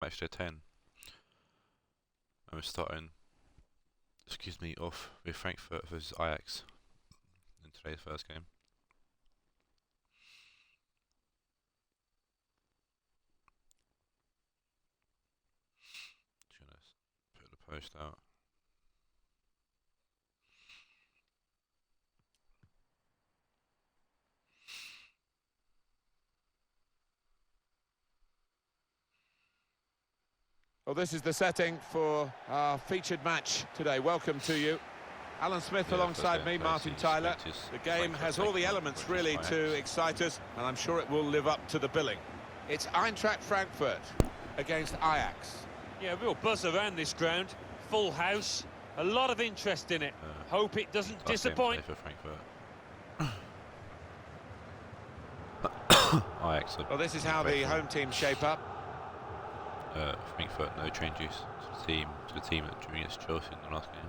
Matchday 10. And we're starting, off with Frankfurt versus Ajax in today's first game. Just gonna put the post out. Well, this is the setting for our featured match today. Welcome to you. Alan Smith alongside me, Martin Tyler. The game has all the elements really to excite us, and I'm sure it will live up to the billing. It's Eintracht Frankfurt against Ajax. Yeah, real buzz around this ground. Full house, a lot of interest in it. Hope it doesn't disappoint. For Frankfurt. Ajax. Well, this is how the home team shape up. Frankfurt, no changes to the team that drew against Chelsea in the last game.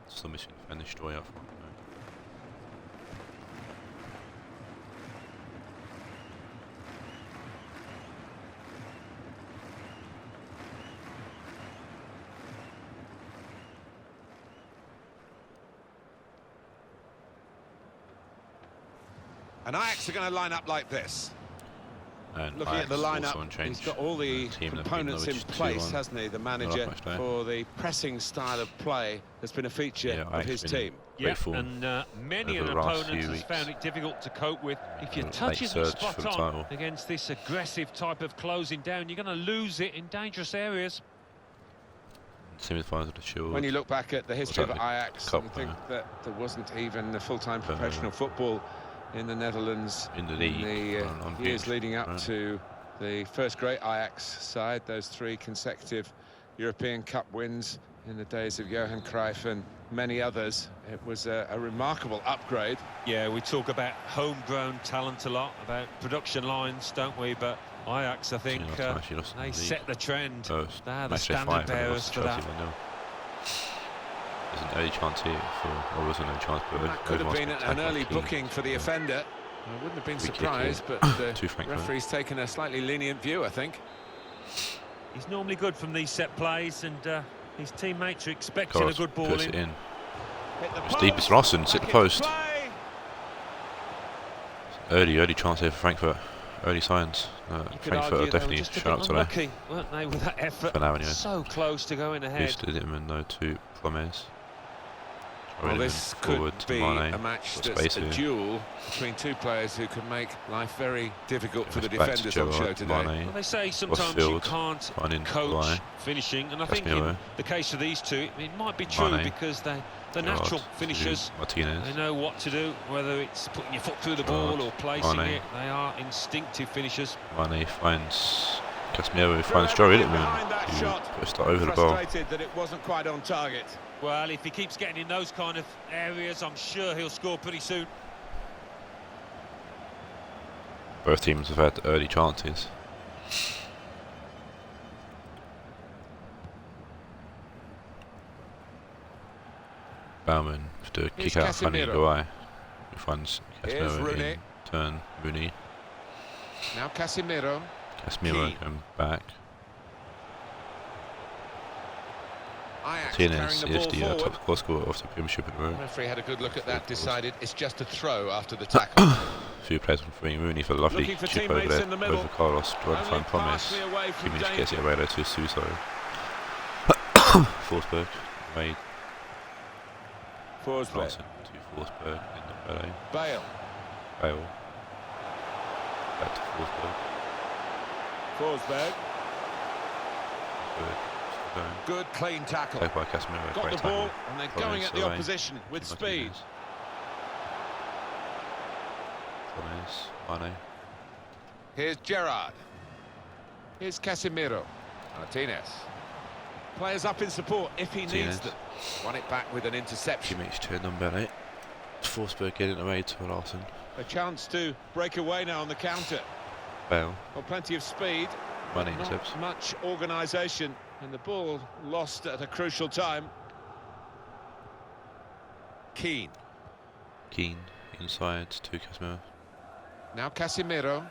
Still missing Van Nistelrooy up front. And Ajax are going to line up like this. And looking at the lineup, he's got all the components in place, hasn't he, the manager, for the pressing style of play that's been a feature of his team. Yeah, and many an opponent has found it difficult to cope with. If your touch isn't spot on against this aggressive type of closing down, you're going to lose it in dangerous areas. Semi-finals of the Shield. When you look back at the history of Ajax, you think that there wasn't even a full-time professional football in the Netherlands in the league, the years leading up to the first great Ajax side, those 3 consecutive European Cup wins in the days of Johan Cruyff and many others. It was a remarkable upgrade. Yeah, we talk about homegrown talent a lot, about production lines, don't we? But Ajax, I think, they set the trend. They're the standard bearers for that. There's an early chance here or wasn't no chance, but that could have been an early booking for the offender. I wouldn't have been surprised, but the referee's taken a slightly lenient view, I think. He's normally good from these set plays, and his teammates are expecting a good ball in. It's deep, it's Lawson, hit the post. Early chance here for Frankfurt. Early signs. Frankfurt are definitely shown up today. Unlucky, weren't they, with that effort? For now, anyway. So close to going ahead. Boosted him and no 2 Promes. Well, this could be a match that's a duel between 2 players who can make life very difficult for the defenders on show today. Well, they say sometimes you can't coach finishing, and I think in the case of these 2, it might be true because they're natural finishers. They know what to do, whether it's putting your foot through the ball or placing it. They are instinctive finishers. Mane finds Casemiro, finds Joe Illickman, who pushed over the ball. Frustrated that it wasn't quite on target. Well, if he keeps getting in those kind of areas, I'm sure he'll score pretty soon. Both teams have had early chances. Baumann to kick out Fanny Guay, who finds Casemiro in turn. Rooney. Now Casemiro. Casemiro going back. Martinez is the top score scorer of the Premiership at the moment. The referee had a good look at that, decided it's just a throw after the tackle. Few players on free. Rooney for the lovely chip over there, over Carlos, trying to find Promise. Kimmich gets it away there to Suso. Forsberg, Wade. Forsberg. To Forsberg in the ballet. Bale. Back to Forsberg. Forsberg. Good clean tackle. Played by Casemiro. Got the ball and they're going at the opposition with speed. Mane. Here's Gerrard. Here's Casemiro. Martinez. Players up in support if he needs them. Won it back with an interception. Kimmich to number 8. Forsberg getting away to Larson. A chance to break away now on the counter. Bale. Well, plenty of speed. Not much organisation, and the ball lost at a crucial time. Keane inside to Casemiro. Now Casemiro.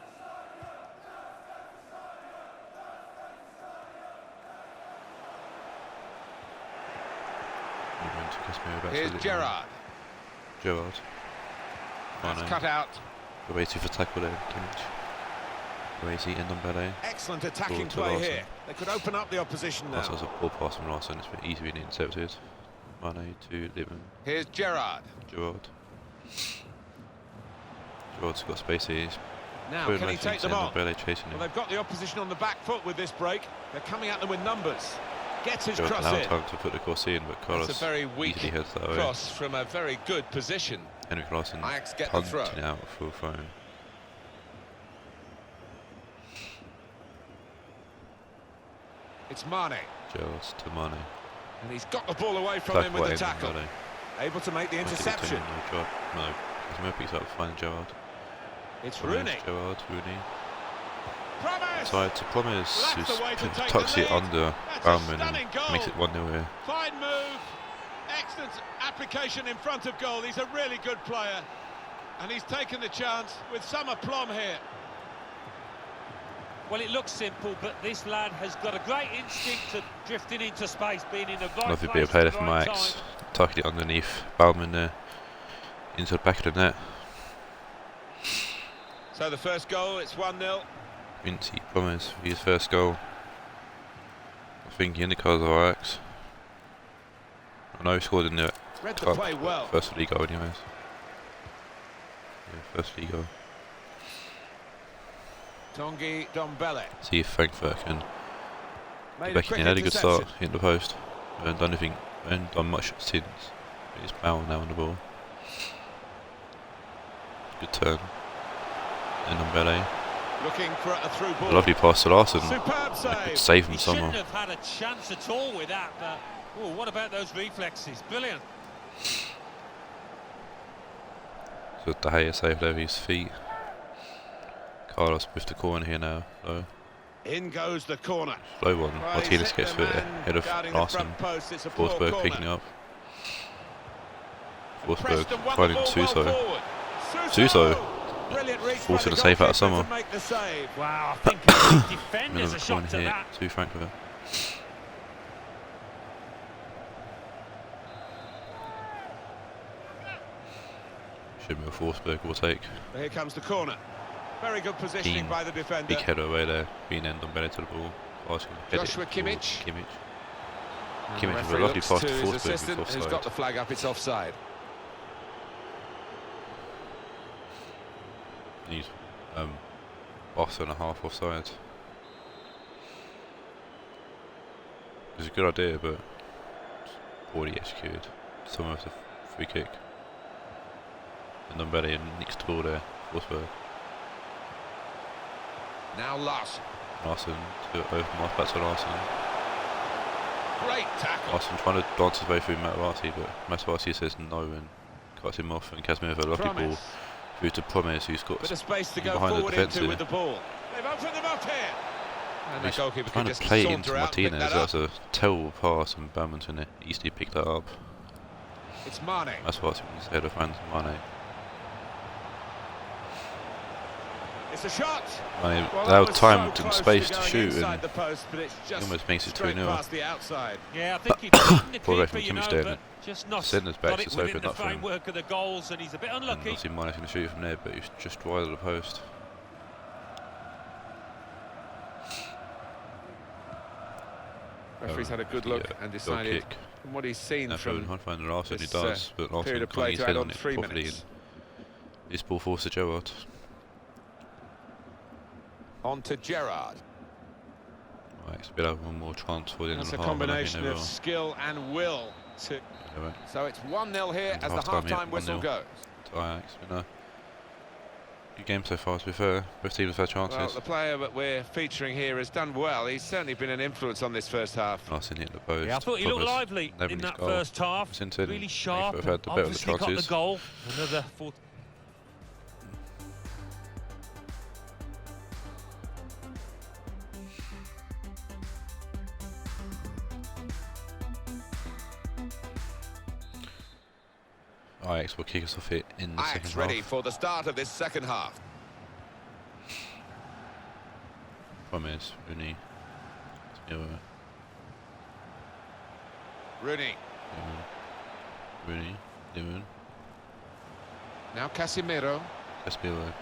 Here's Gerrard. Gerrard. That's cut out. Way too for tackle there, Kimmich. Crazy in Ndombele. Excellent attacking play here. They could open up the opposition now. That's a poor pass from Larson. It's been easily intercepted. Mane to Liven. Here's Gerrard. Gerrard's got space here. Now, can he take them on? Chasing him. Well, they've got the opposition on the back foot with this break. They're coming at them with numbers. Gets his Gerrard cross in. time to put the cross in, but Carlos It's a very weak cross from a very good position. Henrik Larsson Ajax get the throw. Out for a phone. It's Mane. Just to Mane. And he's got the ball away from him with the tackle. Able to make the interception. No, Casemiro picks up fine Gerrard. It's Rooney. Gerrard, Rooney. Promise! Side to Promise, who tucks it under Baumann and makes it 1-0 here. Fine move. Excellent application in front of goal. He's a really good player. And he's taken the chance with some aplomb here. Well, it looks simple, but this lad has got a great instinct of drifting into space, being in the right Lovely place bit of play there at from the right Ajax. time. Tucking it underneath Baumann there, into the back of the net. So the first goal, it's 1-0. Vinci Promise for his first goal. I think in the colours of Ajax. I know he scored in the first league goal anyways. Yeah, first league goal. Tongi Ndombele. See if Frankfurt can get back in. He had a good start, hitting the post. We haven't done anything, we haven't done much since. It's Bauer now on the ball. Good turn. And Ndombele. Looking for a through ball. A lovely pass to Larson. Superb save. Could save him somehow. Shouldn't have had a chance at all with that, but oh, what about those reflexes? Brilliant. So De Gea saved over his feet. Carlos with the corner here now. Low. In goes the corner. Low one. Martinez gets it ahead of Larson. Forsberg picking it up. Forsberg finding Suso. Suso forcing a save out of summer. Wow, I think the defenders are shocked at that. To Frankfurt. Should be a Forsberg will take. Here comes the corner. Very good positioning by the defender. Big header away there, being Ndombele to the ball. Joshua Kimmich. Kimmich with a lovely pass to Forsberg, who's got the flag up, it's offside. He's off and a half offside. It's a good idea, but poorly executed. Someone with a free kick. And Ndombele nicks the ball there. Forsberg. Now Larson. Larson to open off back to Larson. Great tackle. Larson trying to dance his way through Materazzi, but Materazzi says no and cuts him off. And Casemiro with a lovely ball through to Promise, who's got bit of space to go forward into with the ball. They've opened them up here. And the goalkeeper trying to play it into Martinez. That's a terrible pass, and Badminton easily picked that up. It's Mane. Materazzi was ahead of Mane. It's a shot. Mane allowed time and space to shoot, and the post, but it's just he almost makes it 2-0. Yeah, I think he beaten the keeper, you know, but just not centre's back, got it within the framework of the goals, and he's a bit unlucky. And obviously Mane's going to shoot from there, but he's just wide of the post. Referee's had a good look and decided, from what he's seen from the last one he does, but Larson can't his head on it properly. This ball forced to Gerrard. On to Gerrard. Right, it's a bit of one more chance for the end of the half. That's a combination of skill and will. So it's 1-0 here as the half-time whistle goes. To Ajax, good game so far, to be fair. Both teams have had chances. Well, the player that we're featuring here has done well. He's certainly been an influence on this first half. Larson hit the post. Yeah, I thought he looked lively in that first half. Really sharp. Obviously got the goal. Another 4. Ajax will kick us off it in the second half. Ready for the start of this second half. Promise, Rooney. Rooney. Rooney, Newman. Now Casemiro. Casemiro.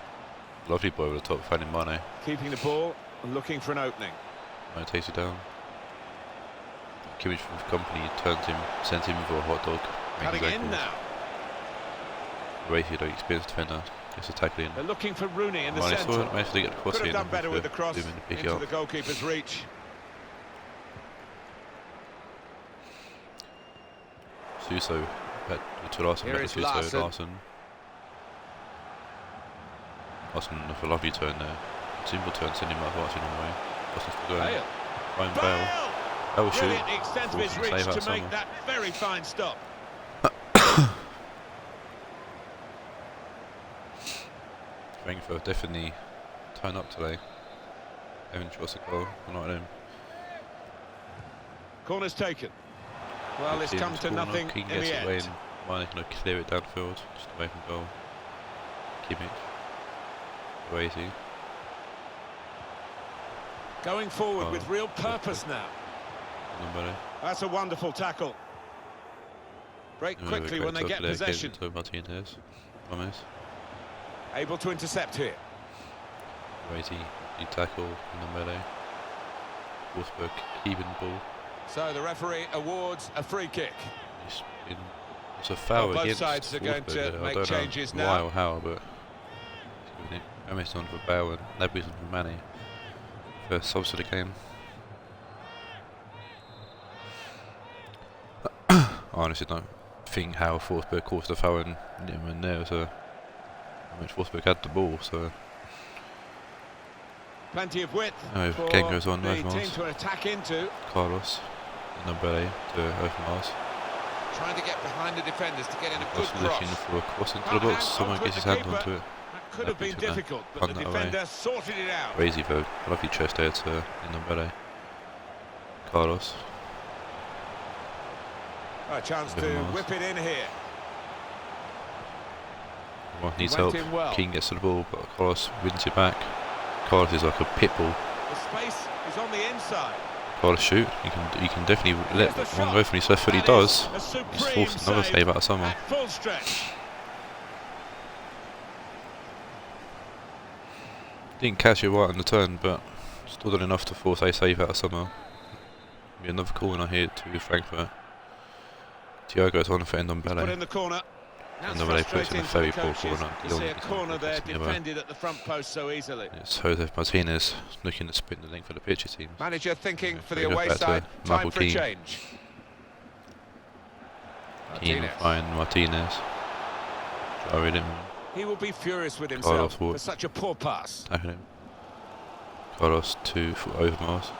Lovely boy over the top, finding Mane. Keeping the ball and looking for an opening. Mane takes it down. Kimmich from the company turns him, sends him for a hot dog. Cutting in now. Racy, the experienced defender, gets a tackle in. They're looking for Rooney in the Mane centre. managed to get the cross Could in. have done better with the cross into the goalkeeper's reach. Suso to Larson. Here is Larson. Larson with a lovely turn there. Simple turn, sending him up Larson on the way. Larson's still going. Fine Bale. Bale shoot. Brilliant the extent of his reach to make that very fine stop. Frankfurt definitely turn up today. Having shots a goal, I like them. Corner's taken. Well, it's come to nothing in the end. Away and Mane can clear it downfield, just away from goal. Kimmich. Crazy. Going forward with real purpose now. That's a wonderful tackle. Break quickly when they get possession. Martinez. Gomez. Able to intercept here. Crazy. You tackle in the melee. Wolfsburg even ball. So the referee awards a free kick. It's a foul both against sides are going to make changes now. Why or how, but Gomez on for Bale and Leipzig on for Mane. First subs of the game. I honestly don't think how Wolfsburg caused the foul in there was a which Wolfsburg had the ball, so plenty of width for game goes on, the team to attack into. Carlos and Nobele to Overmars. Trying to get behind the defenders to get in a good cross. Looking for a cross into the box, someone gets his hand onto it. That could have been difficult, but the defender sorted it out. Crazy though, lovely chest there to Nobele. Carlos. A chance to whip it in here. Well, needs help. King gets to the ball, but Carlos wins it back. Carlos is like a pit bull. The space is on the inside. Carlos shoot. You can definitely let one go from his left foot. He does. He's forced another save out of summer. Full stretch. Didn't catch it right on the turn, but still done enough to force a save out of summer. Be another corner here to Frankfurt. Thiago's on for Ndombele. Put in the corner. And Ndombele puts in a very poor corner. You see a corner there defended at the front post so easily. It's Jose Martinez looking to sprint the length of the pitch, it seems. Manager thinking for the away side, time for a change. Keane will find Martinez. He will be furious with himself for such a poor pass. Tackle him. Carlos to Overmars.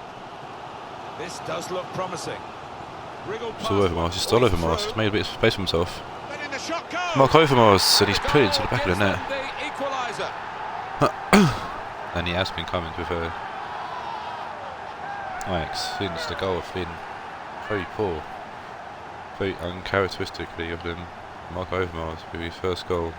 This does look promising. Still Overmars, he's still Overmars. He's made a bit of space for himself. Mark Overmars, and he's put it into the back of the net. And he has been coming with a Ajax since the goal have been very poor. Very uncharacteristically of them. Mark Overmars with his first goal.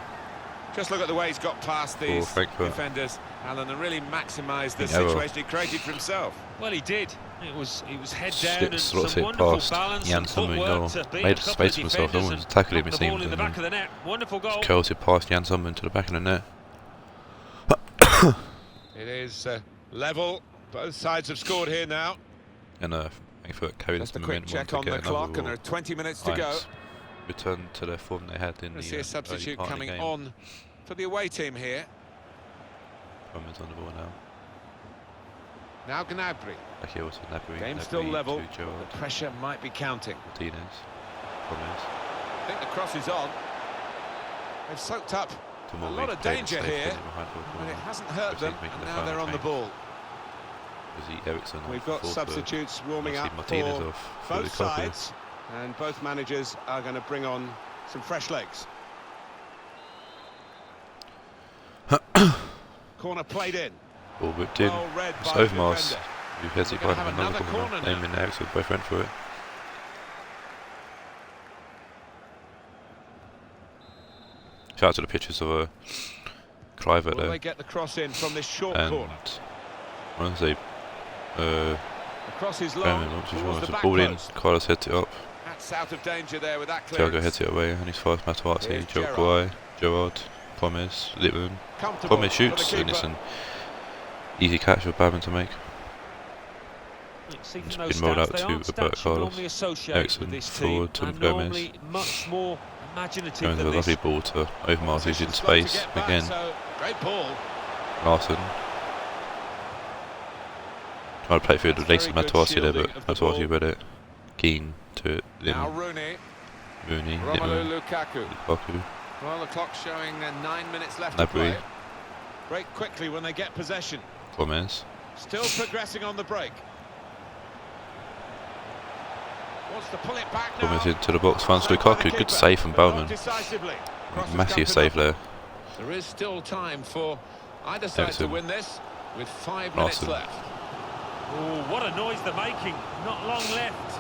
Just look at the way he's got past these defenders, Alan, and really maximised the situation he created for himself. Well, he did. It was head down and some it wonderful past balance Jan and footwork to beat made a space for himself. No one's tackled him, it seemed. In the back of the net. Wonderful goal. Curls it past Jan Sommer to the back of the net. It is level. Both sides have scored here now. And Frankfurt carried just a quick check on the clock, and there are 20 minutes to go. Return to their form they had in the see a substitute coming on for the away team here. Parma's on the ball now. Now Gnabry. Game still level. The pressure might be counting. Martinez. Gomez. I think the cross is on. They've soaked up a lot of danger here, and it hasn't hurt them, and now they're on the ball. We've got substitutes warming up for both sides, and both managers are going to bring on some fresh legs. Corner played in. Ball whipped in. It's Overmars. Who heads it behind him, another corner. Name in there, so both went for it. Shout out to the pictures of Cliver there. They get the cross in from this short corner. Once they the cross is long. Ball in. Carlos heads it up. That's out of danger there with that Thiago clearance. heads it away, and he's fast. Matuazzi, Gerard, Promes, Littman. Promes shoots, and it's an easy catch for Babin to make. It's been rolled out to Roberto Carlos. Ericsson forward to Gomez. Much more imaginative Going to a lovely ball to Overmars, who's in space again. Great ball. Larson. Trying to play through the lace of Matuazzi there, but Matuazzi read it. Keen to it. Now Rooney. Romelu Lukaku. Well, the clock's showing 9 minutes left to play. Break quickly when they get possession. Gomez. Still progressing on the break. Wants to pull it back now. Gomez into the box, finds Lukaku. Good save from Bowman. Massive save there. There is still time for either side to win this with 5 minutes left. Oh, what a noise they're making. Not long left.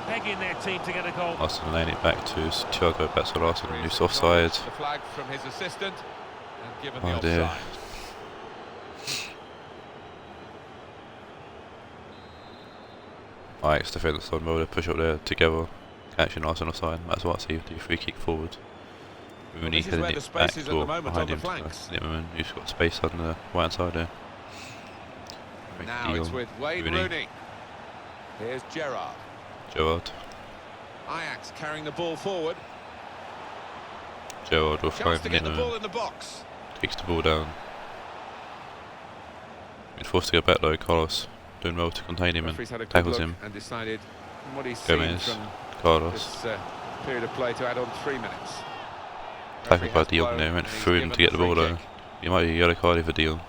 Begging their team to get a goal. Larson laying it back to Thiago, back to Larson, who's offside. The flag from his assistant and given the Oh offside. dear. Ajax defence on Mulder, push up there together, catching Larson offside. That's what I see, do free kick forward. Rooney heading it back or behind him to Littman, who's got space on the right hand side there. Now it's with Wayne Rooney. Here's Gerard. Ajax carrying the ball forward. Gerard will find Littman. In the box. Kicks the ball down. He's forced to go back though, Carlos doing well to contain him and tackles him. And decided what he's Gomez, seen from Carlos. this period of play to add on 3 minutes. Tackled by De Jong there, went through him to get the ball though. He might be a yellow card for De Jong.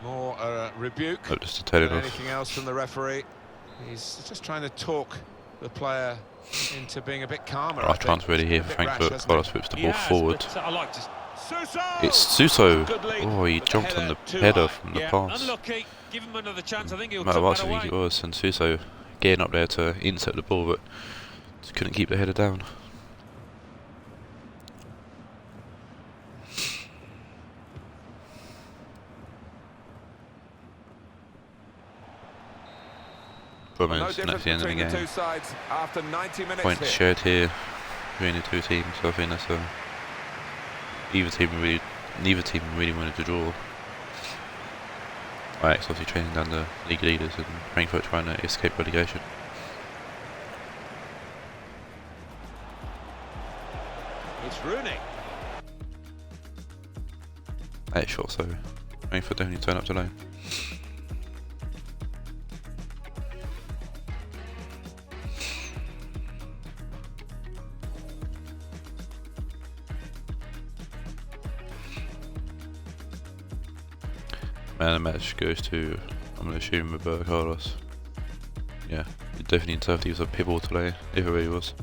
More rebuke just to tell it than off. Anything else from the referee. He's just trying to talk the player into being a bit calmer. Right chance really here for Frankfurt. Carlos whips the ball forward. I like to... It's Suso. Oh, he jumped on the header from the pass. Unlucky. Give him another chance. I think he'll Matuazzi, I think it was, and Suso getting up there to intercept the ball, but just couldn't keep the header down. Promes, and that's the end of the game. After 90 minutes Points shared here between the two teams, so I think that's neither team really wanted to draw. Ajax obviously training down the league leaders, and Frankfurt trying to escape relegation. It's Rooney. 8 shots, so Frankfurt definitely turn up today. Man of the match goes to, I'm going to assume, Roberto Carlos. Yeah, he definitely deserved to use a pivot today, if it really was.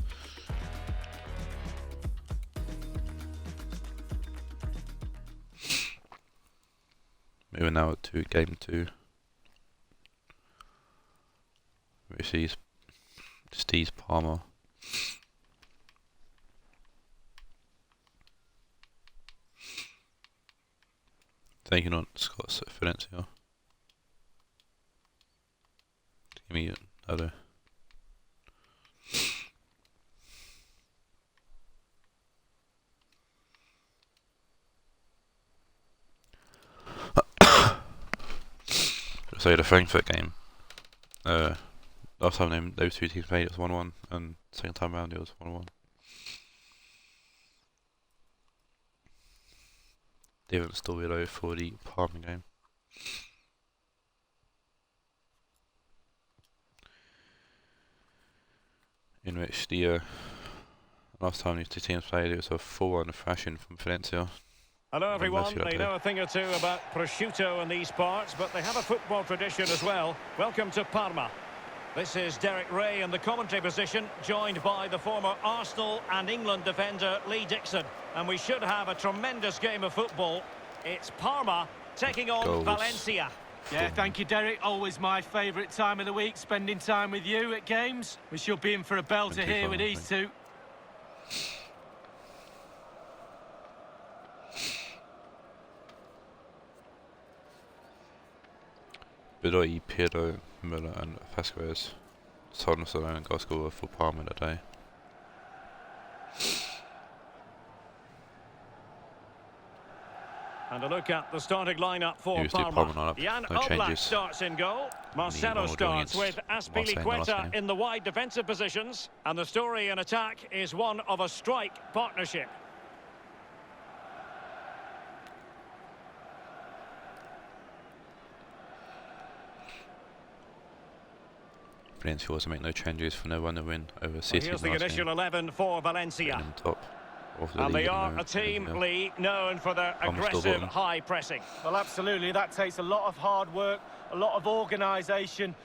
Moving now to game 2. Which sees Steve's Parma. Taking on Scots at Valencia. Give me another. So the Frankfurt game. Last time those two teams played, it was 1-1, and second time round it was 1-1. Different story though for the Parma game. In which the last time these two teams played, it was a 4-1 thrashing from Valencia. Hello everyone, they know a thing or two about prosciutto in these parts, but they have a football tradition as well. Welcome to Parma. This is Derek Ray in the commentary position, joined by the former Arsenal and England defender Lee Dixon. And we should have a tremendous game of football. It's Parma taking on Valencia. Yeah, thank you, Derek. Always my favourite time of the week, spending time with you at games. We should be in for a belter here with these two. Bedoy, Pirlo, Müller and Vasquez. Sonos alone got a score for Parma today. And a look at the starting lineup for Parma. Jan Oblak starts in goal. Marcelo starts with Azpilicueta in the wide defensive positions. And the story in attack is one of a strike partnership. Valencia also make no changes for no one to win over City. Here's the initial 11 for Valencia. And they are a team, Lee, known for their aggressive high pressing. Well, absolutely. That takes a lot of hard work, a lot of organisation,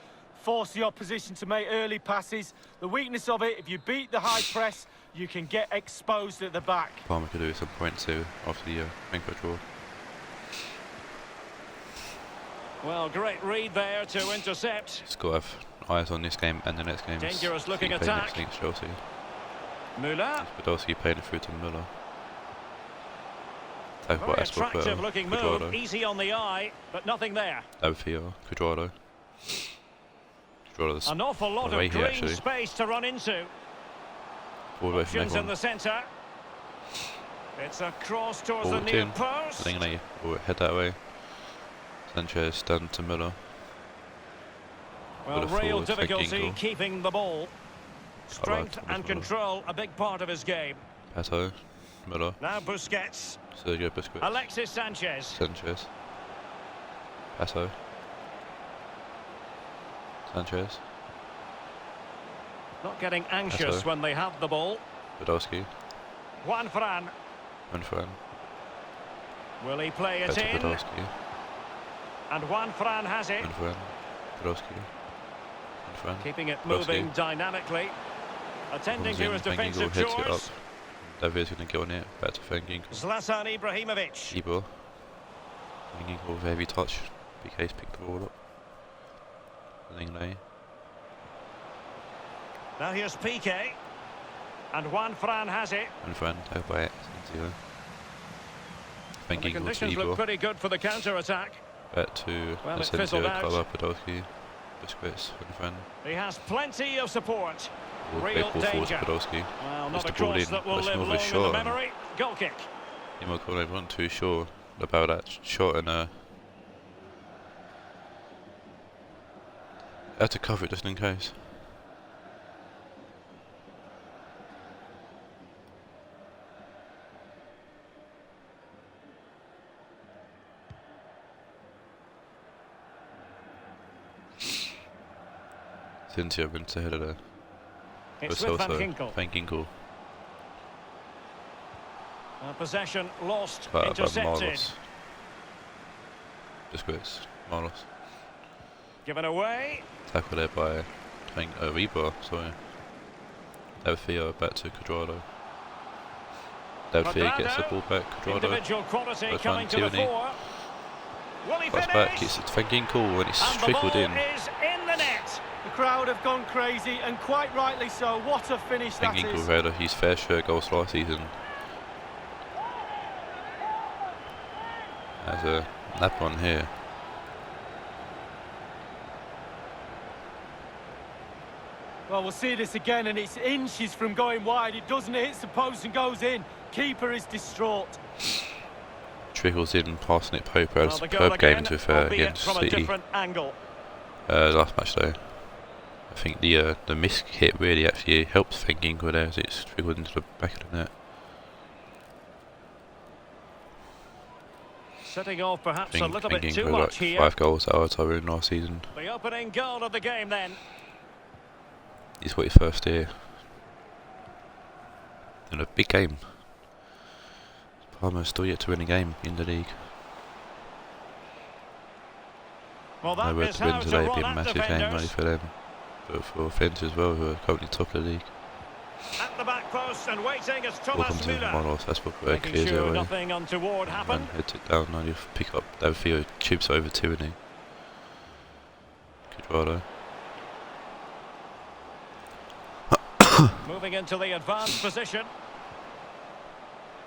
force the opposition to make early passes. The weakness of it, if you beat the high press, you can get exposed at the back. Parma could do some points too after the Frankfurt draw. Well, great read there to intercept. Just got to have eyes on this game and the next game. Dangerous looking attack. Chelsea. Müller. Podolski playing it through to Müller. Very attractive looking move, easy on the eye, but nothing there. Cuadrado. An awful lot of green space to run into. Options in the centre. It's a cross towards the near post. Head that way. Sanchez down to Müller. Well, real difficulty keeping the ball. Strength and control, a big part of his game. Pato, Müller. Now Busquets. Sergio Busquets. Alexis Sanchez. Sanchez. Pato. Sanchez. Not getting anxious when they have the ball. Podolski. Juan Fran. Will he play it in? Podolski. And Juan Fran has it. Podolski. Keeping it moving dynamically. Attending to his defensive chores. David's going to get on it. Back to Van Ginkel. Zlatan Ibrahimovic. Ibor. Van Ginkel with a heavy touch. BK's picked the ball up. Lingley. Now here's Piqué. And Juan Fran has it. Juan Fran out by it. Van Ginkel to Ibor. The conditions look pretty good for the counter-attack. Back to Asensio, Podolski. Busquets, Juan Fran. He has plenty of support. Real danger. Well, not a cross that will live long in the memory. Goal kick. I wasn't too sure about that shot, and I had to cover it just in case. Cynthia went ahead of the It's with Van Ginkel. Van Ginkel. Possession lost, intercepted. Busquets, Marlos. Given away. Tackle there by Ibor, sorry. David back to Cuadrado. David gets the ball back. Cuadrado. Individual quality coming to the fore. Will he finish? Back, it's Van Ginkel and it's trickled in. Is in the net. The crowd have gone crazy, and quite rightly so. What a finish that is. Van Ginkel had his fair share of goals last season. There's a nap on here. Well, we'll see this again, and it's inches from going wide. It doesn't, it hits the post and goes in. Keeper is distraught. Trickles in, passing it. Pope has a superb game to be fair against City. Last match though. I think the miss hit really actually helps Van Ginkel there as it's trickled into the back of the net. Setting off perhaps a little bit too much here. 5 goals out of Tyrone last season. The opening goal of the game then. He's got his first here. In a big game. Parma still yet to win a game in the league. Well, that nowhere is to win how today, to be a massive game only for them. But for Fence as well, who are currently top of the league. At the back post and waiting is Thomas Müller. Marlos, that's what making clears sure away. nothing untoward happened. And heads it down, now you pick up David chips over to and Cuadrado. Moving into the advanced position.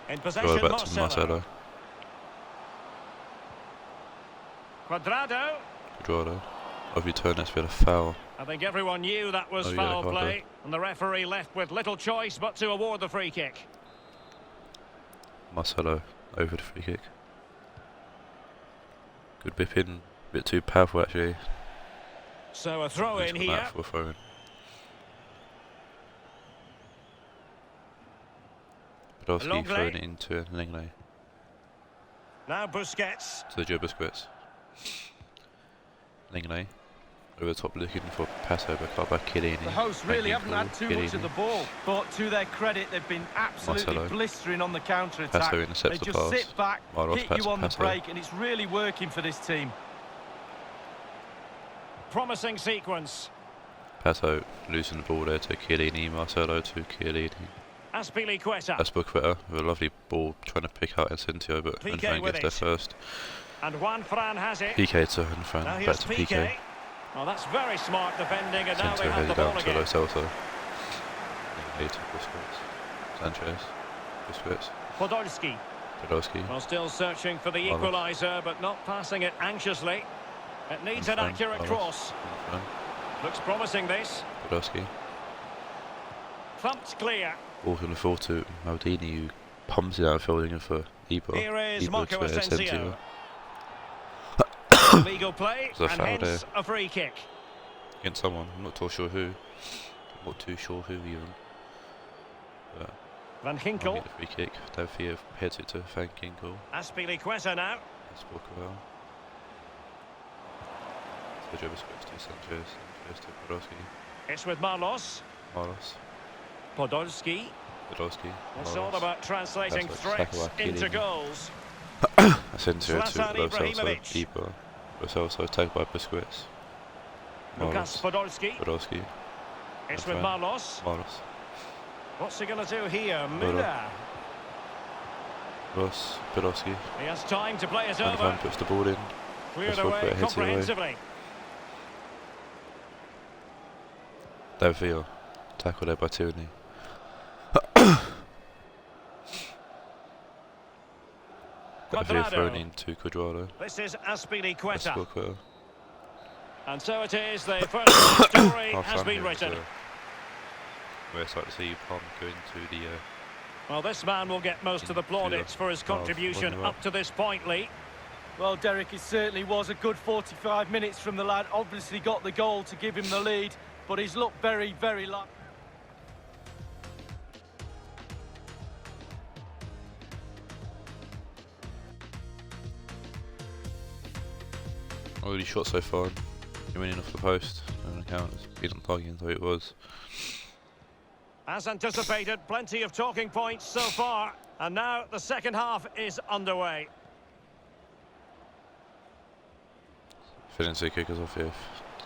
In possession, back to Marcelo. Cuadrado. Cuadrado. Overturn, that's been a foul. I think everyone knew that was foul play, and the referee left with little choice but to award the free kick. Marcelo over the free kick. Good whip in, a bit too powerful actually. So a throw in here. For throwing. Podolski throwing it into Lenglet. Now Busquets. To the Joe Busquets. Lenglet over the top looking for pass over, caught by Chiellini. The hosts really haven't had too much of the ball, but to their credit, they've been absolutely blistering on the counter-attack. They just sit back, hit you on the break, and it's really working for this team. Promising sequence. Passo losing the ball there to Chiellini, Marcelo to Chiellini. Azpilicueta. Azpilicueta with a lovely ball trying to pick out Asensio, but Hunfran gets there first. And Juanfran has it. PK to Hunfran, back to PK. Oh, that's very smart defending, and now they have the down ball to again. Lo Celso. To Busquets. Sanchez. Busquets. Podolski. Well, still searching for the equaliser, but not passing it anxiously. It needs an accurate cross. Looks promising, this. Podolski. Thumped clear. Ball going to fall to Maldini, who pumps it out, fielding it for Ibo. Here is Marco Asensio. Legal play, and hence a free kick. Against someone, I'm not too sure who. Not too sure who even. But Van Ginkel. The free kick. Davia heads it to Van Ginkel. Azpilicueta now. Azpilicueta. To Joe Busquets to Sanchez. Sanchez to Podolski. It's with Marlos. Podolski. It's all about translating threats into goals. Asensio to Lo Celso. Ibo. Lo Celso tagged by Busquets. Lucas Podolski. It's with Marlos. What's he going to do here? Müller. Podolski. He has time to play it over. Van puts the ball in. Cleared away comprehensively. Davia. Tackle there by Tierney. Davia thrown into Cuadrado. This is Azpilicueta. And so it is, the first story has been written. We're excited to see Parma go into the... well, this man will get most of the plaudits for his contribution up to this point, Lee. Well, Derek, it certainly was a good 45 minutes from the lad. Obviously got the goal to give him the lead, but he's looked very, very lucky. Already shot so far, coming in off the post, doesn't count as being on target, so it was. As anticipated, plenty of talking points so far, and now the second half is underway. Valencia kickers off here,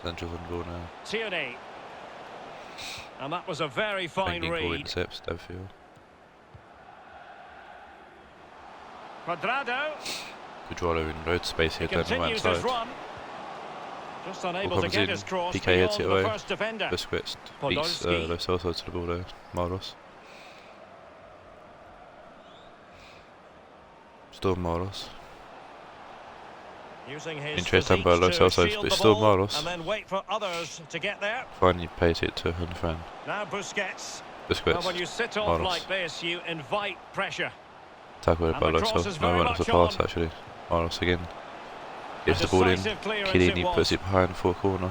Sancho's on goal now. Tierney. And that was a very fine read. Intercepts, Devfield. Cuadrado in road space here, down the right side. Just unable to get his cross PK hits it away. Busquets beats Lo Celso to the ball there. Marlos. Still Marlos. Using his interest by Lo Celso, but it's still Marlos. And then wait for others to get there. Finally pays it to Hunfran. Now Busquets. Well, when you sit off like this, you invite pressure. Tackled by Lo Celso. No, it was a pass actually. Marlos again. Gives the ball in. Chiellini puts it behind for a corner.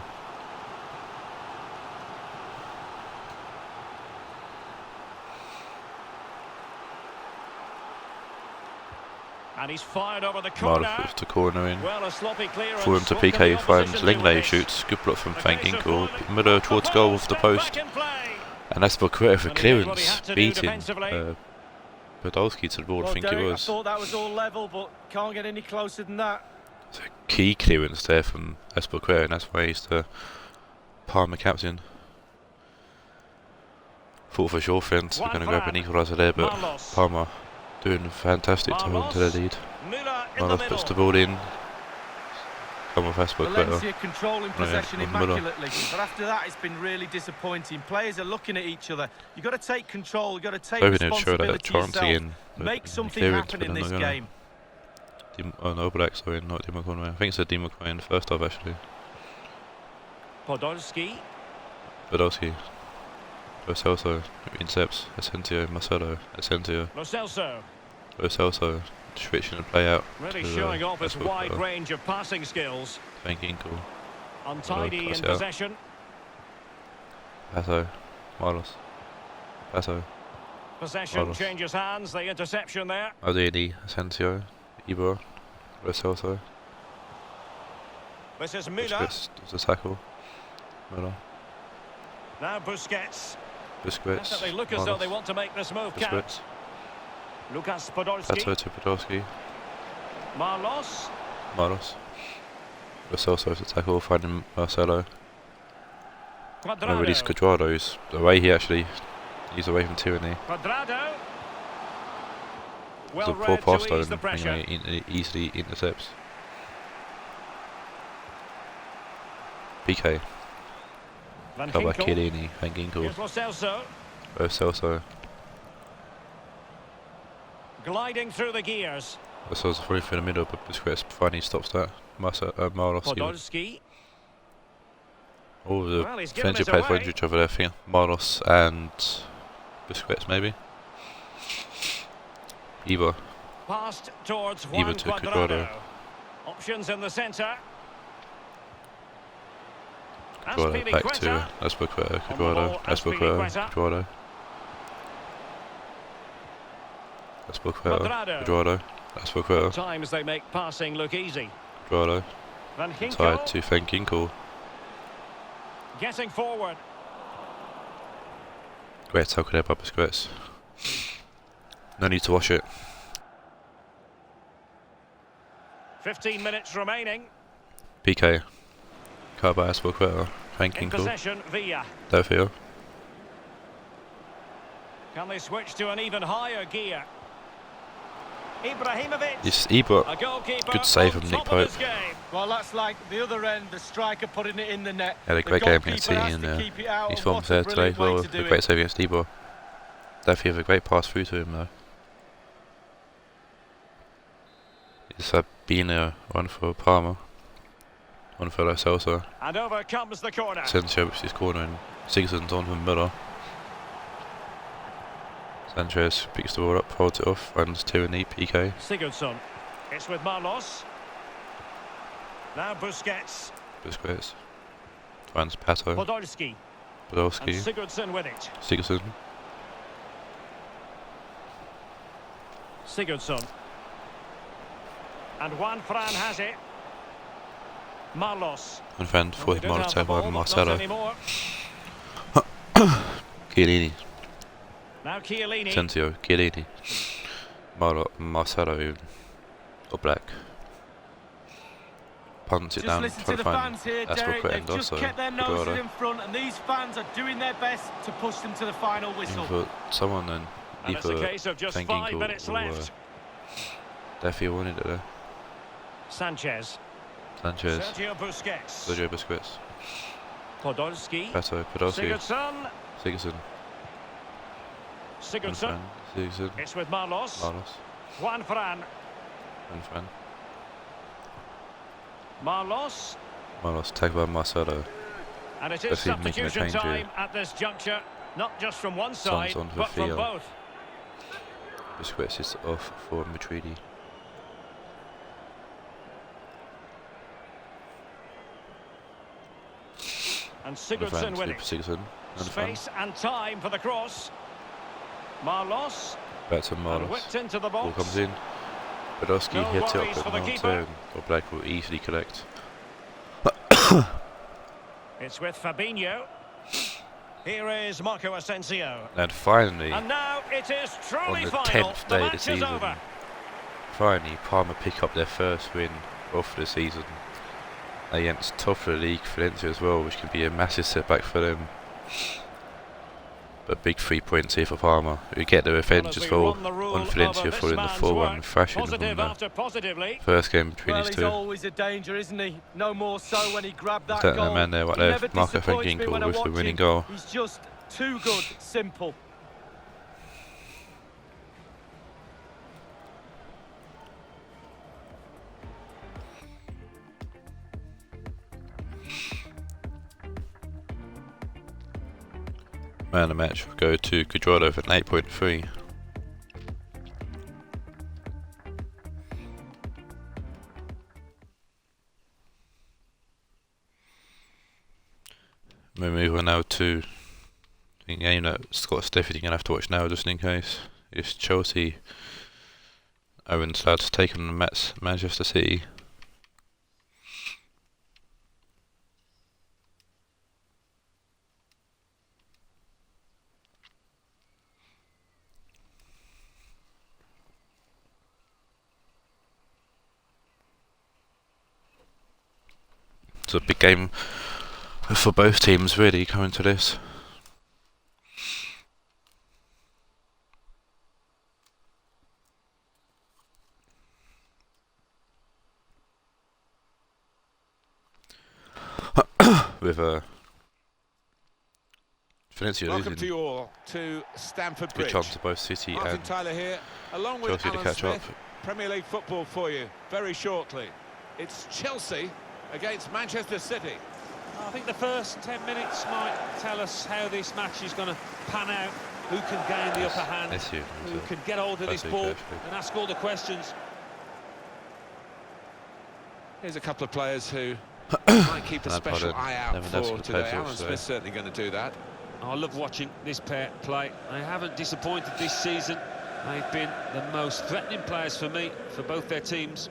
And he's fired over the corner. Marlos puts the corner in. Well, a sloppy clearance. For him to PK, finds Lenglet, shoots. Good block from Van Ginkel. Müller towards goal with the post. And that's for a clearance, beating Podolski to the ball, well, I think Derek, it was. I thought that was all level, but can't get any closer than that. It's a key clearance there from Azpilicueta, and that's why he's the Parma captain. Thought for sure friends we're going to grab an equaliser there, but Parma doing fantastic to hold to the lead. Marlos puts the ball in. Come with Valencia controlling possession immaculately, but after that it's been really disappointing. Players are looking at each other. You've got to take control, you've got to take responsibility yourself. Again, make something happen in this game. Oh no, Black, sorry, not Dimokone. I think it's a Dimokone in the first half actually. Podolski. Podolski. Lo Celso intercepts. Asensio. Marcelo. Asensio. Lo Celso. Lo Celso. Switching the play out. Really showing off his wide range of passing skills. Thanking goal. Untidy in possession. Passo. Marlos. Passo. Possession changes hands. The interception there. Aldini. Asensio. Ibor. Lo Celso. This is Müller. Busquets does a tackle. Müller. Now Busquets. Busquets. They look as though they want to make this move count. Lucas Podolski. Passo to Podolski. Marlos. Marlos. Lo Celso to tackle, finding Marcelo. Quadrado. Release Quadrado's the way he's away from tyranny. Quadrado. Well, the poor pass though, and easily intercepts. PK. Cover Chiellini, Van Ginkel. Lo Celso. Lo Celso. Gliding through the gears. Lo Celso through the middle, but Busquets finally stops that. Marlos. Podolski. All the defensive players were injured over there. I think Marlos and Busquets maybe. Ibor. Passed towards Juan to Quadrado. Quadrado. Options in the centre. Quadrado back to Quadrado. Quadrado. Quadrado. Quadrado. Times they make passing look easy. Quadrado. Van Ginkel. Tied to Van Ginkel. Getting forward. Great tackle there by Busquets. No need to wash it. 15 minutes remaining. PK. Carbias Quadrado. Van In Ginkel. possession, Villa. Delphio. Can they switch to an even higher gear? Ibrahimovic. Yes, Ibor. Good save from Nick Pope. Well, that's like the other end, the striker putting it in the net. Had a great game against City and he's formed there today as well. A great save against Ibor. Delphio have a great pass through to him though. It's been one for Parma. One for Lo Celso. And over comes the corner. Asensio which is corner and Sigurdsson's on from Müller. Sanchez picks the ball up, holds it off, runs tyranny, PK. Sigurdsson. It's with Marlos. Now Busquets. Busquets. Finds Passo. Podolski. Podolski. And Sigurdsson with it. Sigurdsson. Sigurdsson. And Juan Fran has it. Marlos. And Fran for him on the by Marcelo. Chiellini. Now Chiellini. Asensio, Chiellini. Marcelo or Black. Punts it down, trying to find Asper and also kept their noses in front, and these fans are doing their best to push them to the final whistle. For someone then, and it's a case of just 5 minutes left. Definitely wanted it there. Sanchez. Sergio Busquets. Podolski. Podolski. Sigurdsson. Sigurdsson. It's with Marlos. Juan Fran. Marlos. Tagged by Marcelo. And it is substitution time at this juncture, not just from one side, but from both. Busquets is off for Matridi. And Sigurdsson with it. Space and time for the cross. Marlos. Back to Marlos. Whipped into the box. Ball comes in. Podolski hits it up at turn, or Black will easily collect. It's with Fabinho. Here is Marco Asensio. And finally, and now it is truly on the final. 10th day of the season, finally Parma pick up their first win of the season against top of the league Valencia as well, which could be a massive setback for them. But big 3 points here for Parma, who get their revenge as well on Valencia following the 4-1 thrashing of the first game between these two. He's always a danger, isn't he? No more so when he grabbed that goal. That man there, right there, Marco Van Ginkel with the winning goal. He's just too good, simple. Man of the match will go to Cuadrado for an 8.3. We move on now to the game that Scott's definitely going to have to watch now just in case. It's Chelsea. Owen's lads taking on Manchester City. It's a big game for both teams really coming to this. With Valencia Welcome losing. to you all to Stamford Good Bridge. chance for both City Martin and Tyler here, along with Chelsea to Alan catch Smith. up. Premier League football for you very shortly. It's Chelsea against Manchester City. I think the first 10 minutes might tell us how this match is going to pan out. Who can gain the upper hand? Who can get hold of this ball and ask all the questions? Here's a couple of players who might keep a special eye out for today. Alan Smith's certainly going to do that. I love watching this pair play. They haven't disappointed this season. They've been the most threatening players for me, for both their teams.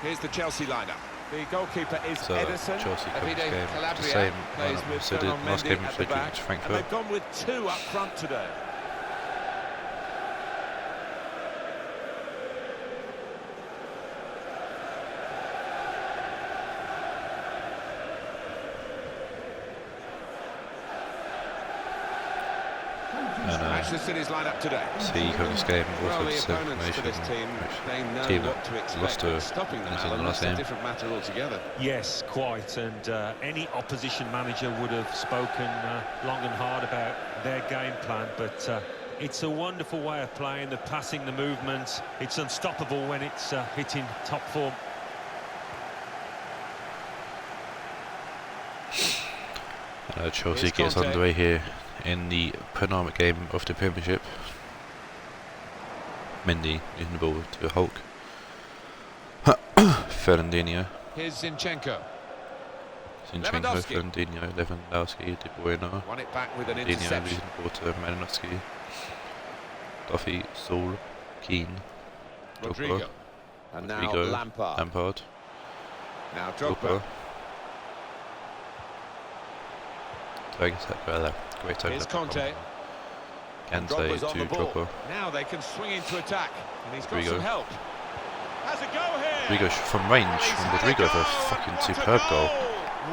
Here's the Chelsea lineup. The goalkeeper is Edison. Chelsea Davide Calabria the same plays with Fernand last Mendy game at the back. And Frankfurt. they've gone with two up front today. Manchester City's lineup today. See, this game also the the same opponents to this team, they know team what to expect. lost to Stopping them, in the Alan, last that's a game. different matter altogether. Yes, quite. And any opposition manager would have spoken long and hard about their game plan. But it's a wonderful way of playing, the passing, the movement. It's unstoppable when it's hitting top form. Chelsea gets underway here in the penultimate game of the Premiership. Mendy using the ball to Hulk. Fernandinho. Here's Zinchenko. Fernandinho, Lewandowski, De Bruyne. Won it back with an Fernandinho interception. losing the ball to Malinowski. Duffy, Saul, Keane, Rodrigo. And now Rodrigo, Lampard. Now Drogba. Great time. Here's Conte. Kante Drogba's on to the ball. Drogba. Now they can swing into attack. And he's got Rodrigo. some help. Has a go here. Rodrigo from range from Rodrigo for a fucking superb goal.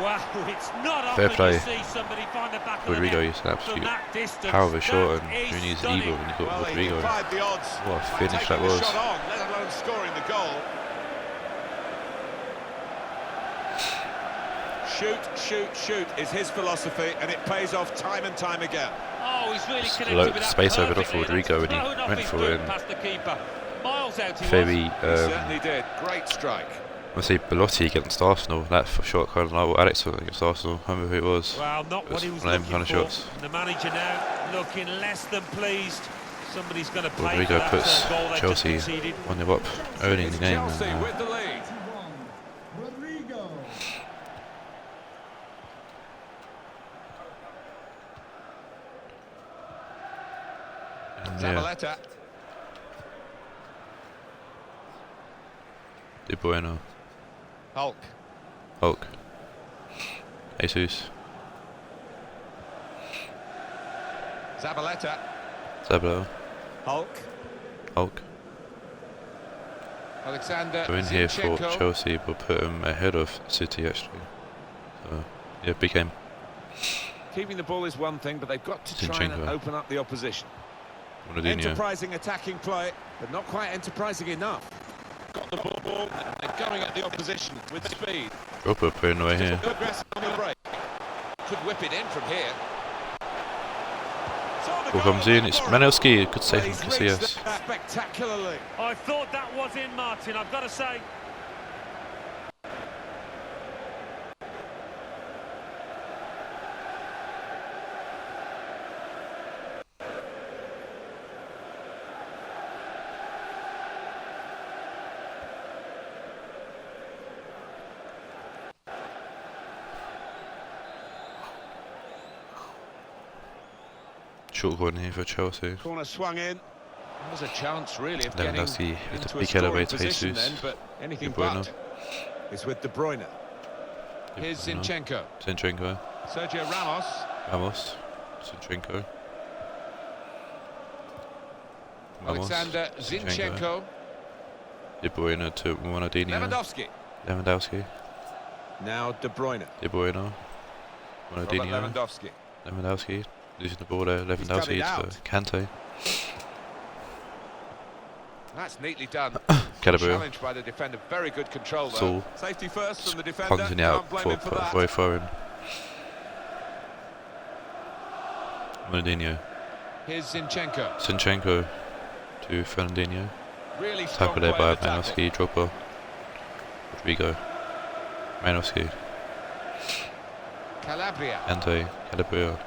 Wow, it's not Fair often play. you see somebody find the back of Rodrigo the is an absolute that distance. power of a shot, and That is Rooney's stunning. evil when you got Well, he Rodrigo. defied the odds What a by finish taking that was. the shot on, let alone scoring the goal. Shoot, shoot, shoot is his philosophy, and it pays off time and time again. Oh, he's really connected with that Space opened up for perfectly. Rodrigo and he Thrown off went his for boot it. And past the keeper. Miles out he very, He certainly did. Great strike. I say Belotti against Arsenal. That shot kind of like what Alex was against Arsenal. I remember who it was. Well, not It what he was one of looking them kind of for. shots. And the manager now looking less than pleased. Somebody's going to pay for Rodrigo that puts goal they Chelsea just conceded. 1-0 up early in the game. Chelsea with the lead. Rodrigo. Zabaleta. De Bruyne, Hulk. Jesus, Zabaleta. Zablo, Hulk. Alexander We're in here for Zinchenko. Chelsea, but put them ahead of City actually. So, yeah, big game. Keeping the ball is one thing, but they've got to try and Zinchenko. open up the opposition. Ronaldinho. Enterprising attacking play, but not quite enterprising enough. Got the ball, and they're going at the opposition with speed. Drogba putting away here. Aggressive on the break. Could whip it in from here. Ball comes in, it's Manelski, good save from Casillas. Spectacularly. I thought that was in, Martin, I've got to say. Short one here for Chelsea. Corner swung in. There's a chance really of Then getting that's the into a big scoring elevator position Jesus. then, but anything De Bruyne. but is with De Bruyne. Here's De Bruyne. Zinchenko. Zinchenko. Sergio Ramos. Ramos. Zinchenko. Ramos. Alexander Zinchenko. De Bruyne to Ronaldinho. Lewandowski. Lewandowski. Now De Bruyne. De Bruyne. Robert Ronaldinho. Lewandowski. Lewandowski. Losing the ball there. Lewandowski out. to Kante. That's neatly done. Calabria. Challenged by the defender. Very good control though. Saul. Safety first from the defender. Punting out Can't blame for him for that. very foreign. Ronaldinho. Here's Zinchenko. Zinchenko to Fernandinho. Really strong Tackled there play by of attacking. Manowski, Drogba. Rodrigo. Manowski. Calabria. Kante. Calabria.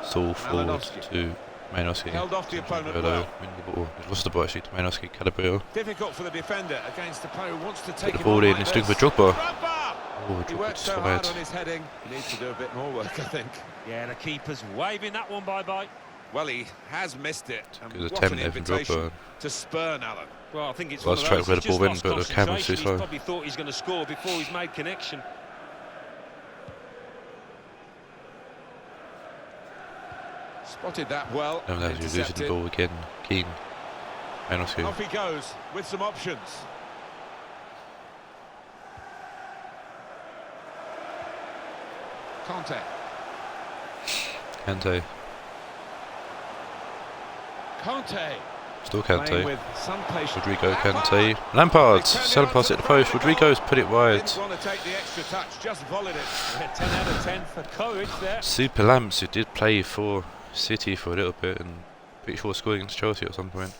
Saul forward Malinowski. to Manowski. Held off the opponent Hello. well. Win the ball. He's lost the ball actually to Manowski. Calabria. Difficult for the defender against the player who wants to take Put the him ball on in. like He's looking this. for Drogba. Drogba! Oh, He Drogba worked just so hard fired. on his heading. He needs to do a bit more work, I think. Yeah, the keeper's waving that one bye-bye. Well, he has missed it. And Good what attempt an there from invitation Drogba. to spurn Alan. Well, I think it's Well, one of straight those. where He's the ball just went, lost but the camera's too concentration. slow. He's probably thought he's going to score before he's made connection. Spotted that well. No, that's losing the intercepted. ball again. Keane. Manowski. Off he goes with some options. Conte. Kante. Conte. Still Playing Kante. with some patience. Rodrigo Lampard. Kante. Lampard. They turned it Centre pass onto at the the post. post. Rodrigo's put it wide. Didn't want to take the extra touch, just volleyed it. Yeah, 10 out of 10 for courage there. Super Lamps, who did play for City for a little bit and pretty sure scored against Chelsea at some point.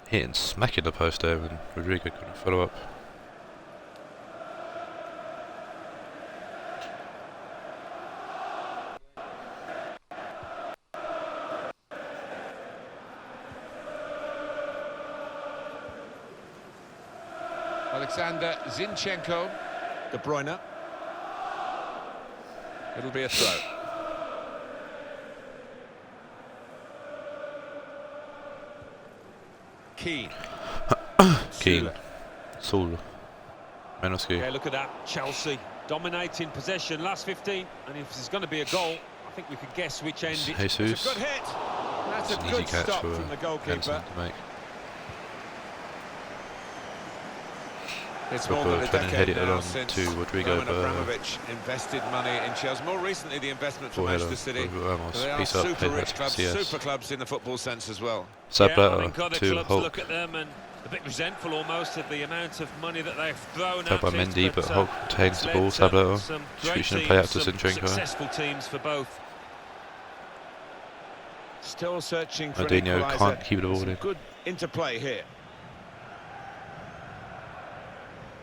Hitting smacking the post there and Rodrigo couldn't follow up. Alexander Zinchenko. De Bruyne. It'll be a throw. Keane. Keane. Saul. Manowski. Yeah, look at that. Chelsea dominating possession last 15. And if there's going to be a goal, I think we could guess which end it. Jesus. It's a good hit. That's It's a an easy good catch stop for from the goalkeeper. Hansen to make. It's Drogba more than a trying to head decade it now along since to Rodrigo, Roman but Abramovich invested money in Chelsea. More recently, the investment from Foreheader, Manchester City. Ramos. So they are Piece up, super head back rich to clubs, CS. super clubs in the football sense as well. Yeah, I Sabletta think other to clubs Hulk. look at them and a bit resentful almost of the amount of money that they've thrown Tapped by at it, Mendy, but Hulk retains the it's ball. led to Sabletta. some great Distribution and play out to teams, some Zinchenko. successful teams for both. Still searching for an Ronaldinho equaliser. can't keep the ball Some in. good interplay here.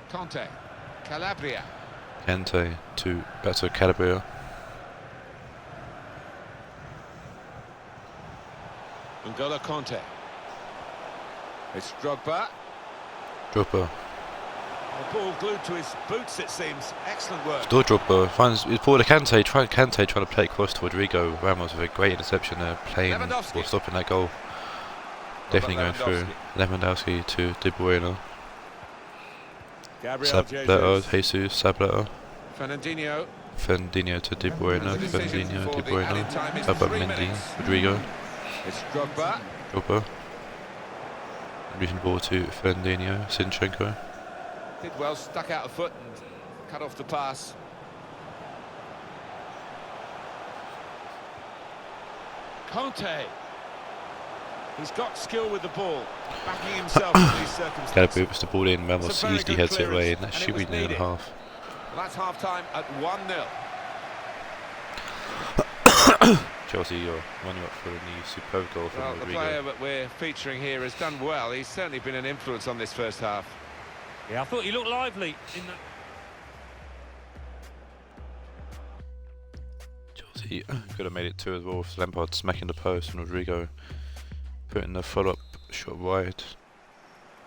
Conte. Calabria. Kante to back to Calabria. N'Golo Conte. It's Drogba. Drogba. The ball glued to his boots, it seems. Excellent work. Still Drogba finds it's ball to Kante. Kante trying to play across to Rodrigo. Ramos with a great interception there, playing Lewandowski. or stopping that goal. Definitely going through. Lewandowski to De Bruyne. Gabriel Sabletta, Jesus, Sabletta. Fernandinho. Fernandinho to De Bruyne. And the decision Fernandinho, for De the added Bruyne. time is How about 3 Mendy? minutes. Rodrigo. It's Drogba. Drogba. Reaching the ball to Fernandinho, Zinchenko. Did well, stuck out a foot and cut off the pass. Conte. He's got skill with the ball, backing himself in these circumstances. Galabru puts the ball in, Ramos easily heads it away, and that should be near the half. Well, that's half-time at 1-0. Chelsea, you're running up for a new superb goal from Rodrigo. The player that we're featuring here has done well. He's certainly been an influence on this first half. Yeah, I thought he looked lively in that. Chelsea could have made it 2 as well, with Lampard smacking the post and Rodrigo putting the follow-up shot wide.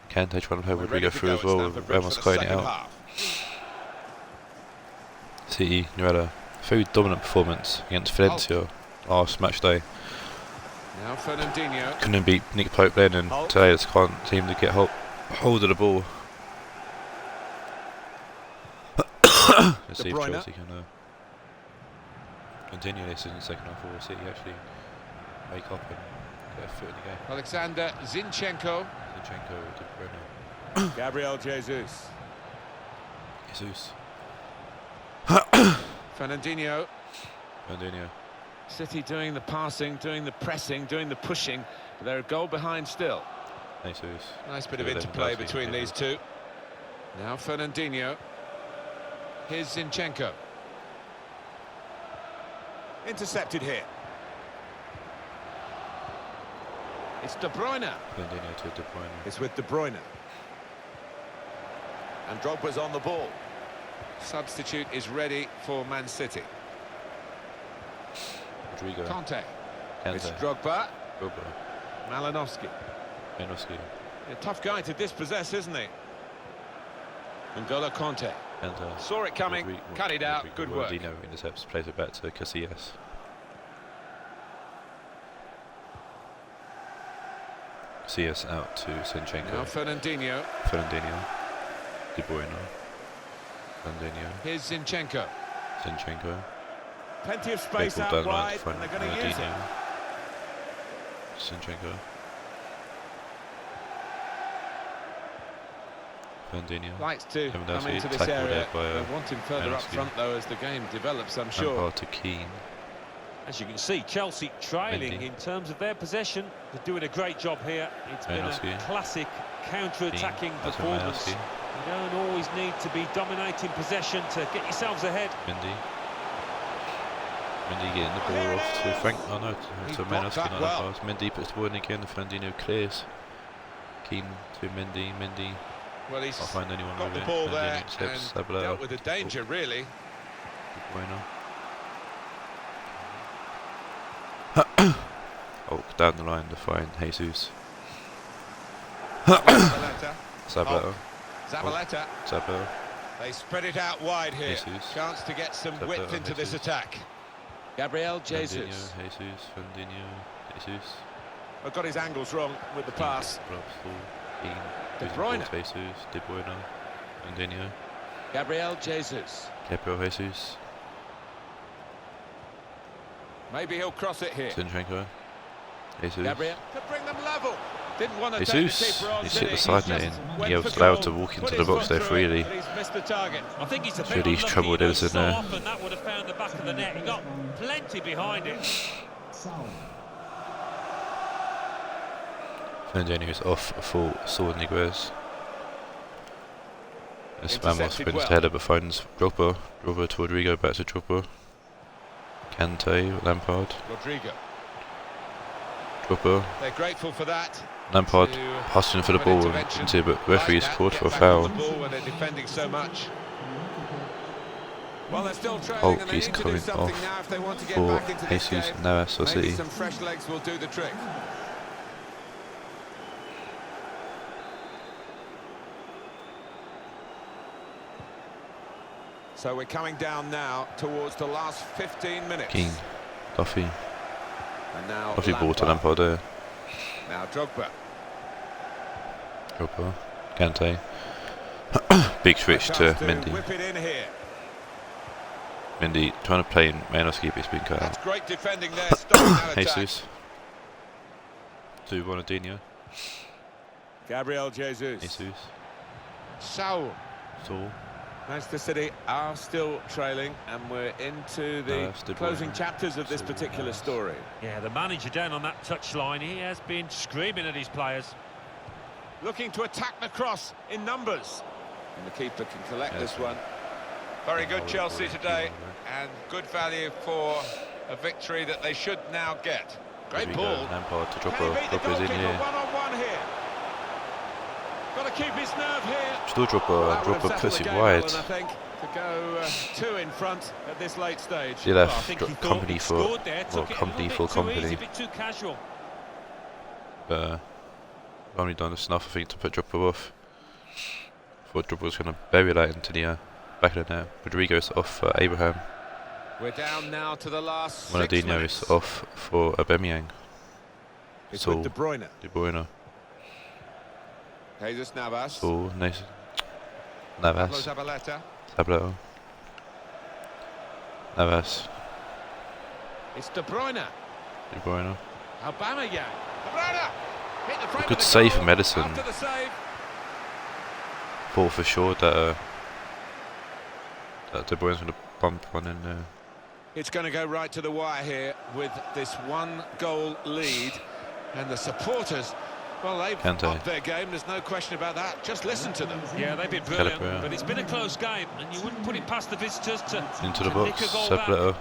Kante trying to help Rodrigo through as well, with Ramos cutting it out. City, you had a very dominant performance against Valencia last match day. Now Fernandinho. Couldn't beat Nick Pope then, and today just can't seem to get hold of the ball. Let's see if Chelsea can continue this in the second half, or City actually wake up and get a foot in the game. Alexander Zinchenko. Zinchenko, De Bruyne. Gabriel Jesus. Fernandinho. City doing the passing, doing the pressing, doing the pushing, but they're a goal behind still. Jesus. Nice bit of interplay between these two. Now Fernandinho. Here's Zinchenko. Intercepted here. It's De Bruyne. Fernandinho to De Bruyne. It's with De Bruyne. And Drogba's on the ball. Substitute is ready for Man City. Rodrigo. Conte. It's Drogba. Malinowski. A tough guy to dispossess, isn't he? N'Golo Conte. Saw it coming, cut it out, good work. Dino intercepts, plays it back to Casillas. Casillas out to Zinchenko. Now Fernandinho. De Bruyne. Fernandinho. Here's Zinchenko. Plenty of space out wide, and they're going to use it. Zinchenko. Fernandinho. Likes to come into this area. They want him further up front, though, as the game develops, I'm sure. Lampard to Keane. As you can see, Chelsea trailing in terms of their possession. They're doing a great job here. It's been a classic counter-attacking performance. You don't always need to be dominating possession to get yourselves ahead. Mendy getting the ball off to Frank. Oh no, to Malinowski, not that pass. Mendy puts the ball in again. Fernandinho clears. Keane to Mendy. Well, he's can't find anyone got with the ball it. there and dealt with the danger, really. Down the line to find Jesus. Zabaleta. They spread it out wide here. Jesus. Chance to get some width into this attack. Gabriel Jesus. Fernandinho. I've got his angles wrong with the pass. De Bruyne. De Bruyne. Fernandinho. Gabriel Jesus. Maybe he'll cross it here. Zinchenko. Gabriel to bring them level. Didn't want to Jesus. take the keeper on. He's hit the side net in. He was allowed to walk into the box there freely. He's missed the target. I think he's a bit Should he's troubled Edison there. Often that would have found the back of the net. He got plenty behind it. Fernandinho is off a full sword Niguez. This Ramos spins the header but finds Drogba. Drogba to Rodrigo, back to Drogba. Kante, Lampard. Rodrigo. Drogba. They're grateful for that. Lampard passing for the ball into, but referee's called for a foul. When they're defending so much. Well, they're still trailing and they need to do something now if they want to get back into this game. Navas or City. Some fresh legs will do the trick. So we're coming down now towards the last 15 minutes. Keane, Duffy. And now Duffy ball to Lampard there. Now Drogba. Kante. Big switch to Mendy. Whip it in here. Mendy trying to play in Malinowski, but it's been cut out. That's great defending there. Stopping that attack. Jesus. to Ronaldinho. Gabriel Jesus. Saul. Manchester City are still trailing, and we're into the closing chapters of this particular story. Yeah, the manager down on that touchline, he has been screaming at his players. Looking to attack the cross in numbers. And the keeper can collect this one. Very good Chelsea today, and good value for a victory that they should now get. Great ball. Lampard to drop Can he beat the is in goalkeeper here. one-on-one here? Got to keep his nerve here. Still drop a puts it wide. I think to go 2 in front at this late stage. He left company for company. A bit too casual. Only done this enough, I think, to put Drogba off. Thought Drogba was going to bury that into the back of the net. Rodrigo's off for Abraham. We're down now to the last 6 Ronaldinho minutes. is off for Aubameyang. It's with De Bruyne. Jesus Navas. Navas. Zabaleta. Navas. It's De Bruyne. Aubameyang. Aubameyang. De Bruyne. Hit the frame Good of the save goal from Edison. after the save. Thought for sure that De Bruyne's going to bump one in there. It's going to go right to the wire here with this 1-goal lead, and the supporters, well, they've upped their game, there's no question about that. Just listen to them. Yeah, they've been brilliant, but it's been a close game, and you wouldn't put it past the visitors to into the nick box. a goal back.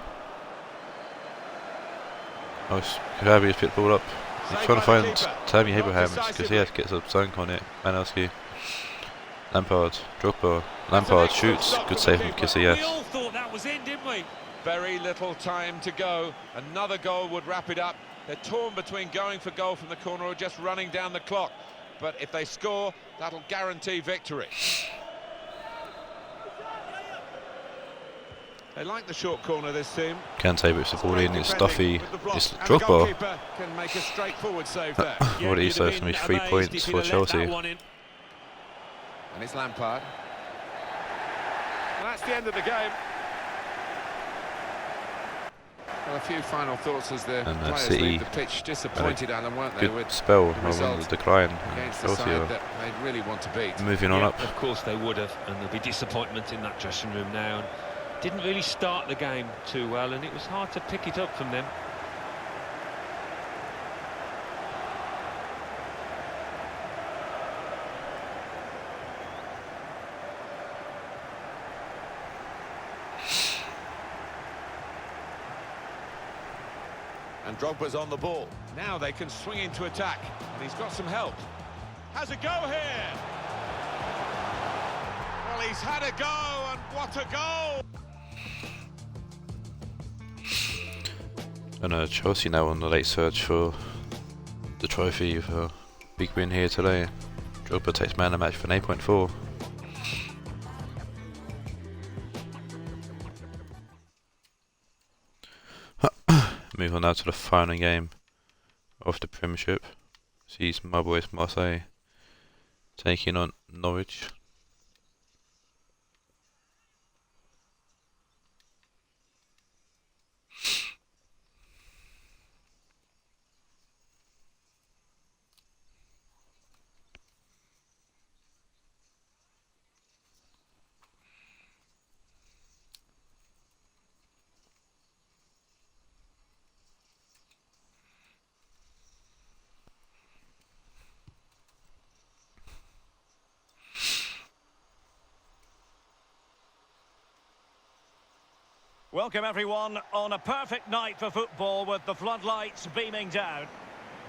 Nice. Kahabi's picked the ball up. He's trying to find Tammy Abraham because he has to get some dunk on it. Manowski. Lampard. Drogba. Lampard shoots. Good save from Casillas. We all thought that was in, didn't we? Very little time to go. Another goal would wrap it up. They're torn between going for goal from the corner or just running down the clock. But if they score, that'll guarantee victory. They like the short corner, this team. Kante whips the ball in. It's Duffy. It's Drogba. Can make a straightforward save there. What he says to me, 3 points for Chelsea. And it's Lampard. And that's the end of the game. Well, a few final thoughts as the players City leave the pitch. Disappointed, Alan, weren't they? Good with spell the on result the decline. against the Chelsea side that they really want to beat. moving on up. Of course they would have, and there'll be disappointment in that dressing room now. And didn't really start the game too well, and it was hard to pick it up from them. And Drogba's on the ball. Now they can swing into attack, and he's got some help. Has a go here. Well, he's had a go, and what a goal! And Chelsea now on the late search for the trophy for a big win here today. Drogba takes man of the match for an 8.4. Move on now to the final game of the Premiership. Sees my boys Marseille taking on Norwich. Welcome everyone on a perfect night for football with the floodlights beaming down.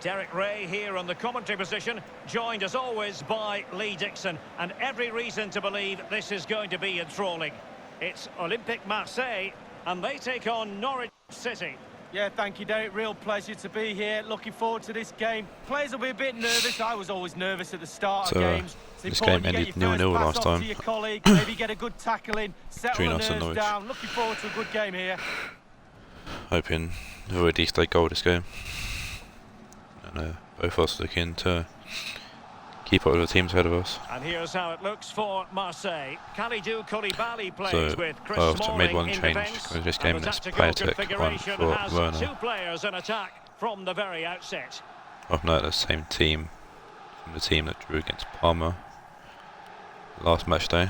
Derek Ray here on the commentary position, joined as always by Lee Dixon, and every reason to believe this is going to be enthralling. It's Olympique Marseille, and they take on Norwich City. Yeah, thank you, Derek. Real pleasure to be here. Looking forward to this game. Players will be a bit nervous. I was always nervous at the start of games. This game ended 0-0 last time. To your colleague, maybe get a good tackle in, settle the nerves Norwich. down. Looking forward to a good game here. Hoping for at least a goal this game. And both of us looking to keep up with the teams ahead of us. And here's how it looks for Marseille. Kalidou Koulibaly plays So, with Chris I've Smalling made one in change defence. because this game is player tech on for has Werner. 2 players in attack from the very outset. Oh no, the same team from the team that drew against Parma last match day.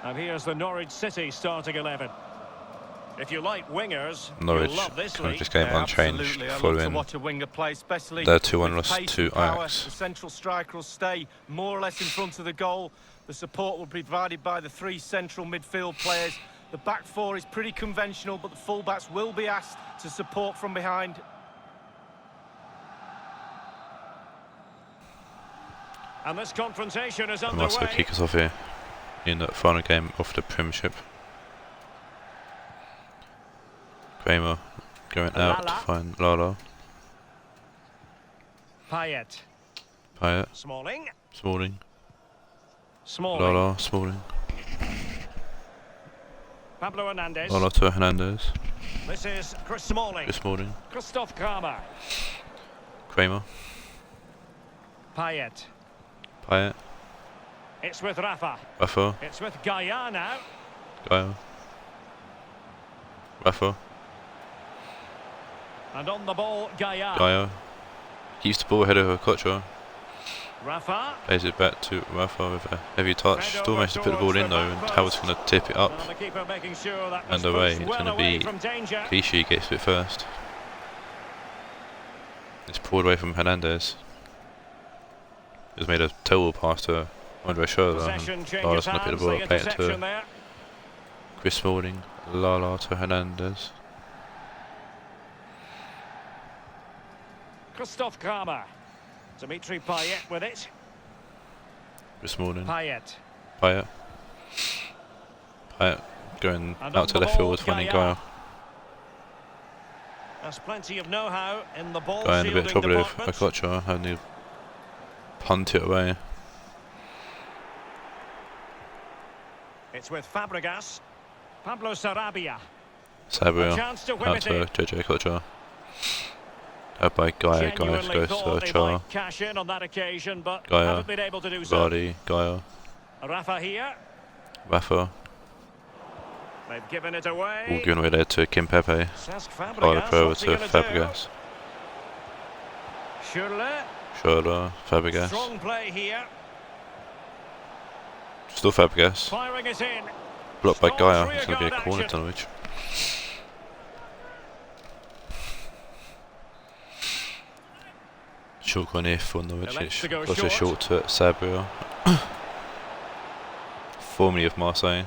And here's the Norwich City starting 11. If you like wingers, Norwich you'll love this kind of league. just game unchanged following their 2-1 loss to Ajax. The central striker will stay more or less in front of the goal. The support will be provided by the 3 central midfield players. The back 4 is pretty conventional, but the fullbacks will be asked to support from behind. And this confrontation is And also underway. kick us off here in the final game of the Premiership. Kramer going out to find Lala. Payet. Smalling. Smalling. Lala, Smalling. Pablo Hernandez. Lala to Hernandez. This is Chris Smalling. Chris Smalling. Christoph Kramer. Kramer. Payet. It's with Rafa. It's with Gaia now. Rafa. And on the ball, Gaia. Gaia. Keeps the ball ahead of Okocha. Rafa. Plays it back to Rafa with a heavy touch. Still managed to put the ball in though, and Howard's going to tip it up And the keeper making sure that was and away. pushed It's well going to away be from danger. Clichy gets it first. It's pulled away from Hernandez. He's made a terrible pass to Andre Schürrle, Possession and changes Lala's going to pick hands, the ball the up, play it interception to there. Chris Smalling. Lala to Hernandez. Christoph Kramer. Dimitri Payet with it. Chris Smalling. Payet. Going And out to on the left ball, field, finding Gaia. Gaia. There's plenty of know-how in the ball Gaia in a bit of shielding trouble with department. Okocha, having to punt it away. It's with Fabregas. Pablo Sarabia. Sabria A chance to whip out it to in. JJ Okocha. Out by Gaia. Gaia Genuinely goes thought to they Char. might cash in on that occasion, but Gaia. haven't been able to do so. Vardy. Gaia. Rafa here. Rafa. They've given it All away. given away there to Kim Pepe. Cesc Gaia Fabregas. Pro What's he to gonna do? Fabregas. Schürrle. Schürrle. Fabregas. Strong play here. Still Fabregas. Firing it in. Blocked by Scores Gaia. rear It's going to be a guard corner action. to Norwich. Short corner here for Norwich. Elects to go Also short. short to Sabria. Formerly of Marseille.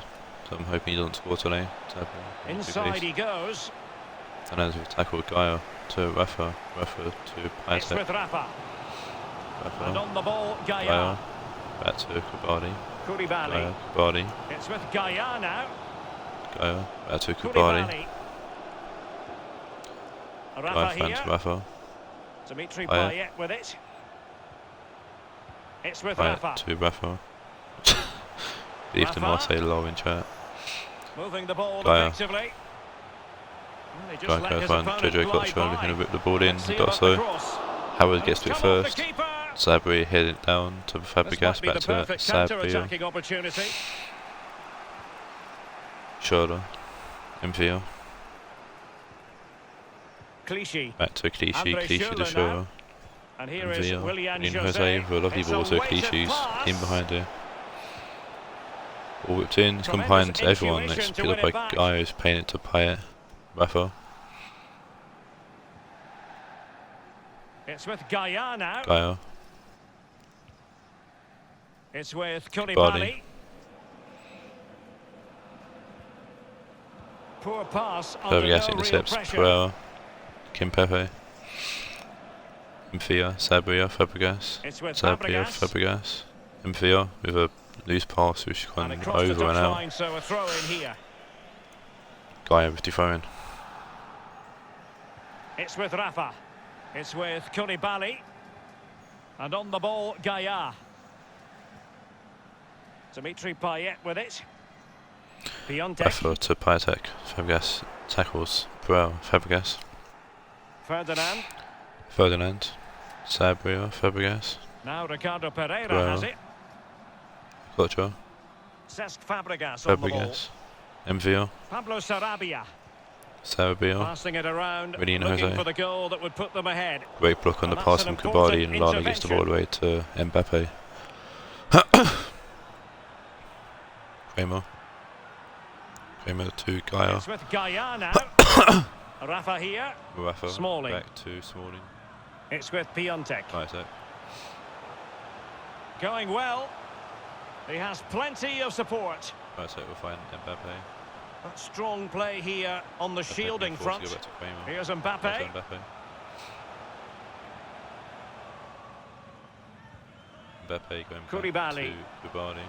So I'm hoping he doesn't score today. Sabria. Inside he goes. And as we tackle Gaia to Rafa. Rafa to It's with Payet. Rafa. And Rafa. on the ball, Gaia. Gaia. Back to Kubadi. Koulibaly. Kubadi. It's with Gaia now. Gaia. Back to Kubadi. Koulibaly. Gaia Rafa finds here. Rafa. Dimitri Gaia. Payet with it. It's with Payet Rafa. to Rafa. Leave the Rafa. Marseille low in chat. Moving the ball Gaia. effectively. Well, they just Gaia let goes his find opponent JJ glide Okocha by. looking to whip the ball in. Let's He see does about the so. cross. Howard gets to it Come off the first. keeper. Sabri head it down to This Fabregas, might be back the to perfect Sabri, counter-attacking opportunity. Schürrle, Mvia, Clichy. back to Clichy, Andre Clichy to Schürrle Schürrle, now. And here is Mvia, Willian in Jose. Jose with a lovely It's ball a to weighted Clichy's pass. in behind here. Ball whipped in, he's gone Tremendous behind everyone, intuition next to picked win up it by back. Gaia who's paying it to Payet, Rafa, It's with Gaia now. Gaia, It's with Koulibaly. Body. Poor pass under Fabregas no real intercepts pressure. Pereira, Kim Pepe, Mvia, Sabria, Fabregas, It's with Sabria, Fabregas. Fabregas, Mvia with a loose pass which has And gone across the over and out. touchline, so a throw in here. Gaia with the throwing. It's with Rafa. It's with Koulibaly. And on the ball, Gaia. Dimitri Payet with it. Piontek. Rafa to Payet, Fabregas tackles Pereira, Fabregas, Ferdinand. Ferdinand, Sabria, Fabregas, Now Ricardo Pereira has it. Culture. Cesc Fabregas on the ball. MVO. Pablo Sarabia. Sarabia. Passing it around, Looking looking for the goal that would put them ahead. Great block on the pass from Kubali, and Lala gets the ball away to Mbappe. Kramer. Kramer to Gaia. It's with Gaia now. Rafa here. Rafa. Smalling. Back to Smalling. It's with Piontek. Piontek. Going well. He has plenty of support. Piontek will find Mbappe. That strong play here on the shielding front. Here's Mbappe. Mbappe going Koulibaly. back to Koulibaly.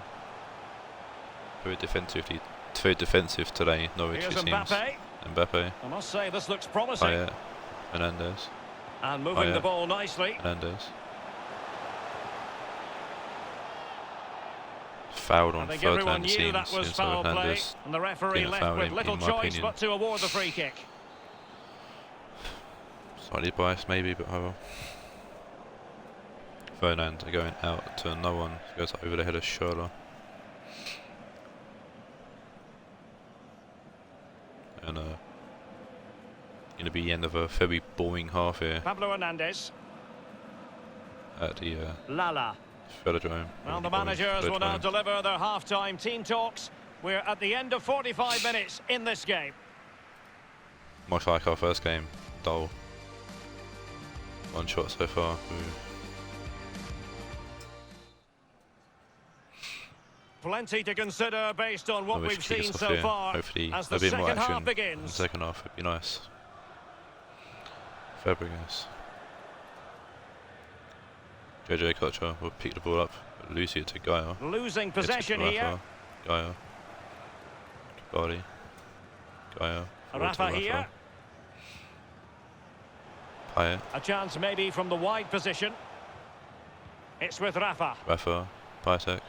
Very defensive today, Norwich. Here's it seems. Mbappe. Mbappe. I must say this looks promising. Payet. Hernandez. And moving the ball nicely. Hernandez. Fouled on third hand, it seems. That was foul play, and the referee left with little choice but to award the free kick. Slightly biased maybe, but however. Fernand going out to no one. Goes over the head of Schürrle. And going to be the end of a very boring half here. Pablo Hernandez. At the Lala. Velodrome. Well, the managers will now deliver their half-time team talks. We're at the end of 45 minutes in this game. Much like our first game, dull. One shot so far. Plenty to consider based on what we've seen so far. Hopefully as the a bit more second action half begins. in the second half would be nice. Fabregas. JJ Kutcher will pick the ball up, lose it to Gaia. Losing possession here. Gaia. Body. Gaia. Rafa here. Payet. A chance maybe from the wide position. It's with Rafa. Rafa. Payet.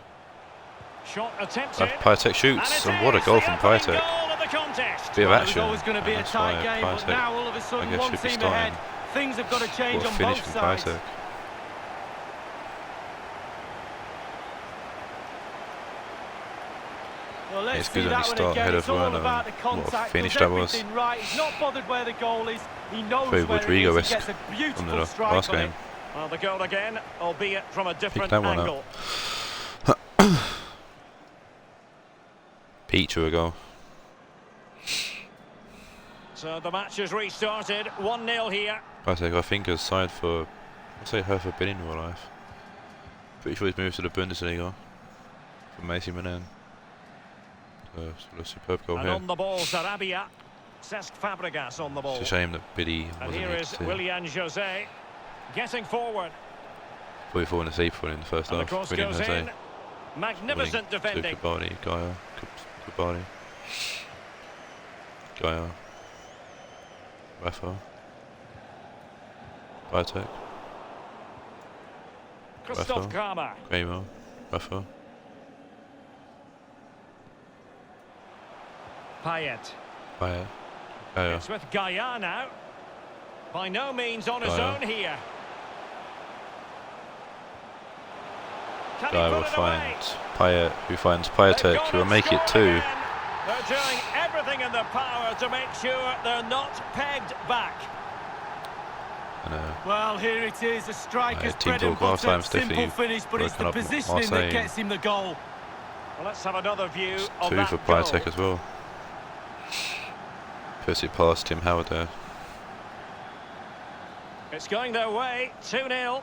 Shot attempted. Payet shoots, and what a goal from Payet. Bit of action. It was always going to be a tight game, but now all of a sudden one team ahead. Things have got to change on both sides. Well, let's see that one again. It's all about the contact. Does everything right. He's not bothered where the goal is. He knows where it is. He gets a beautiful strike on it. Well, the goal again, albeit from a different angle. Peach to a goal. So the match has restarted. 1-0 here. I think has signed for, I'll say Hertha Berlin in real life. Pretty sure he's moved to the Bundesliga from AC Milan. A superb goal and here. On the ball, Sarabia. Cesc Fabregas on the ball. It's a shame that Billy wasn't here is Willian Jose getting forward. Probably falling asleep in the first half. The cross goes in. Magnificent defending. Kubali, Gaia, Kubali, Gaia, Rafa, Payet, Christoph Kramer, Rafa, Payet. Gaia. It's with Gaia now. By no means on his own here. Gaia will find Payet, who finds Payet, who will make it 2. They're doing everything in their power to make sure they're not pegged back. Well, here it is, a striker's bread and butter, simple finish, but it's the positioning that gets him the goal. Well, let's have another view of that 2 for Payet as well. Puts it past Tim Howard there. It's going their way, 2-0.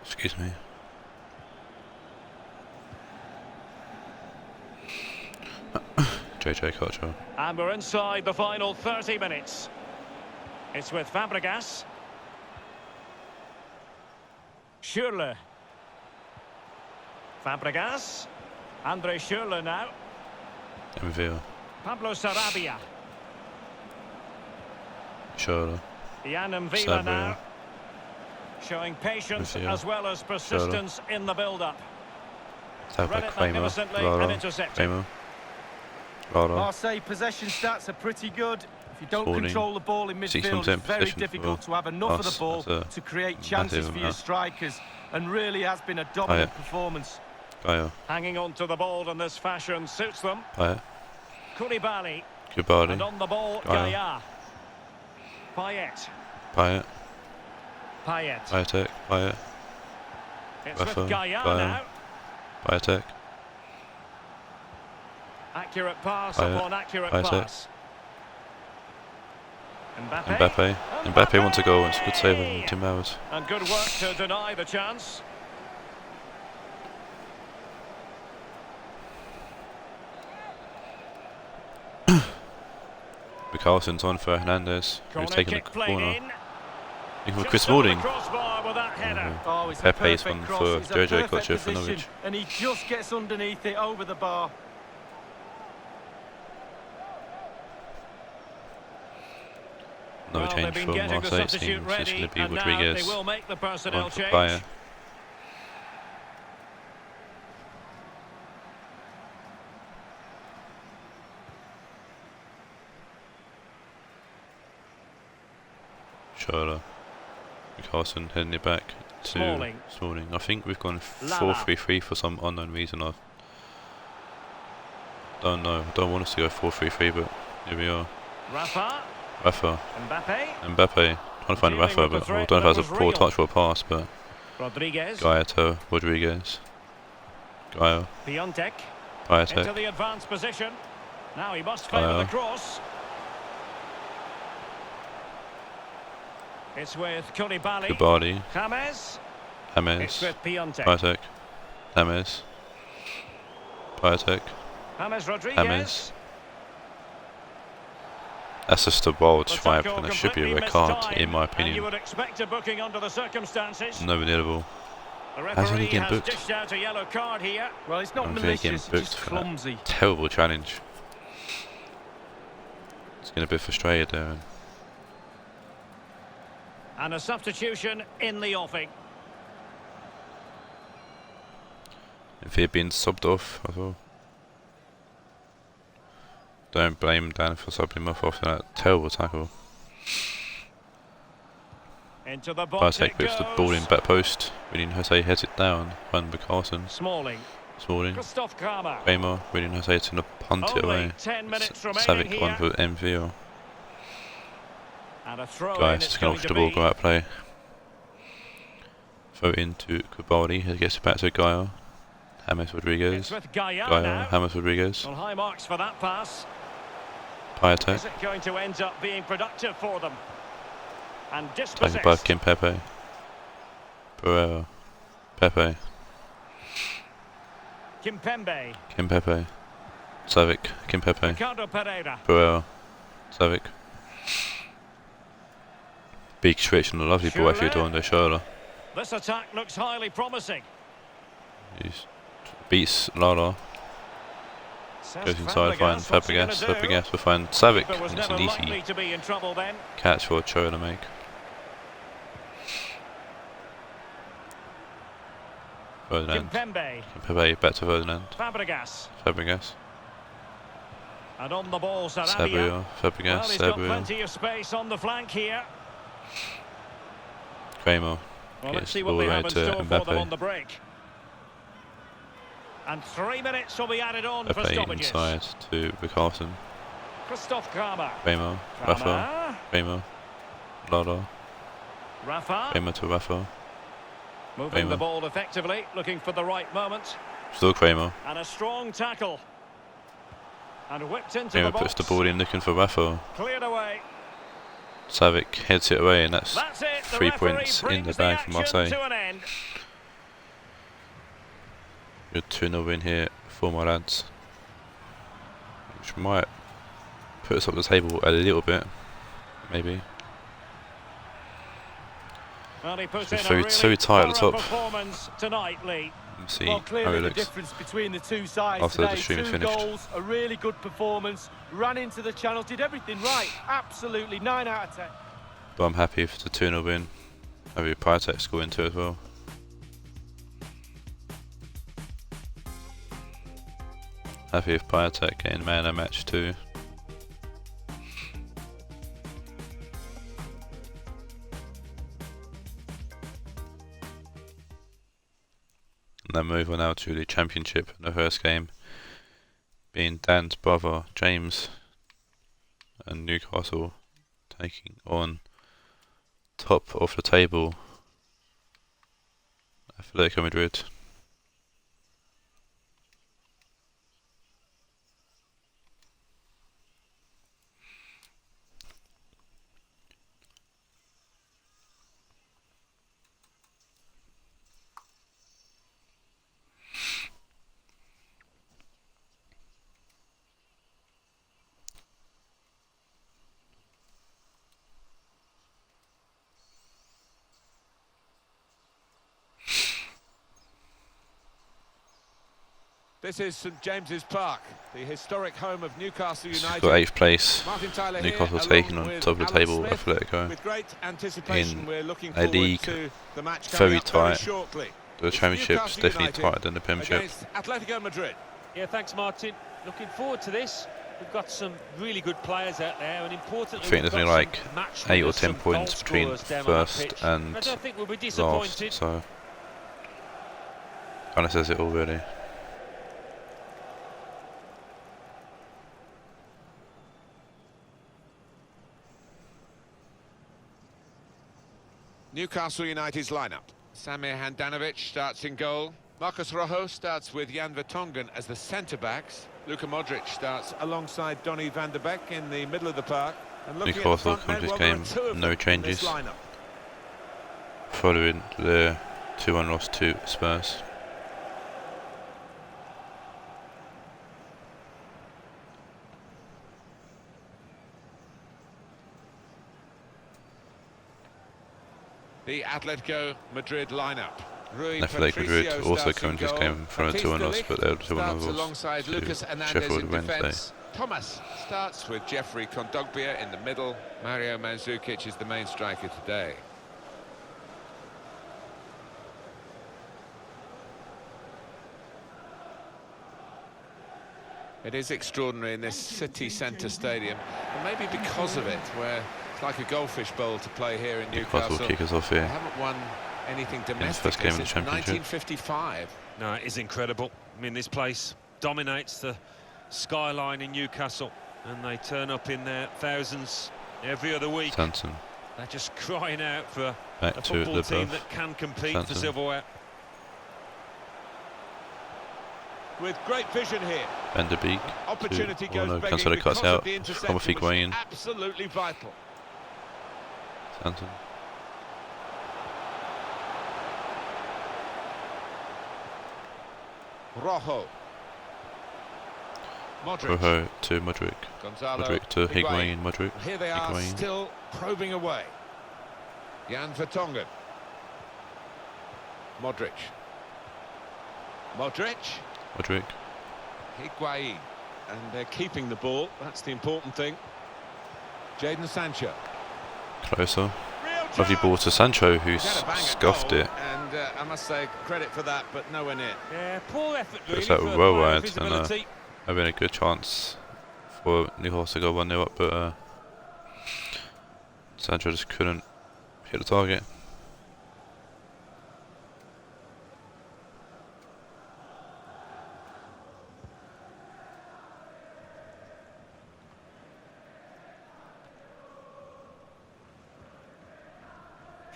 Excuse me. JJ Kutcher. And we're inside the final 30 minutes. It's with Fabregas. Schürrle. Fabregas. Andre Schürrle now. MVO. Pablo Sarabia. Schürrle. Jan Mvila now. Showing patience as well as persistence in the build-up. Read it magnificently and intercepted. Marseille possession stats are pretty good. If you don't control the ball in midfield, it's very difficult to have enough of the ball to create chances for your strikers, and really has been a dominant performance. Hanging on to the ball in this fashion suits them. Koulibaly. And on the ball, Gaia. Payet. It's with Gaia now. Accurate pass upon accurate pass. Mbappe wants to go. It's a good save on Tim Bowers. And good work to deny the chance. Carlson's on for Hernandez, who's taking the corner. Looking for Chris Smalling. Pepe's one for Jojo Kocher for Norwich. And he just gets underneath it over the bar. Another change for Marseille team, so it's going to be Rodriguez. They will make the personnel change. Bayer. Schürrle. Carlson heading it back to Smalling. I think we've gone 4-3-3 for some unknown reason. I don't know. I don't want us to go 4-3-3, but here we are. Rafa. Mbappe. Trying to find Rafa, but I don't know if that's a poor touch or a pass, but Rodriguez. Gaia to Rodriguez. Gaia. Piontek. Piontek. Into the advanced position. Now he must favour the cross. It's with Koulibaly. James. It's with Piontek. James. Piontek. James Rodriguez. That's just a wild swipe, and it should be a red card, in my opinion. You would expect a booking under the circumstances. Nowhere near the ball. How's he getting booked? Dished out a yellow card here. Well, it's not malicious, it's just clumsy. Terrible challenge. It's getting a bit frustrated there. And a substitution in the offing. If he had been subbed off, I thought. Don't blame Dan for subbing him off after that terrible tackle. Into the box Piontek puts the ball in back post. William Jose heads it down. Run by Carlson. Smalling. Christoph Kramer. William Jose to punt it away. 10 minutes Savic here. one for MVO. And a throw Guys, just going to watch the ball go out play. Throw into Koulibaly. He gets it back to Gaia. James Rodriguez. Gaia. James Rodriguez. On high marks for that pass. Piontek. Is it going to end up being productive for them? And dispossessed. Taken by Kimpembe. Pereira. Pepe. Kimpembe. Savic. Kimpembe. Ricardo Pereira. Pereira. Savic. Big switch and a lovely ball if you're doing the Schürrle. This attack looks highly promising. He beats Lala. Goes inside, finds Fabregas. Fabregas will find Savic. And it's an easy catch for Schürrle to make. Ferdinand. Kimpembe back to Ferdinand. Fabregas. And on the ball, Sarabia. Fabregas. Well, he's got plenty of space on the flank here. Kramer. Well, let's see what they have in store for them on the break. And 3 minutes will be added on for stoppages. Inside to Carlson. Christoph Kramer. Kramer. Rafa. Kramer. Lada. Rafa. Kramer to Rafa. Moving the ball effectively, looking for the right moment. Still Kramer. And a strong tackle. And whipped into Kramer the box. puts the ball in, looking for Rafa. Cleared away. Savic heads it away, and that's 3 points in the bag for Marseille. Good 2-0 win here for my lads, which might put us up the table a little bit, maybe. Well, he puts so tight at the top. Tonight, Lee. Let's see well, how clearly it the looks difference between the two sides after today. the stream is 2 finished. goals, a really good performance, ran into the channel, did everything right, absolutely 9 out of 10. But I'm happy with the 2-0 win. Maybe Piontek score into as well. Happy with Piontek getting man of match too. And then move on now to the Championship. The first game being Dan's brother James and Newcastle taking on top of the table Atletico Madrid. This is St James's Park, the historic home of Newcastle United. Got 8th place. Newcastle taking on top of the table Atletico. With great anticipation, we're looking a league to the match very tight. Shortly. The Championship's definitely tighter than the Premiership. Atletico Madrid. Yeah, thanks, Martin. Looking forward to this. We've got some really good players out there, and importantly, I think there's only like 8 or 10 points between first and last, so kind of says it all really. Newcastle United's lineup. Samir Handanovic starts in goal. Marcus Rojo starts with Jan Vertonghen as the centre-backs. Luka Modric starts alongside Donny van de Beek in the middle of the park. And Newcastle come this game, no changes. Following the 2-1 loss to Spurs. The Atletico Madrid lineup. Atletico Madrid also coming this game from a 2-1 loss, but they're 2-1 loss alongside Lucas Sheffield Wednesday. Thomas starts with Jeffrey Kondogbia in the middle. Mario Mandzukic is the main striker today. It is extraordinary in this city centre stadium, and maybe because of it, where it's like a goldfish bowl to play here in Newcastle. Kick us off here. They haven't won anything domestic first game in the since Championship. 1955. No, it is incredible. I mean, this place dominates the skyline in Newcastle, and they turn up in their thousands every other week. Sanson. They're just crying out for Back a to football the team buff. that can compete Sanson. for silverware. With great vision here. Van de Beek. Opportunity goes no, begging Cancelo because cuts of out. the interception, Comerford which going is in. absolutely vital. Sanson. Rojo. Modric. Rojo to Modric. Gonzalo Modric to Higuain. Modric. Here they are, Higuain. still probing away. Jan Vertonghen. Modric. Modric. Modric. Higuain. And they're keeping the ball. That's the important thing. Jadon Sancho. Closer. Lovely ball to Sancho, who's scuffed it. And I must say, credit for that, but nowhere near. Yeah, poor effort really. Puts that for well player wide, and visibility. having a good chance for Newcastle to go 1-0 up, but Sancho just couldn't hit the target.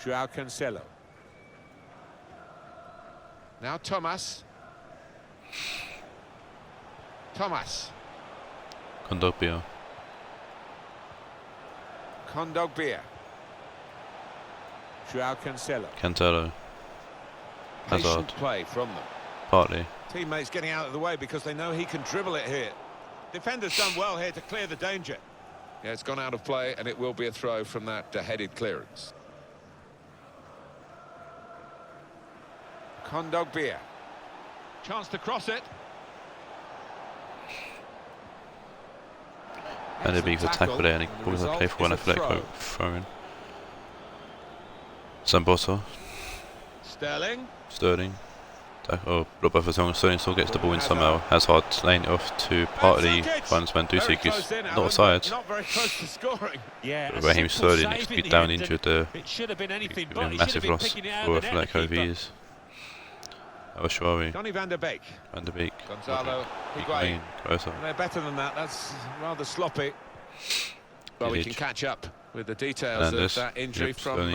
Joao Cancelo. Now Thomas. Thomas. Kondogbia. Kondogbia. Joao Cancelo. Cancelo. Patient Hazard. play from them. Partly. Teammates getting out of the way because they know he can dribble it here. Defender's done well here to clear the danger. Yeah, it's gone out of play, and it will be a throw from that headed clearance. Kondogbia. Chance to cross it. And a big tackle there, and he pulls that play for one Atletico throwing. Zambotta. Sterling. Oh, blocked by Vertonghen. Sterling still gets the ball in somehow. Hazard laying it off to partly finds Mandzukic, who's not offside. Not very close to scoring. Yeah, Raheem Sterling needs to be down injured there. It should have been anything It's but been a he massive should have loss been picking it out for of the net, Atletico the keeper. V's. Awashwari. Donny van der Beek. Van der Beek. Gonzalo Higuain. Closer. They're better than that. That's rather sloppy. Well, we can catch up with the details of that injury from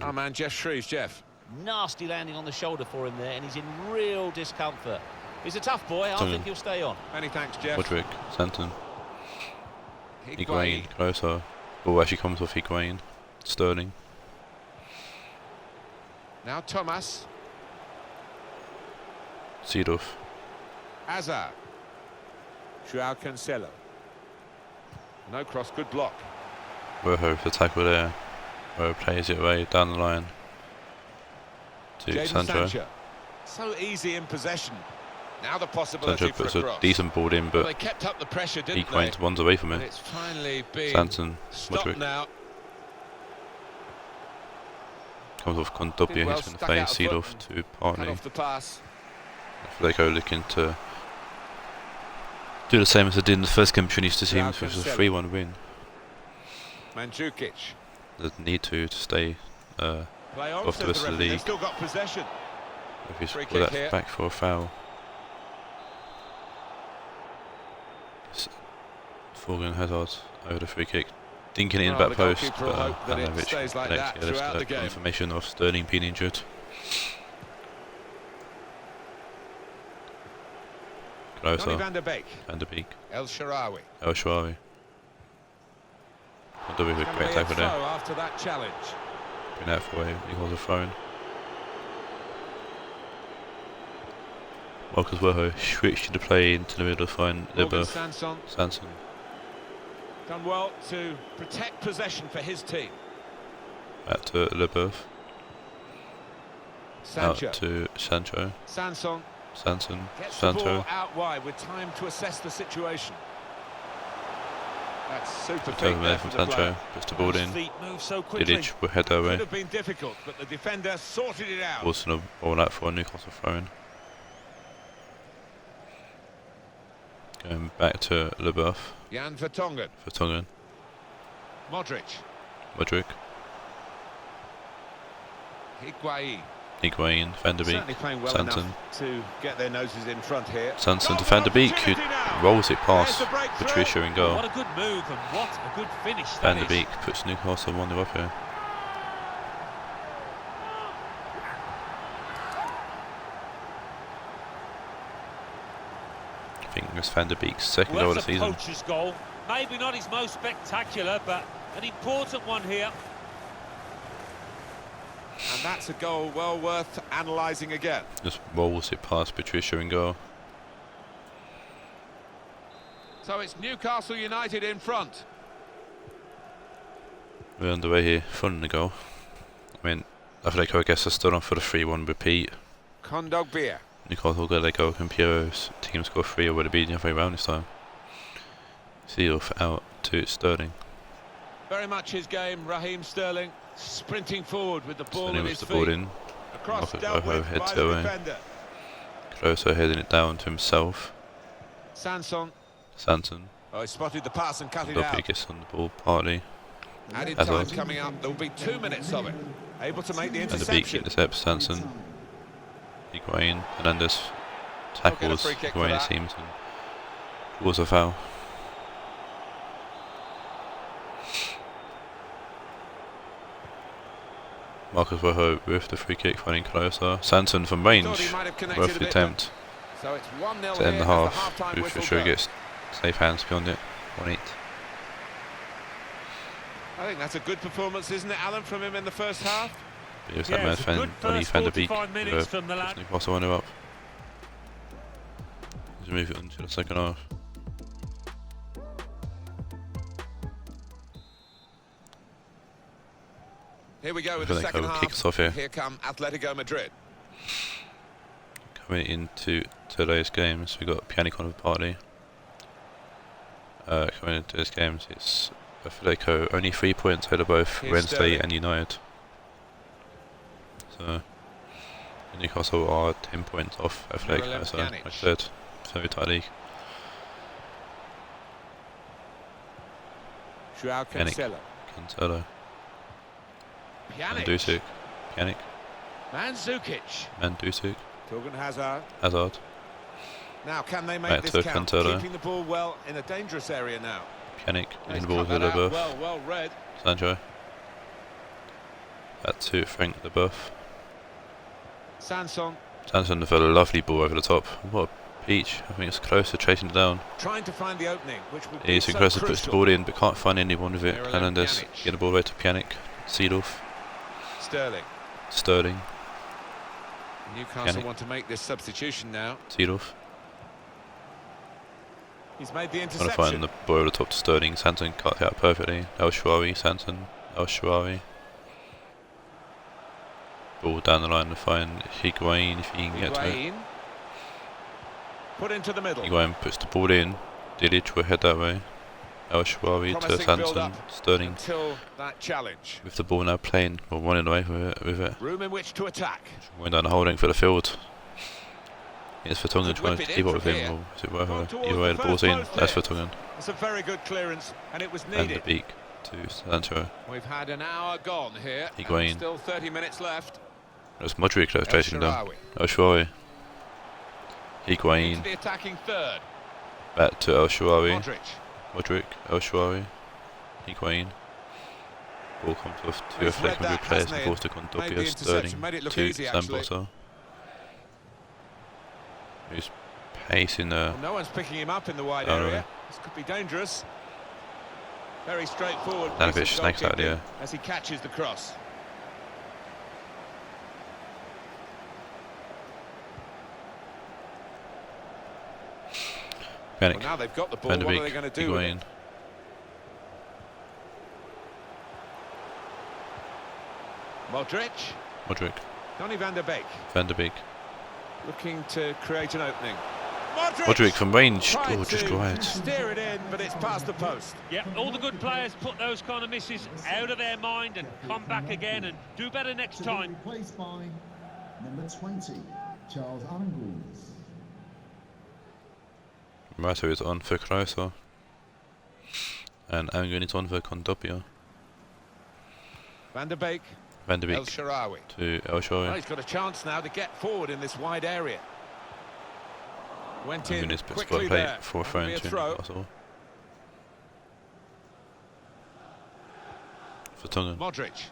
our man Jeff Shreves. Jeff. Nasty landing on the shoulder for him there, and he's in real discomfort. He's a tough boy. I think he'll stay on. Many thanks, Jeff. Modric, Santon. Higuain, closer. Ball actually comes off Higuain. Sterling. Now Thomas. Seedorf. Hazard. Joao Cancelo. No cross, good block. Rojo for the tackle there. Rojo plays it away down the line to Sancho. So easy in possession. Now the possibility Sancho puts for a a cross. decent ball in, but they kept up the pressure, didn't Higuain's one's away from it. It's finally been Santon, stopped now. Comes off Condobia, Well, he's going to play Seedorf to Partney. Off the pass. Atletico looking to do the same as they did in the first competition used to teams, which was a 3-1 win. Mandzukic. They need to stay off the rest of the league. They've still got possession. If he's put that back for a foul. Forgan Hazard over the free kick, dinking it in the back post, but Anavic collects confirmation of Sterling being injured. Closer. Van der Beek. Van der Beek. El Shaarawy. El Shaarawy. Van der Beek with a great tackle there. After that challenge. Bring that for him. He was a thrown. Marcus Rojo switched to play into the middle to find Lebeuf. Sanson. Done well to protect possession for his team. Back to Lebeuf. Out to Sancho. Sanson. Sanson. Gets Sancho. The ball out wide with time to assess the situation. That's super quick there from Sancho. Puts the ball in. Vidic will head their way. Could have been difficult, but the defender sorted it out. Wilson will ball out for a Newcastle throw-in. Going back to Lebeuf. Jan Vertonghen. Vertonghen. Modric. Modric. Higuain. Higuain, Van der Beek, Certainly playing well Santon. enough to get their noses in front here. Sanson to Van der Beek, who rolls it past Patricio in goal. What a good move and what a good finish. Van der Beek puts Newcastle 1-0 up here. I think it's Van der Beek's second goal of the season. Poacher's goal. Maybe not his most spectacular, but an important one here. And that's a goal well worth analysing again. Just rolls it past Patricio in goal. So it's Newcastle United in front. We're underway here, fun the goal. I mean, Atletico I guess are still on for the 3-1 repeat. Kondogbia. Newcastle got their goal, Campero's team score 3 or would it be the other way around this time? Seedorf out to Sterling. Very much his game, Raheem Sterling. Sprinting forward with the ball in his feet. Ball in. Across, dealt with by the defender. Closer heading it down to himself. Sanson. Sanson. Oh, he spotted the pass and cut it out. Gets on the ball partly. Added time coming up. There will be 2 minutes of it. Able to make the interception. And the Beek intercepts Sanson. Higuain. Hernandez tackles Higuain, it seems, and draws a foul. Marcus Rojo with the free kick, finding closer. Sanson from range, worth the attempt. So it's 1-0 to end the half, who for sure gets safe hands beyond it. 1-8. I think that's a good performance, isn't it, Alan, from him in the first half? Yes, that man, Donny Van der Beek, Newcastle 1-0 up. Let's move it on to the second half. Here we go with the second half. Kicks off here. Here come Atletico Madrid. Coming into today's games, we've got Pjanic on the party. Coming into today's games, it's Atletico only 3 points ahead of both Wednesday and United. So Newcastle are 10 points off Atletico, so like I said, it's a very tight league. Joao Cancelo. Cancelo. Mandzukic. Pjanic. Mandzukic. Mandzukic. Torgan Hazard. Hazard. Now, can they make Back this to count? Cantona. Keeping the ball well in a dangerous area now. Pjanic. He's In the ball cut with that out Leboeuf. well read. Sancho. Back to Frank Leboeuf. Sanson. Sanson with a lovely ball over the top. What a peach. I think it's close to chasing it down. Trying to find the opening, which would be He's so aggressive, puts crucial. the ball in, but can't find anyone with it. Miralem Hernandez. Pjanic. Get the ball right to Pjanic. Seedorf. Sterling. Sterling. Newcastle Pjanic. want to make this substitution now. Seedorf. He's made the Trying to interception. find the ball over the top to Sterling. Sanson cut it out perfectly. El Shaarawy. Sanson. El Shaarawy. Ball down the line to find Higuain if he can get to it. Higuain. Put into the middle. Higuain puts the ball in. Dilic will head that way. El Shaarawy to Promising Sanson. build-up Sterling until that challenge. with the ball now playing, or running away with it. Room in which to attack. Going down the whole length for the field. It's Vertonghen Could trying whip to it keep in up with from him, here. or is it Werner? towards Either way, the the ball's first in. post That's there. Vertonghen. It's a very good clearance, and it was And the needed. beak to Sancho. We've had an hour gone here. Higuain. And still 30 minutes left. That's Modric that was chasing him down. Shaarawy. El Shaarawy. Into Higuain. the attacking third. Back to El Shaarawy. Modric. Modric. El Shaarawy. Higuain. Ball comes off to a He's flick read of that, good players hasn't he? before to Made the Condopia. interception, Sterling made it look to easy, actually. Zambosa. Who's pacing Well, no one's picking him up in the wide Oh, area. really? This could be dangerous. Very straightforward. Danovic piece of snakes out of the goalkeeping air. as he catches the cross. Well, Pjanic. now they've got the ball. Van de What are Beek. they going to do with Higuain. it? Modric. Modric. Donny van der Beek Van de Beek. looking to create an opening. Modric from range. Tried Oh, just to wide. steer it in, but it's past the post. Yeah, all the good players put those kind of misses out of their mind and come back again and do better next To be time. replaced by number 20, Charles Arangoules. Morata is on for Krauser. And Angun is on for Condopia. Van der Beek. Van de El Beek Shaarawy. to El Well, Shaarawy. he's got a chance now to get forward in this wide area. Went in Angun is puts quickly play there. for That'll be throwing a to throw. Newcastle. Vertonghen. Modric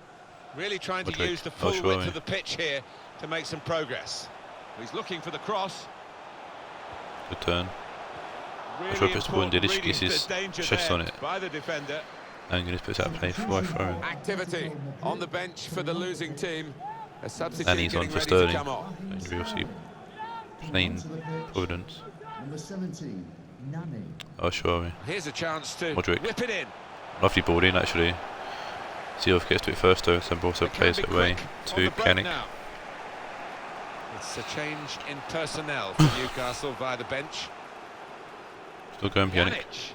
really trying to Modric. use the full El width Shaarawy. of the pitch here to make some progress. He's looking for the cross. Good turn. Really Sure puts the ball in important Dilic, reading gets his for danger chest there on it. by the defender. Angun puts out play for throwing. Activity on the bench for the losing team. A substitute And he's on getting for ready Sterling. to come off. And we'll see plain Providence. Number 17, Nani. El Shaarawy. Here's a chance to Modric. whip it in. Lovely ball in actually. Seedorf gets to it first though, Zambosa They can plays be it away quick on to the break Pjanic. now. It's a change in personnel for Newcastle via the bench. Still going Pjanic. Pjanic.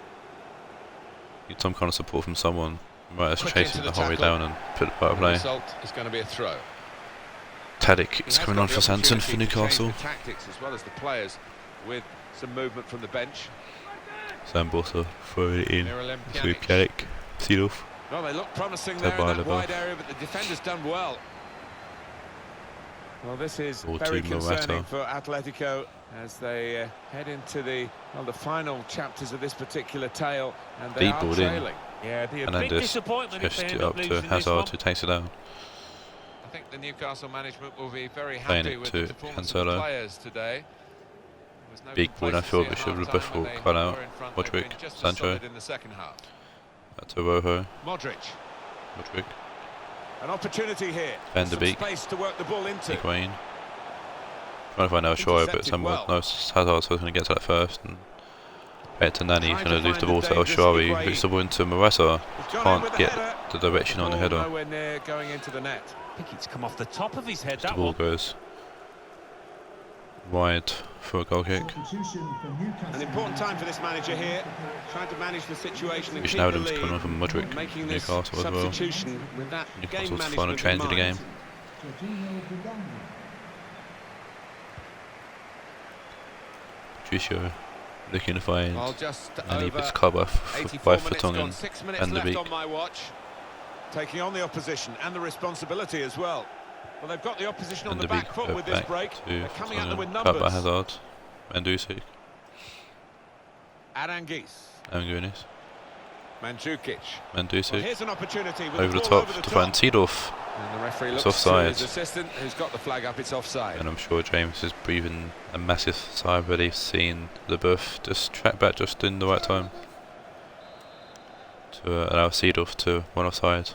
Need some kind of support from someone. Right, that's Quick chasing into the the whole way tackle. down and put it out of The play. result is going to be a throw. Tadic He is has coming got on the for Sanson for opportunity to change Newcastle. the tactics as well as the players with some movement from the bench. Zambosa throwing it in Miralem to Pjanic. Pjanic. Seedorf. Well, they look promising So there in by that Leboeuf. wide area, but the defender's done well. Well, this is Ball very to concerning Morata. for Atletico as they head into the final chapters of this particular tale, and they Deep are ball in. trailing. Yeah, it'd be a big Hernandez disappointment if just they it end up up to losing this Hazard one. to take it down. I think the Newcastle management will be very Playing happy it with to the performance of the Cancelo. players today. There's no Big ball, I feel complacency we at should have half-time left when for they cut out. were in front. They've Modric, been just as Sancho. solid in the second half. Back to Rojo. Modric, Modric. an opportunity here. Van der Some Beek. space to work the ball into. Higuain. Trying to find El Shaarawy, but Intercepted someone well. knows Hazard, so he's going to get to that first. And back to Nani, he's Trying going to to lose the find ball the to El dangerous Shaarawy, Higuain. which the ball into Morata. He's gone in Can't with the get header. the direction on the Ball header. nowhere near going into the net. I think it's come off the top of his head, The that ball one. goes wide for a goal kick. Substitution for Newcastle. An important time for this manager here, trying to manage the situation and Which keep now the comes coming lead, on from Modric, and making this Newcastle as well. substitution with that game Newcastle's management final in change of the mind. game. Jorginho Bidani. Patricio looking to find Well, just any over bits cover by 84 minutes gone, Vertonghen 6 minutes and the left Beek. on my watch. Taking on the opposition and the responsibility as well. Well, they've got the opposition on the back foot with this break. They're coming at them with Cut numbers. by Hazard. Mandzukic. Aranguiz. Mandzukic. Mandzukic. Well, here's an opportunity with Over the top to find Seedorf. And the referee It's looks offside. to his assistant, who's got the flag up. It's offside. And I'm sure James is breathing a massive sigh of relief seeing LeBeuf just track back just in the right time to allow Seedorf to run offside.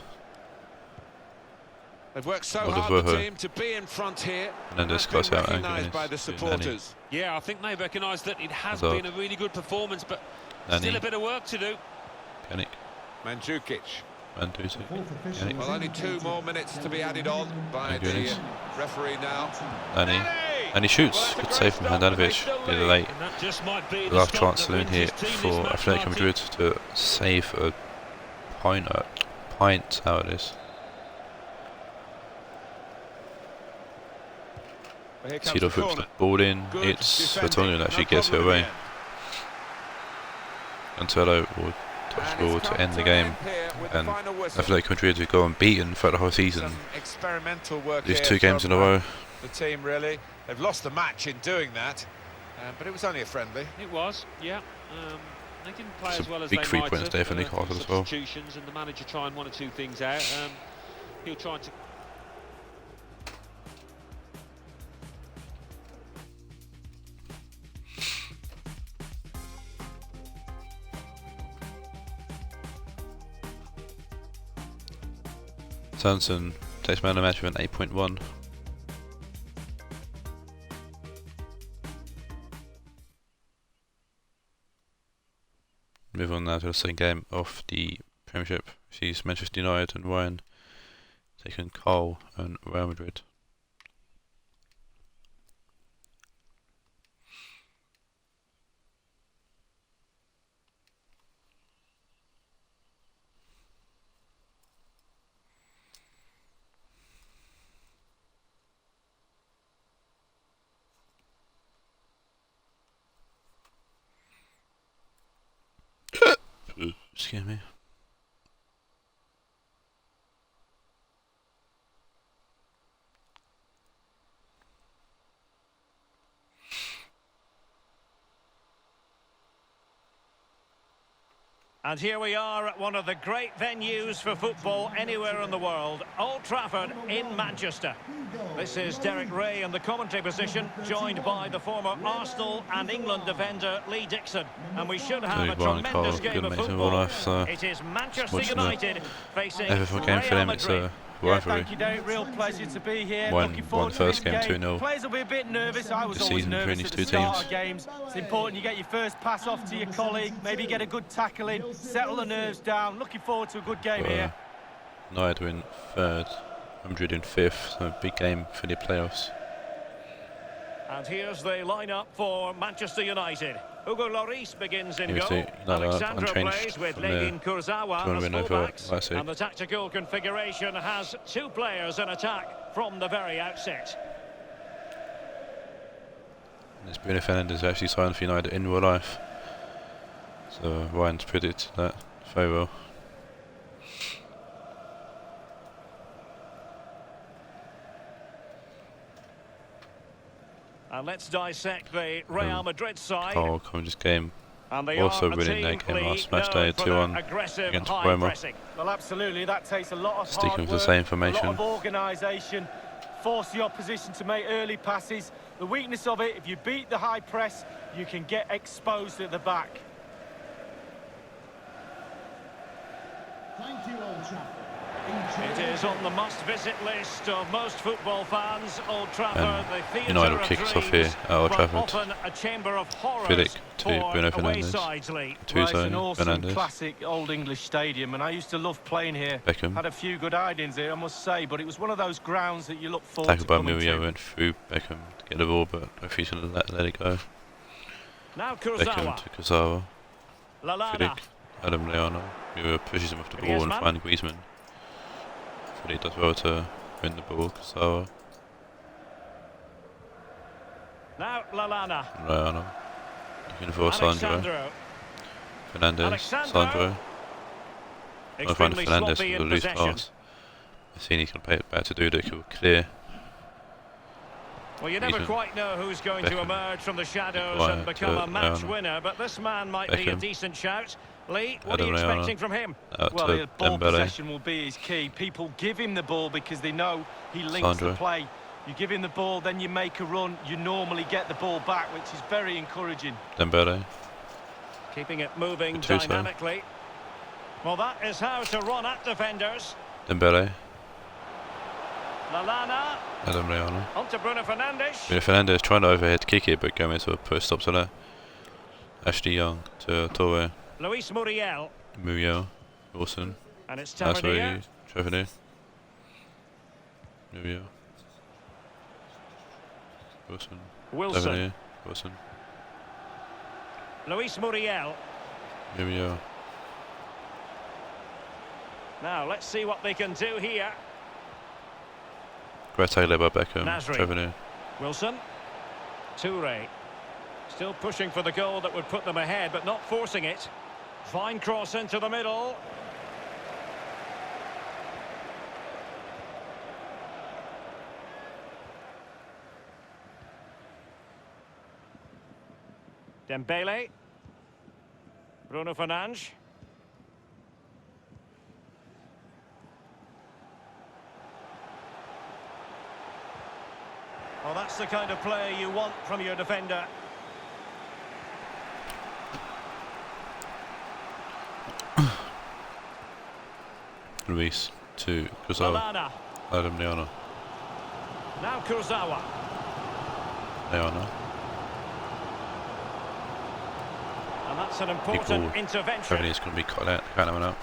They've worked so hard, the team, to be in front here. And then this cuts out Aranguiz by the supporters. Yeah, I think they recognise that it has been a really good performance, but still a bit of work to do. Panic. Mandzukic. Mandzukic. Well, only 2 more minutes to be added on by the referee now. And he shoots. Good save from Handanovic. Really late. Last chance saloon here for Atletico Madrid to save a pint out of this. Seedorf whips the ball in. It's Vertonghen that actually gets it away. Antello will touch the ball to end the game. And Atletico Madrid will go unbeaten throughout the whole season. These 2 games in a row. The team really, they've lost the match in doing that, but it was only a friendly. It was, yeah. They didn't play It's as well a as big they 3 might points have. there for Newcastle as well. Substitutions and the manager trying 1 or 2 things out. He'll try to. Sanson takes man of the match with an 8.1. Move on now to the second game of the Premiership, which is Manchester United and Ryan taking Carl and Real Madrid. Excuse me. And here we are at one of the great venues for football anywhere in the world, Old Trafford in Manchester. This is Derek Ray in the commentary position, joined by the former Arsenal and England defender Lee Dixon. And we should have a tremendous game of football. It is Manchester United facing Real Madrid. Yeah, thank you, Derek. Real pleasure to be here. Looking forward to this game. Players will be a bit nervous. I was always nervous at the start of games. It's important you get your first pass off to your colleague, maybe get a good tackle in, settle the nerves down. Looking forward to a good game here. United win 3rd, Madrid in 5th, so a big game for the playoffs. And here's the lineup for Manchester United. Hugo Lloris begins in goal. Alexandra plays with Ledin Kurzawa as fullbacks. And the tactical configuration has 2 players in attack from the very outset. This Bruno Fernandes actually signed for United in real life. So Ryan's predicted that very well. And let's dissect the Real Madrid side. Carl coming this game. And they also winning their game last Matchday 2-1 against Roma. Well, absolutely, that takes a lot of sticking with the same formation. A lot of organisation, force the opposition to make early passes. The weakness of it, if you beat the high press, you can get exposed at the back. Thank you, Old Trafford. It is on the must-visit list of most football fans. Old Trafford, the theatre United kicks off here at Old Trafford. Often a chamber of horrors Predict to Bruno Fernandes. It's an awesome classic old English stadium, and I used to love playing here. Beckham. Had a few good ideas here, I must say, but it was one of those grounds that you look forward to. Tackled by Murillo, went through Beckham to get the ball, but if he's going to let it go. Now Kurzawa. Beckham to Kurzawa. Lallana. Adam Leano. Murillo pushes him off the ball and finds Griezmann. He does well to win the ball, so now Lallana. Looking for Sandro. Fernandes. Sandro. I find Fernandes with a loose pass. I've seen he's going to play it back to Dudek, who will clear. Well, you never quite know who's going to emerge from the shadows and become a match winner, but this man might be a decent shout. Lee, what are you expecting from him? Well, the ball possession will be his key. People give him the ball because they know he links the play. You give him the ball, then you make a run, you normally get the ball back, which is very encouraging. Dembele. Keeping it moving dynamically. Well, that is how to run at defenders. Dembele. Lallana. Adam Leona. On to Bruno Fernandes. Bruno Fernandes trying to overhead kick it, but Gomez will put a stop to that. Ashley Young to Torre. Luis Muriel. Muriel. Wilson. And it's Tavernier. Tavernier. Muriel. Wilson. Tavernier. Wilson. Luis Muriel. Muriel. Now, let's see what they can do here. Great tackle by Beckham. Tavernier. Wilson. Toure. Still pushing for the goal that would put them ahead, but not forcing it. Fine cross into the middle. Dembele. Bruno Fernandes. Well, that's the kind of play you want from your defender. Luis to Kurzawa. Adam Leona. Now Kurzawa. Leona. And that's an important intervention. Tavernier going to be cut out. Can't have out.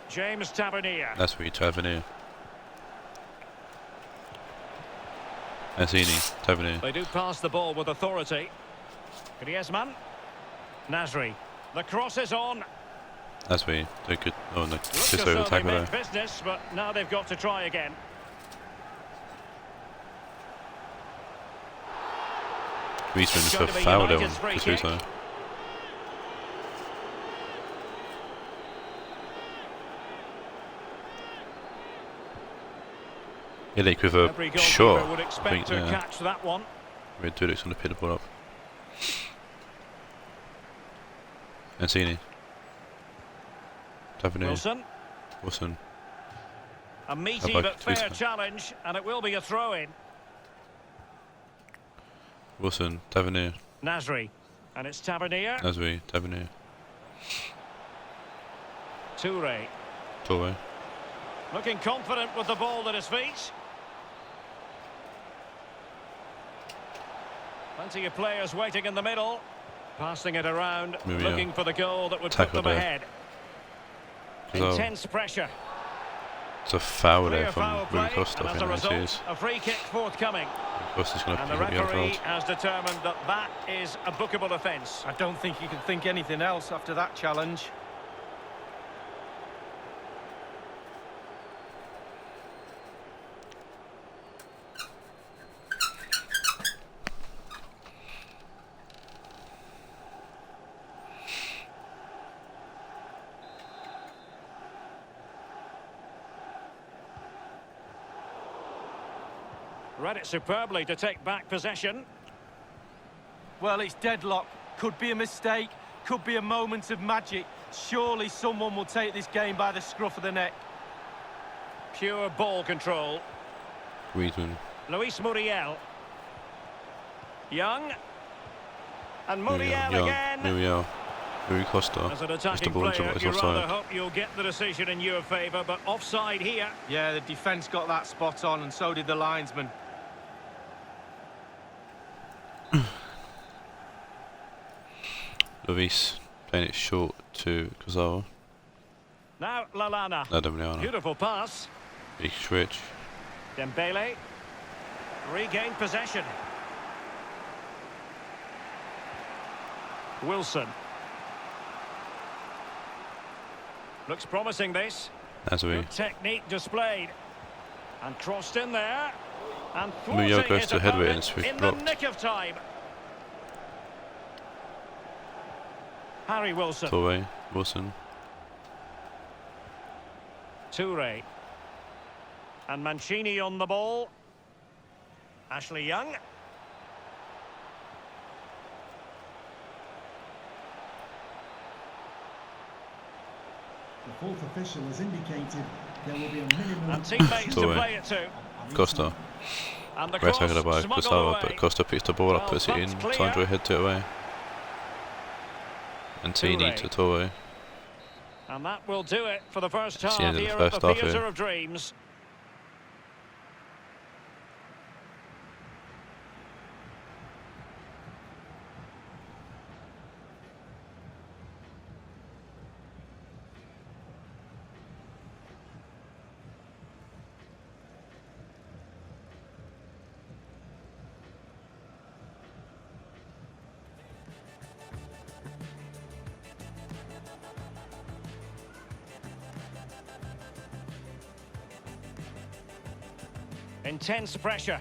James Tavernier. That's where you Tavernier. Mancini, Tavernier. They do pass the ball with authority. Griezmann. Nasri. The cross is on. That's where they could. Oh, no. Just over the tackle there. Business, but now they've got to try again. Griezmann for foul there on Casuso. Illich with a shot. Would expect to catch that one. Red Dudek's going to pick the ball up. Mancini. Tavernier. Wilson. A meaty but fair challenge, and it will be a throw-in. Wilson, Tavernier. Nasri. And it's Tavernier. Nasri, Tavernier. Toure. Looking confident with the ball at his feet. Plenty of players waiting in the middle. Passing it around, looking for the goal that would put them ahead. Intense pressure. It's a foul there from Rui Costa. As a result, a free kick forthcoming. And the referee has determined that that is a bookable offence. I don't think you can think anything else after that challenge. Read it superbly to take back possession. Well, it's deadlock. Could be a mistake. Could be a moment of magic. Surely someone will take this game by the scruff of the neck. Pure ball control. Griezmann. Luis Muriel. Young. And Muriel again. Muriel. Rui Costa. As an attacking player, you rather hope you'll get the decision in your favour, but offside here. Yeah, the defence got that spot on, and so did the linesman. Luis playing it short to Kurzawa. Now Lallana. Adam Leona. Beautiful pass. Big switch. Dembele. Regained possession. Wilson. Looks promising, this. Good technique displayed. And crossed in there. And Muriel goes to headway and it's in the nick of time. Harry Wilson. Wilson. Toure. And Mancini on the ball. Ashley Young. The fourth official has indicated there will be a minimum. And teammates to play it to. Costa. And the Great cross tackle by smuggled Costa, away. but Costa picks the ball up, Well, puts it in. that's clear. Sandro heads it away. Antini to Torre. And that will do it for the first It's half the end of the here first at the half Theatre here. of Dreams. Intense pressure.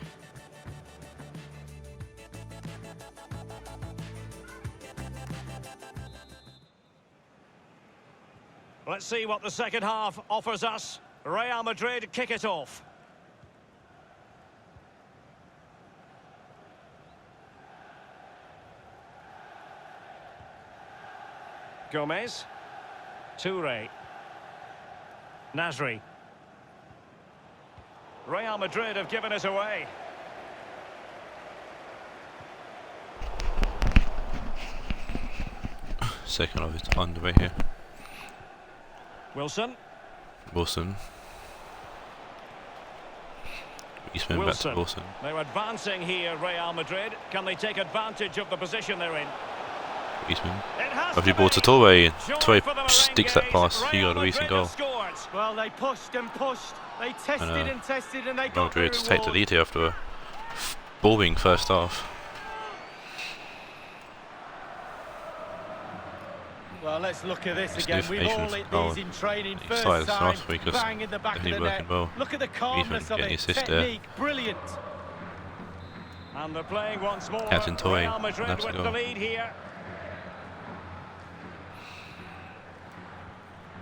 Let's see what the second half offers us. Real Madrid kick it off. Gomez. Toure. Nasri. Real Madrid have given it away. Second half is underway here. Wilson. Wilson. Eastman back to Wilson. They're advancing here, Real Madrid. Can they take advantage of the position they're in? Eastman. It has Lovely to ball be. to Torre. Joy Torre for the sticks that Merengues. pass. He Real got a recent Madrid goal. have scored. Well, they pushed and pushed. They tested and tested and they got Madrid the to take the reward. lead here after a boring first half. Well, let's look at this It's again. the We've information all hit of these in training. the First size time, last week was bang in the back of the definitely net. working well. Look at the calmness of getting it. the assist there. Technique, brilliant. And they're playing once more. Captain Torre, Real Madrid that's with the the goal. lead here.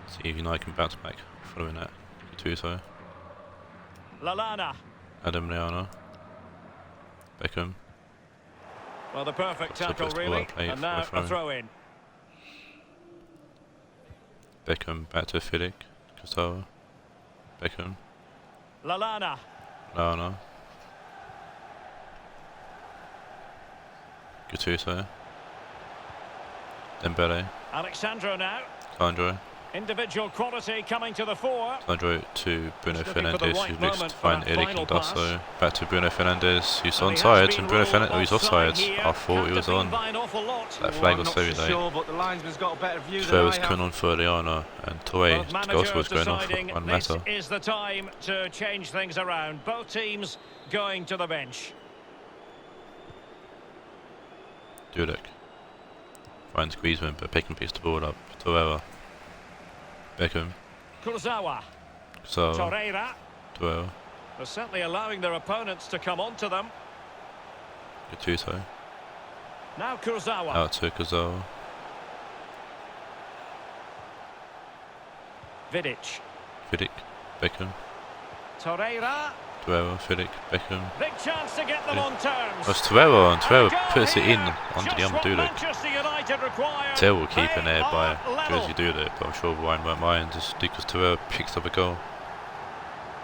See if United can bounce back following that. Gattuso. Lallana. Adam Lallana. Beckham. Well, the perfect So tackle, first ball really. up, play And for a now throw. a throw in. Beckham back to Filic. Cassava. Beckham. Lallana. Lallana. Gattuso. Dembele. Alexandro now. Sandro. Individual quality coming to the fore. Sandro to Bruno Just looking for the Fernandes, right who looks to moment for find that Eric final Lindasso. Back to Bruno Fernandes, who's And he has onside, been and Bruno ruled Fernandes, oh, he's offside. here. I thought he Can't was have on. been by an awful lot. That flag was I'm so not so late. sure, but the linesman's got a better view than Fair I was have. Kunon for Liana, and Torre, Both the goal was managers going off deciding on this Mata. is the time to change things around. Both teams going to the bench. Dudek. Finds Griezmann, but Beckham picks the ball up. Torreira. Beckham. Kurzawa. So, Torreira. Torreira. They're certainly allowing their opponents to come onto them. Gattuso. Now Kurzawa. Out to Cassava. Vidic. Filic. Beckham. Torreira. Torreira. Filic. Beckham. Big chance to get them on terms. That's Torreira, and Torreira Goal puts it in here. under the Just arm of what Dudek. Manchester United required. Terrible keeper They there by are level. Jersey Dudek, but I'm sure Ryan won't mind just because Torreira picks up a goal.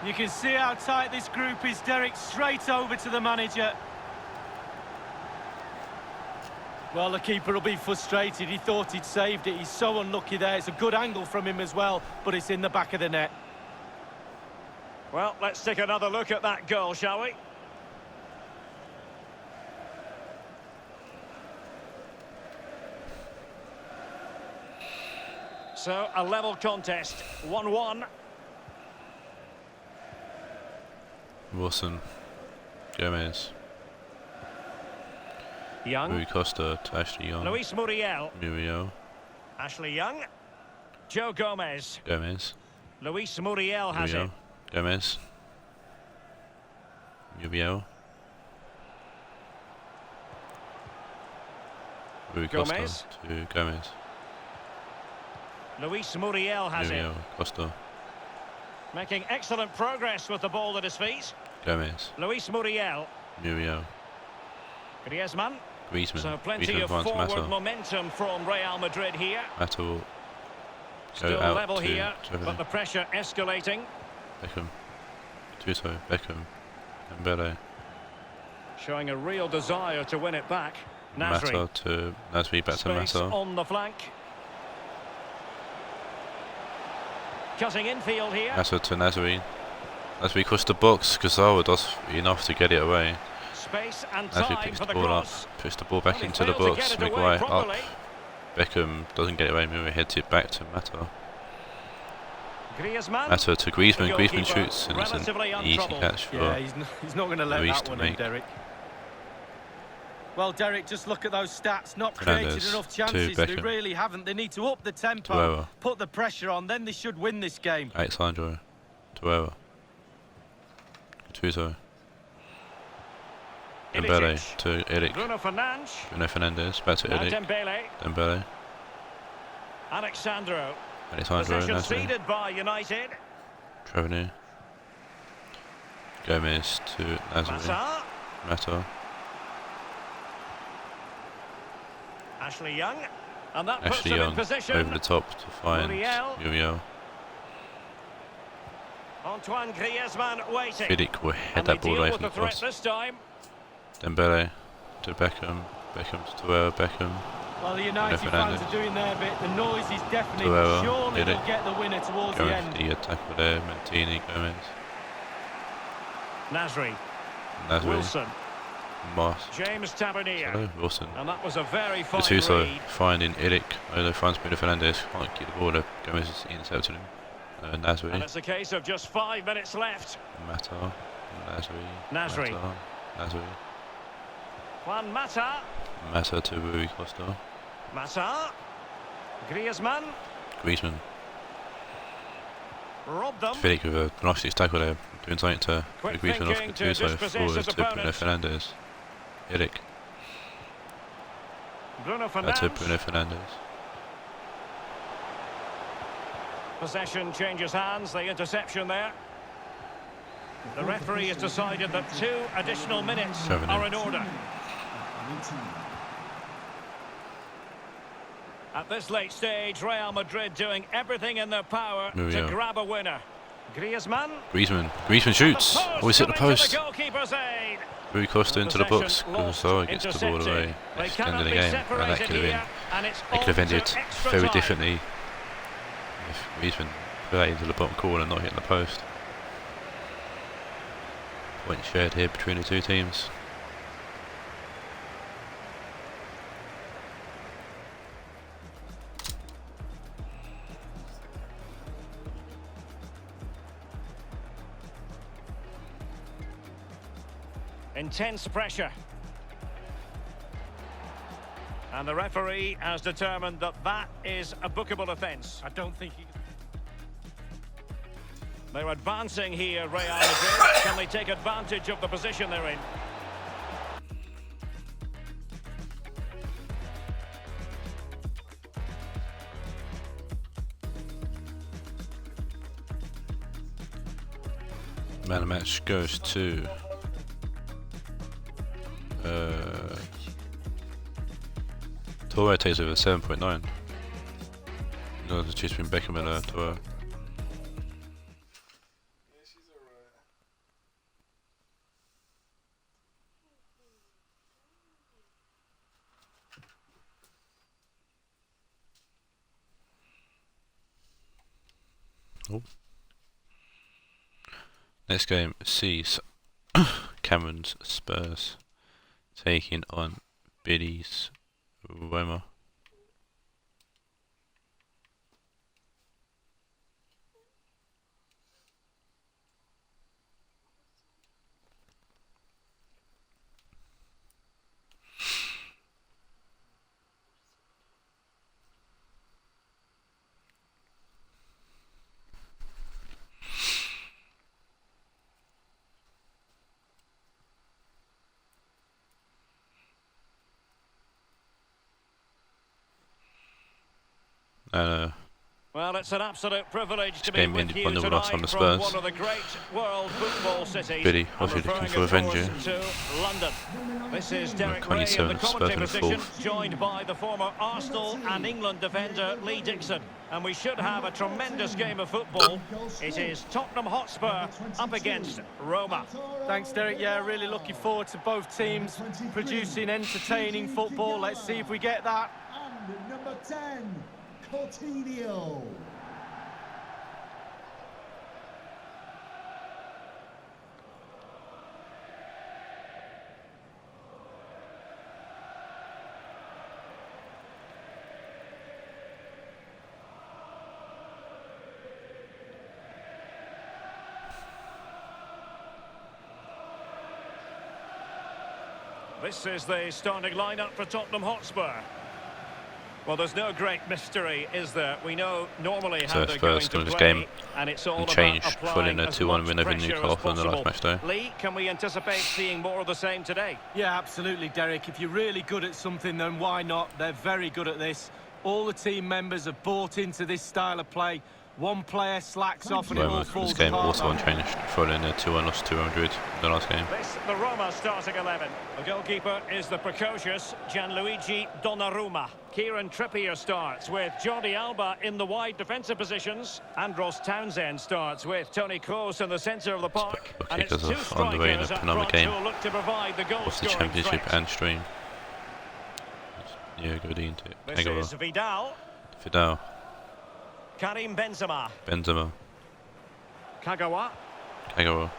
You can see how tight this group is, Derek. Straight over to the manager. Well, the keeper will be frustrated. He thought he'd saved it. He's so unlucky there. It's a good angle from him as well, but it's in the back of the net. Well, let's take another look at that goal, shall we? So, a level contest, 1-1. Wilson. Gomez. Young. Rui Costa to Ashley Young. Luis Muriel. Muriel. Ashley Young. Joe Gomez. Gomez. Luis Muriel has Muriel. it. Gomez. Muriel. Rui Costa Gomez. to Gomez. Luis Muriel has Muriel. it. Costa. Making excellent progress with the ball at his feet. Gomez. Luis Muriel. Griezmann. So plenty of forward momentum from Real Madrid here. Mata will go Still out level to here, but the pressure escalating. Beckham. Tuso. Beckham. Mbele. Showing a real desire to win it back. Nasri. Mata to Nasri, back to Mata. On the flank. Cutting infield here. Mata to Nasri. Nasri crossed the box. Gazzara does enough to get it away. Space and Nasri time picks for the the ball cross. up, puts the ball back into the box. Maguire up. Beckham doesn't get it away. Mura heads it back to Mata. Mata to Griezmann. Griezmann shoots, and it's an easy catch for he's not going to let that one in, Derek. Well, Derek, just look at those stats. Not created enough chances. They really haven't. They need to up the tempo, put the pressure on, then they should win this game. Alexandro. Tuera. Gattuso. Dembele to Eric. Bruno Fernandes. Back to Eric. Dembele. Alexandro. Nasri. Ceded by United. Trevor. Gomez to Nasri. Mata. Ashley Young. And that Ashley puts them Young in position. over the top to find Muriel. Antoine Griezmann waiting. Fidik will head that ball away from the cross. This time. Dembele to Beckham. Beckham to Tuera. Beckham. Well, the United fans are doing their bit. The noise is deafening. Tuera. Surely they'll get the winner towards the end. The tackle there. Mantini. Gomez. Nasri. Wilson. James Tavernier. Wilson. And that was a very fine read. Finding Eric. Over finds Bruno Fernandes. Can't keep the ball up. Gomez is intercepted him. Nasri. And it's a case of just 5 minutes left. Mata. Nasri. Nasri. Juan Mata. Mata to Rui Costa. Mata. Griezmann. Robbed them. Fidik with a nice tackle there. Doing something to Griezmann off Gattuso forward to Bruno Fernandes. Eric. Bruno Fernandes. To Bruno Fernandes. Possession changes hands, the interception there. The referee has decided that 2 additional minutes are in order. At this late stage, Real Madrid doing everything in their power to grab a winner. Griezmann shoots. Always hit the post. Rui Costa into the box. Gazzara gets the ball away. It's the end of the game, and that could have ended very differently if Griezmann put that into the bottom corner and not hitting the post. Point shared here between the two teams. Intense pressure. And the referee has determined that that is a bookable offence. I don't think he... They're advancing here, Real Madrid. Can they take advantage of the position they're in? Man of the match goes to Torre. Takes over 7.9. No, the choose between Beckham and Torre. Oh. Next game sees Cameron's Spurs taking on Billy's Roma. And Well, it's an absolute privilege to be game with ended you 1-0 tonight last time the from Spurs. one of the great world football cities. Billy, I'm obviously looking referring, for of revenge course, to London. This is Derek Ray in 27 the Spurs commentary in the position, fourth. joined by the former Arsenal and England defender Lee Dixon. And we should have a tremendous game of football. It is Tottenham Hotspur up against Roma. Thanks, Derek. Yeah, really looking forward to both teams producing entertaining football. Let's see if we get that. And number 10, Coutinho. This is the starting lineup for Tottenham Hotspur. Well, there's no great mystery, is there? We know normally how they're going to play, game and it's all changed, about following applying a as 2-1 much win over pressure Newcastle as in the last possible. matchday. Lee, can we anticipate seeing more of the same today? Yeah, absolutely, Derek. If you're really good at something, then why not? They're very good at this. All the team members have bought into this style of play. One player slacks off and it all falls This game apart. also unchanged, following a 2-1 loss to Real Madrid in the last game. This, the Roma starting 11. The goalkeeper is the precocious Gianluigi Donnarumma. Kieran Trippier starts with Jordi Alba in the wide defensive positions. Andros Townsend starts with Toni Kroos in the centre of the park. And it's two on the way in a strikers up penultimate front game who will look to provide the goal of the scoring Championship threat. and stream. Yeah, go into it. This is Vidal. Vidal. Karim Benzema. Benzema. Kagawa. Kagawa.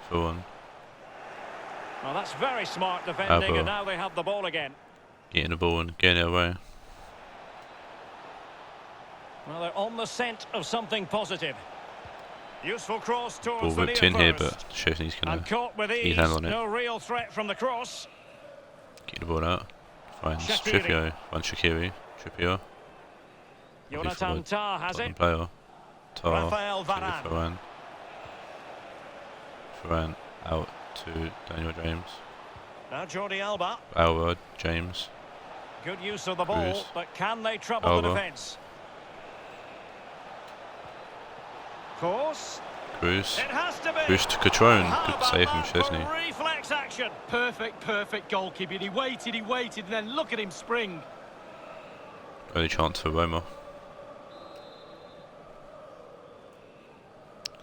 4-1. Well, that's very smart defending, Alba. and now they have the ball again. Getting the ball and getting it away. Well, they're on the scent of something positive. Useful cross towards Ball the whipped near in here, post. but Chesney's going And to caught with ease. handling it. No real threat from the cross. get the ball out. Finds Shaqiri. Trippier. Finds Shaqiri. Trippier. Jonathan Tah has it. Player. Tah. Rafael Varane. Varane out to Daniel James. Now Jordi Alba. Alba, James. Good use of the ball, Bruce. but can they trouble Alba. the defence? Course. Cruz. It has to be. Cruz to Catrone. How Good about save from that for Chesney. reflex action. Perfect goalkeeping. He waited, and then look at him spring. Only chance for Roma.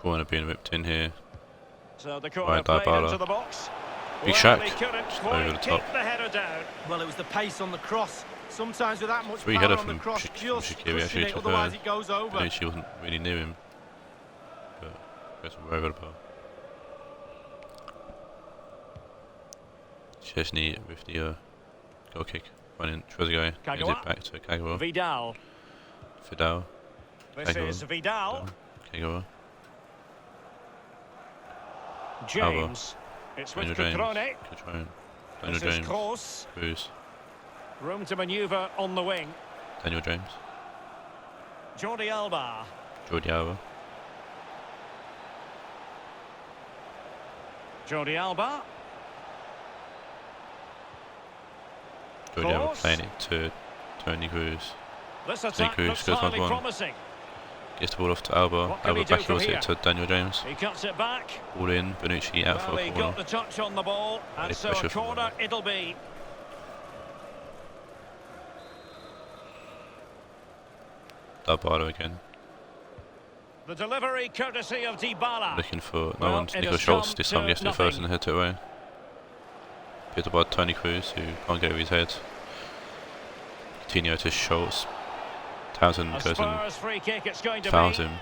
Corner being whipped in here. So the corner Right, played Dybala. into the box. Big Well, Shaq. he couldn't Just quite over the keep top. the header down. Well, it was the pace on the cross. Sometimes with that much Free power header on the from cross, Shaqiri just actually cushion it, took otherwise it goes over. Bonucci wasn't really near him. But goes way over the bar. Chesney with the goal kick. Running Trezeguet. Gives Kagawa. it back to Kagawa. Vidal. Vidal. This Kagawa. is Vidal. Kagawa. James. It's with Daniel James. Cutrone. Catrone. Daniel This is James. Kroos. Cruz. Room to manoeuvre on the wing. Daniel James. Jordi Alba. Jordi Alba. Jordi Alba. Jordi Alba Kroos. playing it to Toni Kroos. This attack Kroos looks goes highly 1-1. promising. Gets the ball off to Alba. What can Alba he do back from heels here? it to Daniel James. He cuts it back. Ball in. Bonucci out for Well, a he corner. got the touch on the ball, and Very so a pressure from corner him. it'll be. Dybala again. The delivery courtesy of Dybala. Looking for no Well, one to it Nico has Schultz. come This time to gets the first nothing. and head it away. Picked up by Toni Kroos, who can't get over his head. Coutinho to Schultz. Townsend A goes and Spurs free kick it's going to fouls be. him.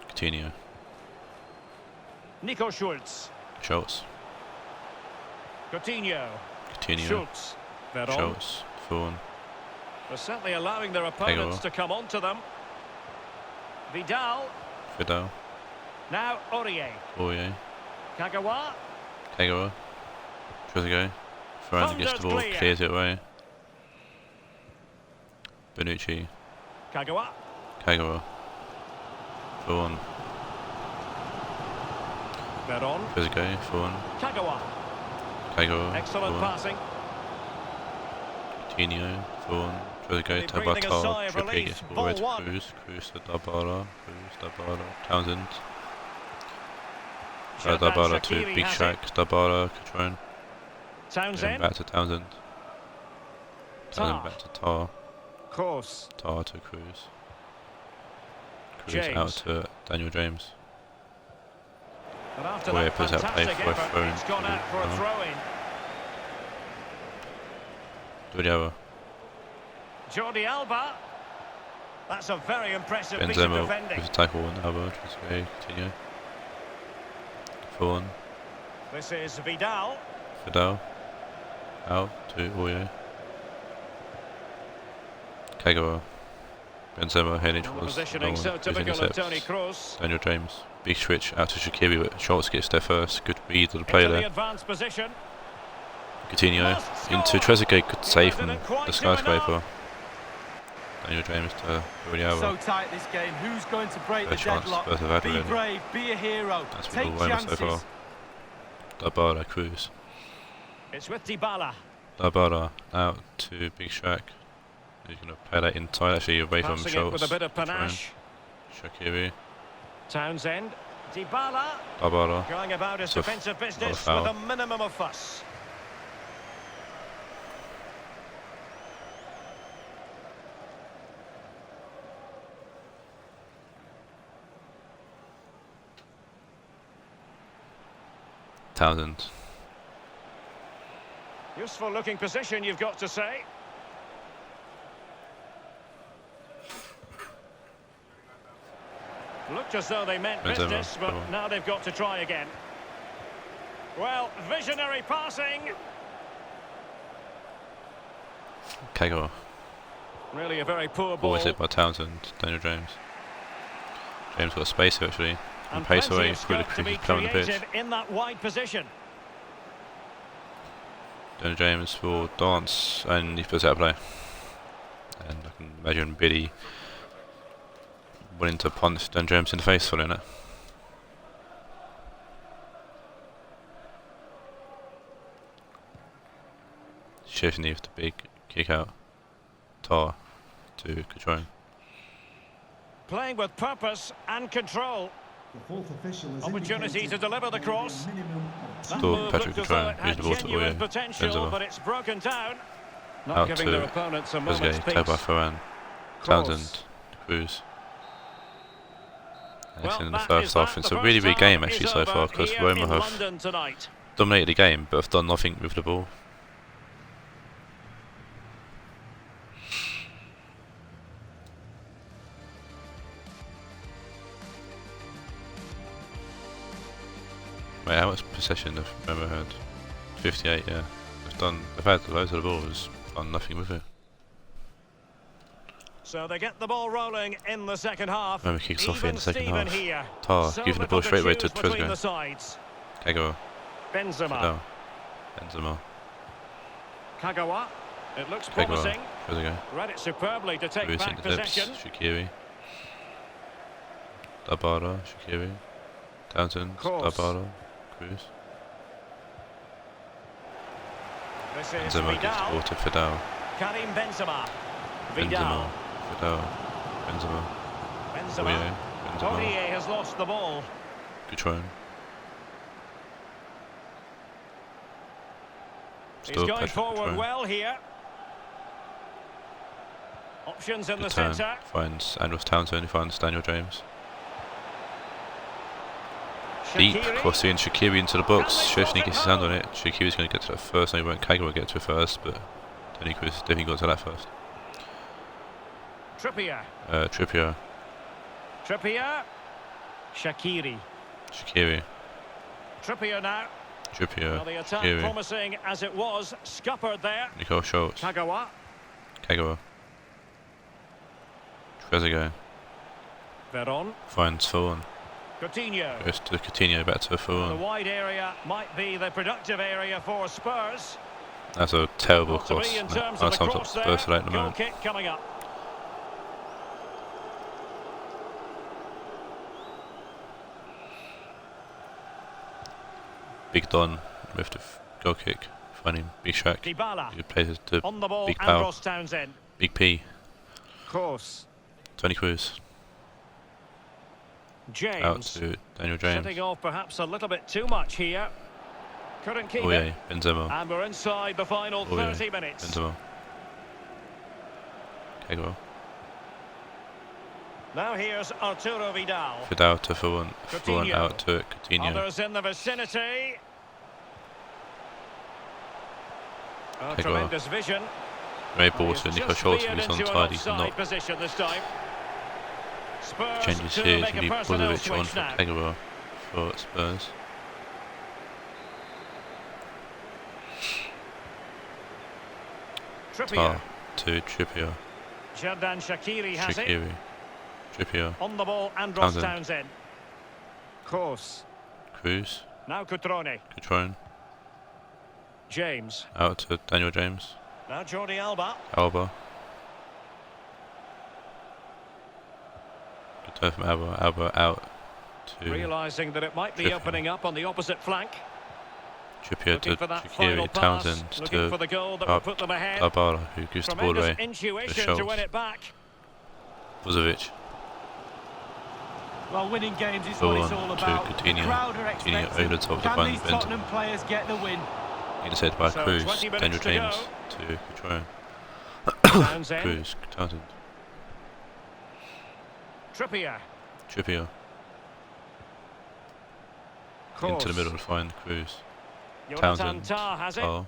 Coutinho. Nico Schultz. Schultz. Coutinho. Coutinho. Schultz. Veron. Schultz. 4-1. They're certainly allowing their opponents Kagawa. to come onto them. Vidal. Vidal. Now Aurier. Aurier. Kagawa. Kagawa. Trezeguet. Varane gets the ball, Thundered clear. clears it away. Bonucci. Kagawa. Kagawa. 4-1. Veron. Trezeguet, Fawn. Kagawa. Kagawa. Excellent passing. Coutinho, Fawn. Trezeguet, Tabata. Trippier gets ball away to Cruz. Cruz to Dabara. Townsend. Dabara to Big Shack. Dabara, Catrone. Townsend. Back to Townsend. Townsend back to Tar. Course. Tar to Cruz. Cruz James. out to Daniel James. And after Boyer that puts out play fantastic for a effort, throw-in. it's gone out for a throw-in. Dodiawa. Jordi Alba. That's a very impressive piece of Benzema defending. with a tackle on Alba. Trezeguet, Coutinho. Fawn. This is Vidal. Vidal. Out to Oye. Kagawa. Benzema heading towards Positioning so typical of Toni Kroos. Daniel James. Big switch out to Shaqiri, but Schultz gets there first. Good read of the play there. The advanced position. Coutinho into Trezeguet. Good save from the skyscraper. Daniel James to Dodiawa. So tight this game. Who's going to break the chance, deadlock? both have had Be really. brave, be a hero, That's been take all Roma chances. so far. Dabara, Cruz. It's with Dybala. Dabara out to Big Shack. He's going to play that inside, actually away from Passing it Schultz. with a bit of panache. Shaqiri. Townsend. Dybala. Dabara. Going about his It's a defensive business with foul. a minimum of fuss. Townsend. Useful looking position, you've got to say. Looked as though they meant business, but now they've got to try again. Well, visionary passing. Kagawa. Really a very poor Ball ball. is hit by Townsend. Daniel James. James got space here actually. And Pace plenty away of through the scope to be play on the pitch. creative in that wide position. Daniel James will dance and he puts out a play. And I can imagine Billy wanting to punch Dan James in the face for it. Chesney with the big kick out. Tar to Catrone. Playing with purpose and control. The fourth official has Opportunity to deliver the cross. That Still move Patrick looked as though Catrone. it Here's had the ball to genuine Oye. potential, Benzema. but it's broken down. Not Out giving to their opponents a moment's Trezeguet. peace. Taken by Ferran. Townsend. Cruz. And it's Well, in the that first is half. that. It's The a really first big game half actually is so far over because here Roma in have London tonight. dominated the game but have done nothing with the ball. Wait, how much possession have Roma had? 58, yeah. They've had loads of the ball, just done nothing with it. So they get the ball rolling in the second half. Roma kicks off in the second half. Here. Tar So giving the ball straight away to between the Trezeguet. sides. Kagawa. Benzema. Benzema. Kagawa. It looks Kagawa. promising. Trezeguet. Read it superbly to take Cruz back into depths. possession. Shaqiri. Dabara. Shaqiri. Townsend. Course. Dabara. Cruz. This is Benzema gives the Vidal. ball to Vidal. Karim Benzema. Benzema. Vidal. Vidal. Benzema. Benzema. Oye. Benzema. Oye has lost the ball. Catrone. He's going Patrick forward Catrone. well here. Options in Good the turn. centre. Finds Andros Townsend, who finds Daniel James. Deep, crossing Shaqiri into the box. Szczesny gets his hand on it. Shaqiri's going to get to that first. No, he won't. Kagawa get to it first, but Toni Kroos definitely got to that first. Trippier. Trippier. Trippier. Shaqiri. Shaqiri. Trippier now. Trippier. Well, the attack Shaqiri. promising as it was. Scuppered there. Nicole Schultz. Kagawa. Kagawa. Trezeguet. Veron. Finds Fawn. Coutinho. Goes to Coutinho, back to The Fawn. wide area might be the productive area for Spurs. That's a terrible Not to cross. be in That terms of the sums up cross there. Spurs today at the Goal moment. kick coming up. Big Don with the goal kick, finding Big Shaq. He plays the on the ball, Big Pal, Big P. Cross. Tony Cruz. James. Out to Daniel James. Setting off perhaps a little bit too much here. Couldn't keep it. Benzema. And we're inside the final 30 minutes. Benzema. Kegel. Now here's Arturo Vidal. Vidal to Fuan out to Coutinho. Others in the vicinity. Oh, Kegel. tremendous vision. Great ball to Nico Schultz, who's on side, he's not. Position this time. Spurs Changes to here make to a leave personnel Brozovic on switch for now. Kegel for Spurs. Trippier. To Trippier. Xherdan Shaqiri has it. Trippier. On the ball, Andros Townsend. Kroos. Cruz. Now Cutrone. James. Out to Daniel James. Now Jordi Alba. Good turn from Alba out to... Realising that it might be Trippier. opening up on the opposite flank. Trippier to Shaqiri, Townsend looking for the goal that will put them ahead. Barbara, who gives the ball away. Intuition to win it back. Brozovic. Well, winning games is what it's all about. Coutinho over the top of the Can these Tottenham players get the win? Intercepted by Cruz, Daniel James to Coutinho. Cruz, Townsend. Trippier. Into the middle to find Cruz. Townsend has it.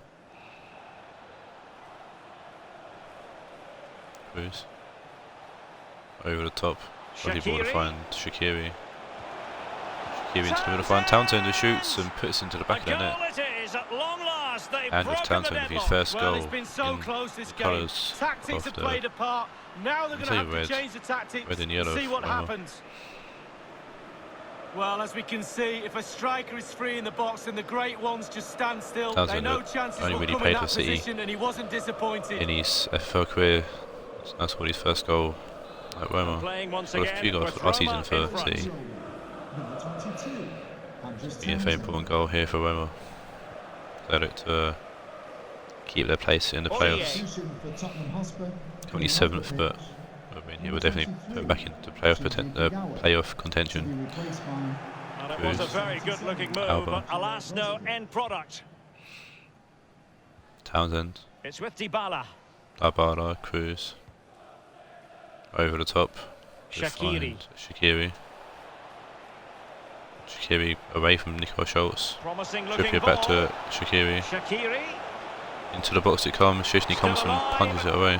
Cruz. Over the top. Lovely ball to find Shaqiri. Shaqiri into the middle to find Townsend, who shoots and puts into the back of the net. And with Townsend with his first goal it's been so close this game. Colours Tactics have played a part. Now they're going to have to change the tactics red and yellow and see what happens. Well, as we can see, if a striker is free in the box and the great ones just stand still, they know chances will really come in that for City position, and he wasn't disappointed. in his FFL career. That's what his first goal at Roma. A few goals last season for City. Yeah, very important goal here for Roma. Let it keep their place in the playoffs. 27th, but I mean, he will definitely put them back into playoff contention. And it was a very good-looking move, but alas, no end product. Townsend. It's with Dybala. Cruz. Over the top. Shaqiri. Shaqiri away from Nico Schultz. Trippier back to Shaqiri. Into the box it comes. Szczesny comes and punches it away.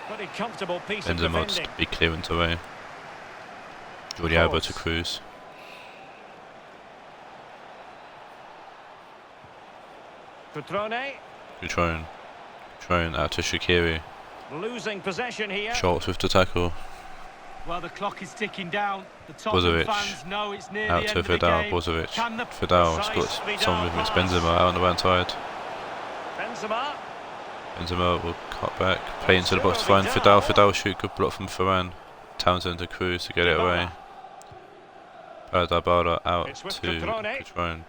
Pretty comfortable piece of Benzema defending. big clearance away. Jordi Alba to Cruz. Cutrone out to Shaqiri. Losing possession here. Schultz with the tackle. Well, the clock is ticking down. The Tottenham fans know it's near out the to end of the game. Vidal's got some movements. Benzema out on the right side. Benzema will cut back, play into the box to find Vidal. Vidal shoot, good block from Ferran. Townsend to Cruz to get it away. Dybala out to Cutrone.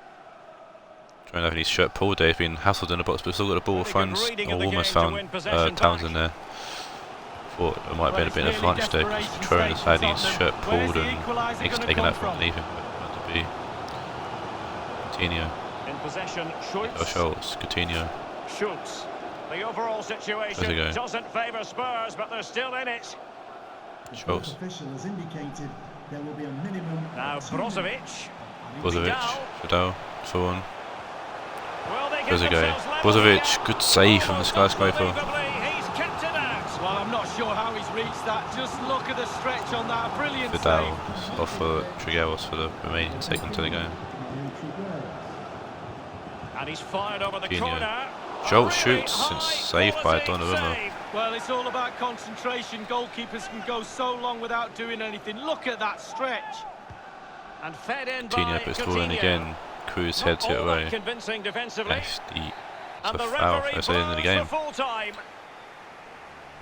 Trying having his shirt pulled there. He's been hassled in the box, but still got the ball. Finds, or almost found Townsend there. Thought it might have been a bit of a lunch there because Cutrone has had his shirt pulled and Nick's taken that from underneath him. But it to be Coutinho. In possession, Schultz. Coutinho. Schultz. The overall situation doesn't favour Spurs, but they're still in it. Schultz. Now Brozovic. Vidal, Fuan. Brozovic, good save from the skyscraper. He's kept it out. Well, I'm not sure how he's reached that. Just look at the stretch on that. Brilliant Vidal save. off for Trigueros for the remaining second to the game. And he's fired over the corner. Schultz shoots and saved by Donnarumma. Well, it's all about concentration. Goalkeepers can go so long without doing anything. Look at that stretch. And fed in Coutinho puts the ball in again. Cruz heads it away. Convincing defensively. That's the foul at the end of the game.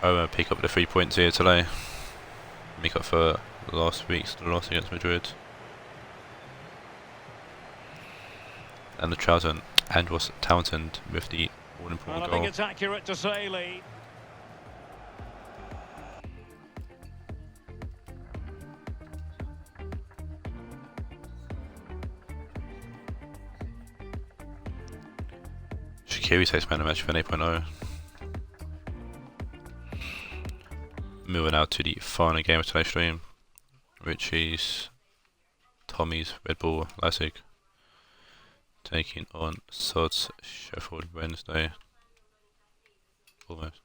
Roma pick up the 3 points here today. Make up for last week's loss against Madrid. and the Trouton, and was Townsend with the all-important Well, I goal. think it's accurate to say, Lee. Shaqiri takes man of the match for an 8.0. Moving out to the final game of today's stream, which is Tommy's Red Bull Leipzig taking on Sod's Sheffield Wednesday. Almost.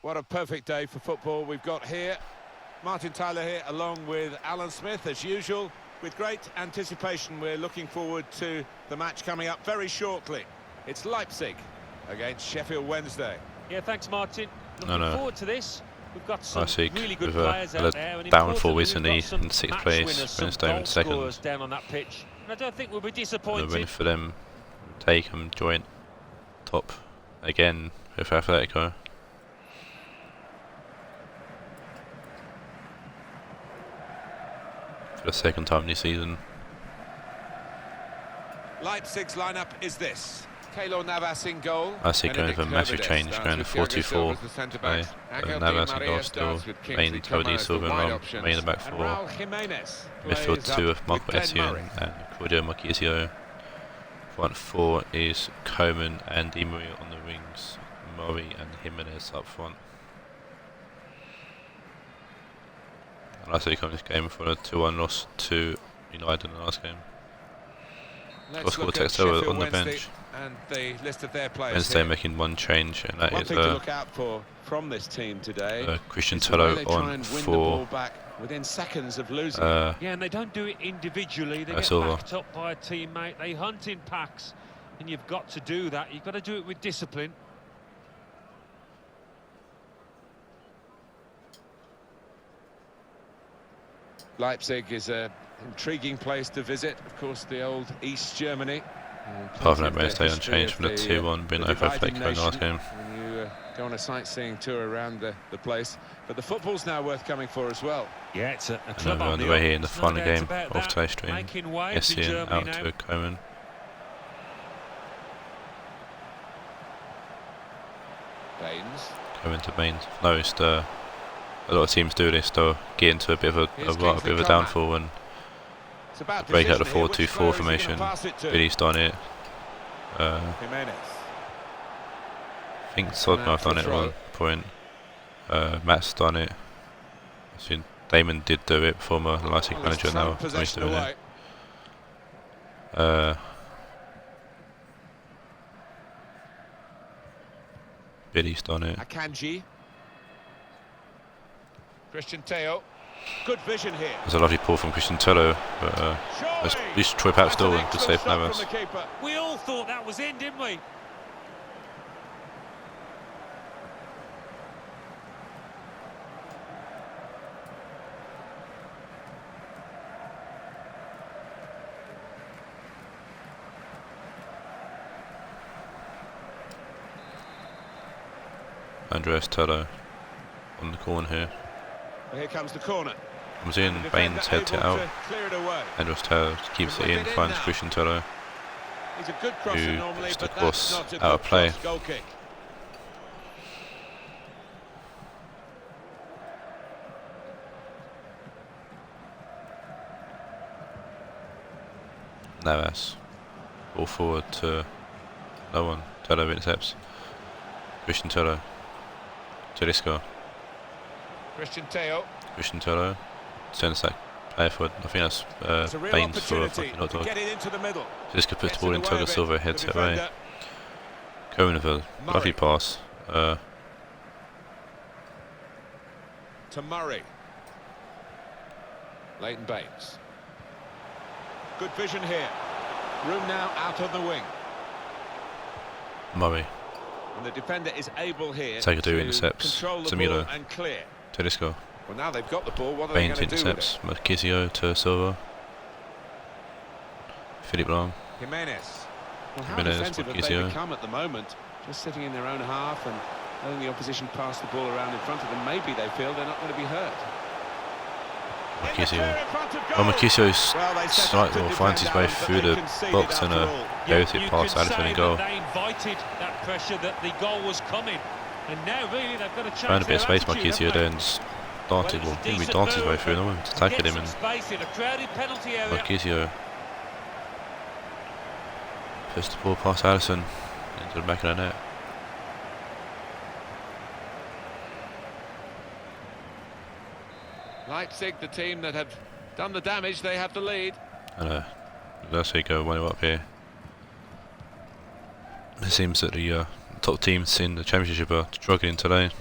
What a perfect day for football we've got here. Martin Tyler here along with Alan Smith as usual. With great anticipation we're looking forward to the match coming up very shortly. It's Leipzig against Sheffield Wednesday. Yeah, thanks Martin. Looking forward to this. We've got some Leipzig really good with players out there. And downfall we've recently got some in 6th match place, winners, Wednesday in some 2nd. goal scorers down on that pitch. And I don't think we'll be disappointed. The win for them, take them joint top again with Atletico. For the 2nd time this season. Leipzig's lineup is this. Keylor Navas in goal. I see going for a massive change, going to 4-2-4 today. Navas and goal still, main Cody Silva and main in the back 4. Midfield 2 of Marco Etienne and Claudio Marquisio. Front 4 is Coman and Emery on the wings. Murray and Jimenez up front. And I see come this game for a 2-1 loss to United in the last game. Let's look at Sheffield on the bench and the list of their players. Wednesday here. making one change, and that One is thing to look out for from this team today. Christian is the way Tello they try on and win the for ball back within seconds of losing. Yeah, and they don't do it individually. They get Silva. backed up by a teammate. They hunt in packs, and you've got to do that. You've got to do it with discipline. Leipzig is an intriguing place to visit. Of course, the old East Germany. Apart from that, Wednesday unchanged from the 2-1 win over Atletico in the last game. When you go on a sightseeing tour around the place. But the football's now worth coming for as well. Yeah, it's a And club then we're on the way here in the final game of today's stream. Essien out to Coman. Baines. Coman to Baines. Noticed a lot of teams do this, they'll get into a bit of a downfall and break out the 4-2-4 formation. Billy's done it. Jimenez. I think Sodma have done it at one point. Matt's done it. I've seen Damon did do it, former Leipzig manager, now Tommy's doing it. Billy's done it. Akanji. Christian Teo. Good vision here. There's a lovely pull from Christian Tello, but let's trip out still and good save from Navas. We all thought that was in, didn't we? Andreas Tello on the corner here. Here comes the corner. Comes in, Baines heads it out. Andreas Tello keeps it in, finds Christian Tello, He's a good crosser who normally, gets the but cross that's not a out of good play. cross goal kick. Navas. Ball forward to no one. Tello intercepts. Christian Tello. Tedesco. Christian Teo. Christian Tello. Sends that player forward. I think that's Baines for a fucking hot dog. Get it into the middle. Tedesco puts the ball in, Toga Silva heads it away. Coman with a lovely pass. To Murray. Leighton Baines. Good vision here. Room now out on the wing. Murray. And the defender is able here Take a do to intercepts. control the Zamilo. ball and clear. Tedesco. Well, now they've got the ball. What are they Baines going to do with intercepts. Marquisio to Silva. Philippe Lahm. Jimenez. Well, how Jimenez, defensive have they Marquisio. become at the moment? Just sitting in their own half and letting the opposition pass the ball around in front of them. Maybe they feel they're not going to be hurt. Marquisio. Oh, Marquisio finds his way through the box and goes it past Alisson and goal. They invited that pressure that the goal was coming, and now really they've got a chance. Found a bit of space, attitude, Marquisio there, and started, well, didn't really dance his way through, no one to tackle him, and Marquisio puts the ball past Alisson into the back of the net. Leipzig, the team that have done the damage, they have the lead. And Leipzig go 1-0 up here. It seems that the top teams in the Championship are struggling today.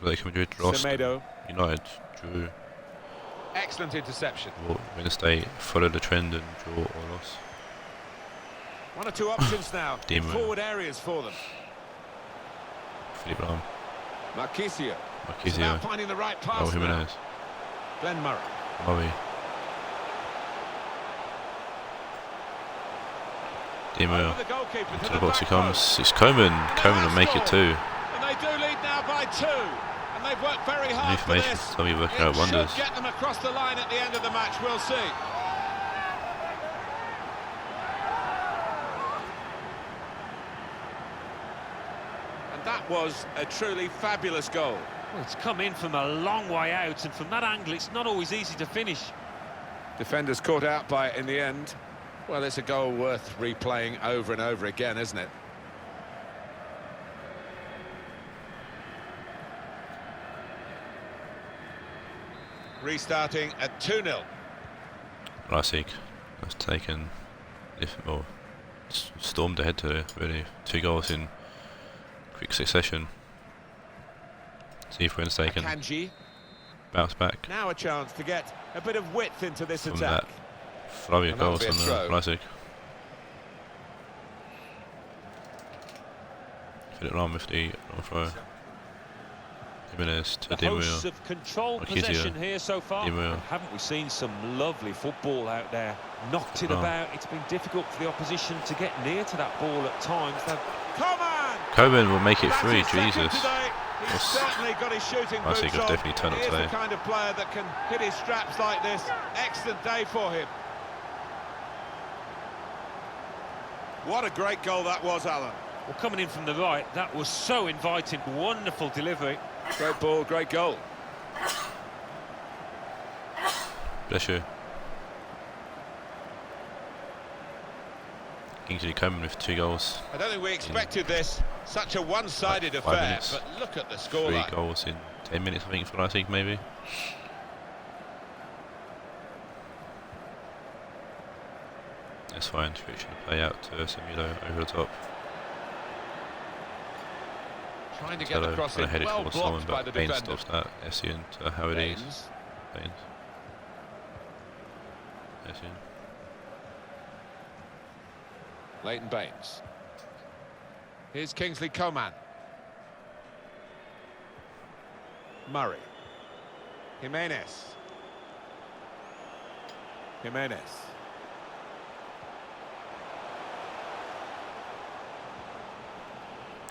Atletico Madrid lost. United drew. Excellent interception. Wednesday followed the trend and draw or loss. One or two options now. Forward areas for them. Philippe Lahm. Marquisio. Marquisio. Finding the right pass. Jimenez. Glenn Murray. Murray. Di Maria. To the box he comes. It's Coman. Coman will make it too. And they do lead now by 2. And they've worked very hard for this. Tell me working out wonders. Should get them across the line at the end of the match. We'll see. And that was a truly fabulous goal. Well, it's come in from a long way out, and from that angle it's not always easy to finish. Defenders caught out by it in the end. Well, it's a goal worth replaying over and over again, isn't it? Restarting at 2-0. Leipzig has taken, stormed ahead to really 2 goals in quick succession. See if Wednesday can bounce back. Now a chance to get a bit of width into this from attack. That flurry of goals from Leipzig. Philippe Lahm with the long throw. Jimenez to Di Maria. Hosts of controlled possession here so far. Haven't we seen some lovely football out there? Knocked it about. It's been difficult for the opposition to get near to that ball at times. Coman will make it 3. Jesus. He's certainly got his shooting boots on. Definitely turned up today. He is the kind of player that can hit his straps like this. Excellent day for him. What a great goal that was, Alan. Well, coming in from the right, that was so inviting. Wonderful delivery. Great ball, great goal. Bless you. Kingsley Coman with 2 goals. I don't think we expected this. Such a one-sided affair, but look at the scoreline. 3 goals in 10 minutes, I think, for Leipzig, maybe. That's fine. Switching the play out to Samilo over the top. Trying to get the cross in, well blocked by the defender. Baines stops that. Essien to Howard. Baines. Essien. Leighton Baines. Here's Kingsley Coman. Murray. Jimenez. Jimenez.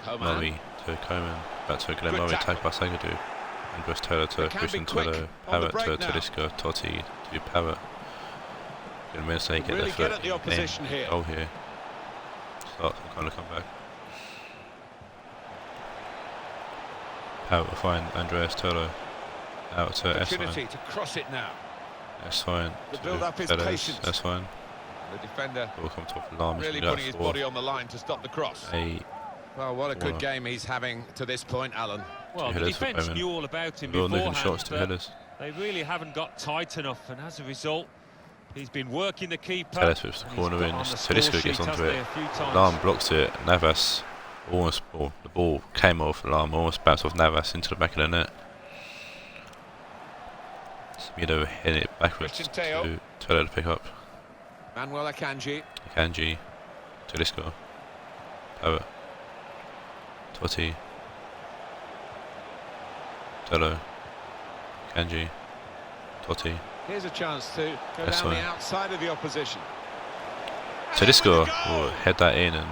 Coman. Murray to Coman. Back to Glenn Murray. Tagged by Sagadu. And Bruce Taylor to Christian Taylor. Parrott to Tedesco. Totti to Parrott. Can Wednesday get really their foot the opposition here. Goal here. Start some kind of comeback. Parrott will find Andreas Turlo. Out to Opportunity to cross it now. That's fine. The build-up is patient. That's fine. The defender will come to Lahm. Really putting his body on the line to stop the cross. Well, what a good game he's having to this point, Alan. Well, the defence knew all about him beforehand, shots to headers. They really haven't got tight enough, and as a result, he's been working the keeper. Tedesco puts the corner in. Tedesco gets onto it. Lahm blocks it. Navas almost, the ball came off Lahm, almost bounced off Navas into the back of the net. Smido hit it backwards to Turlo to pick up. Manuel Akanji. Akanji. Tedesco. Power. Totti. Tello. Akanji. Totti. Here's a chance to go down the outside of the opposition. Tedesco will head that in and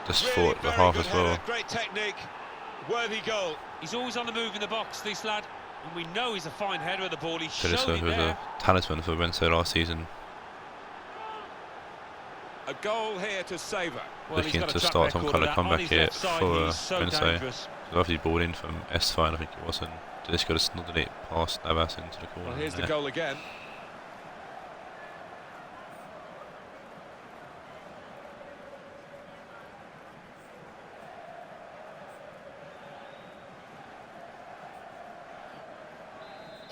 just fought the half as well. Great technique, worthy goal. He's always on the move in the box, this lad, and we know he's a fine header of the ball. He's Tedesco, who was a talisman for Valencia last season. A goal here to savour. Looking to start some kind of comeback here for Valencia. Lovely ball in from S5, I think it was, and Tedesco just snudded it past Navas into the corner. Well, here's the goal again.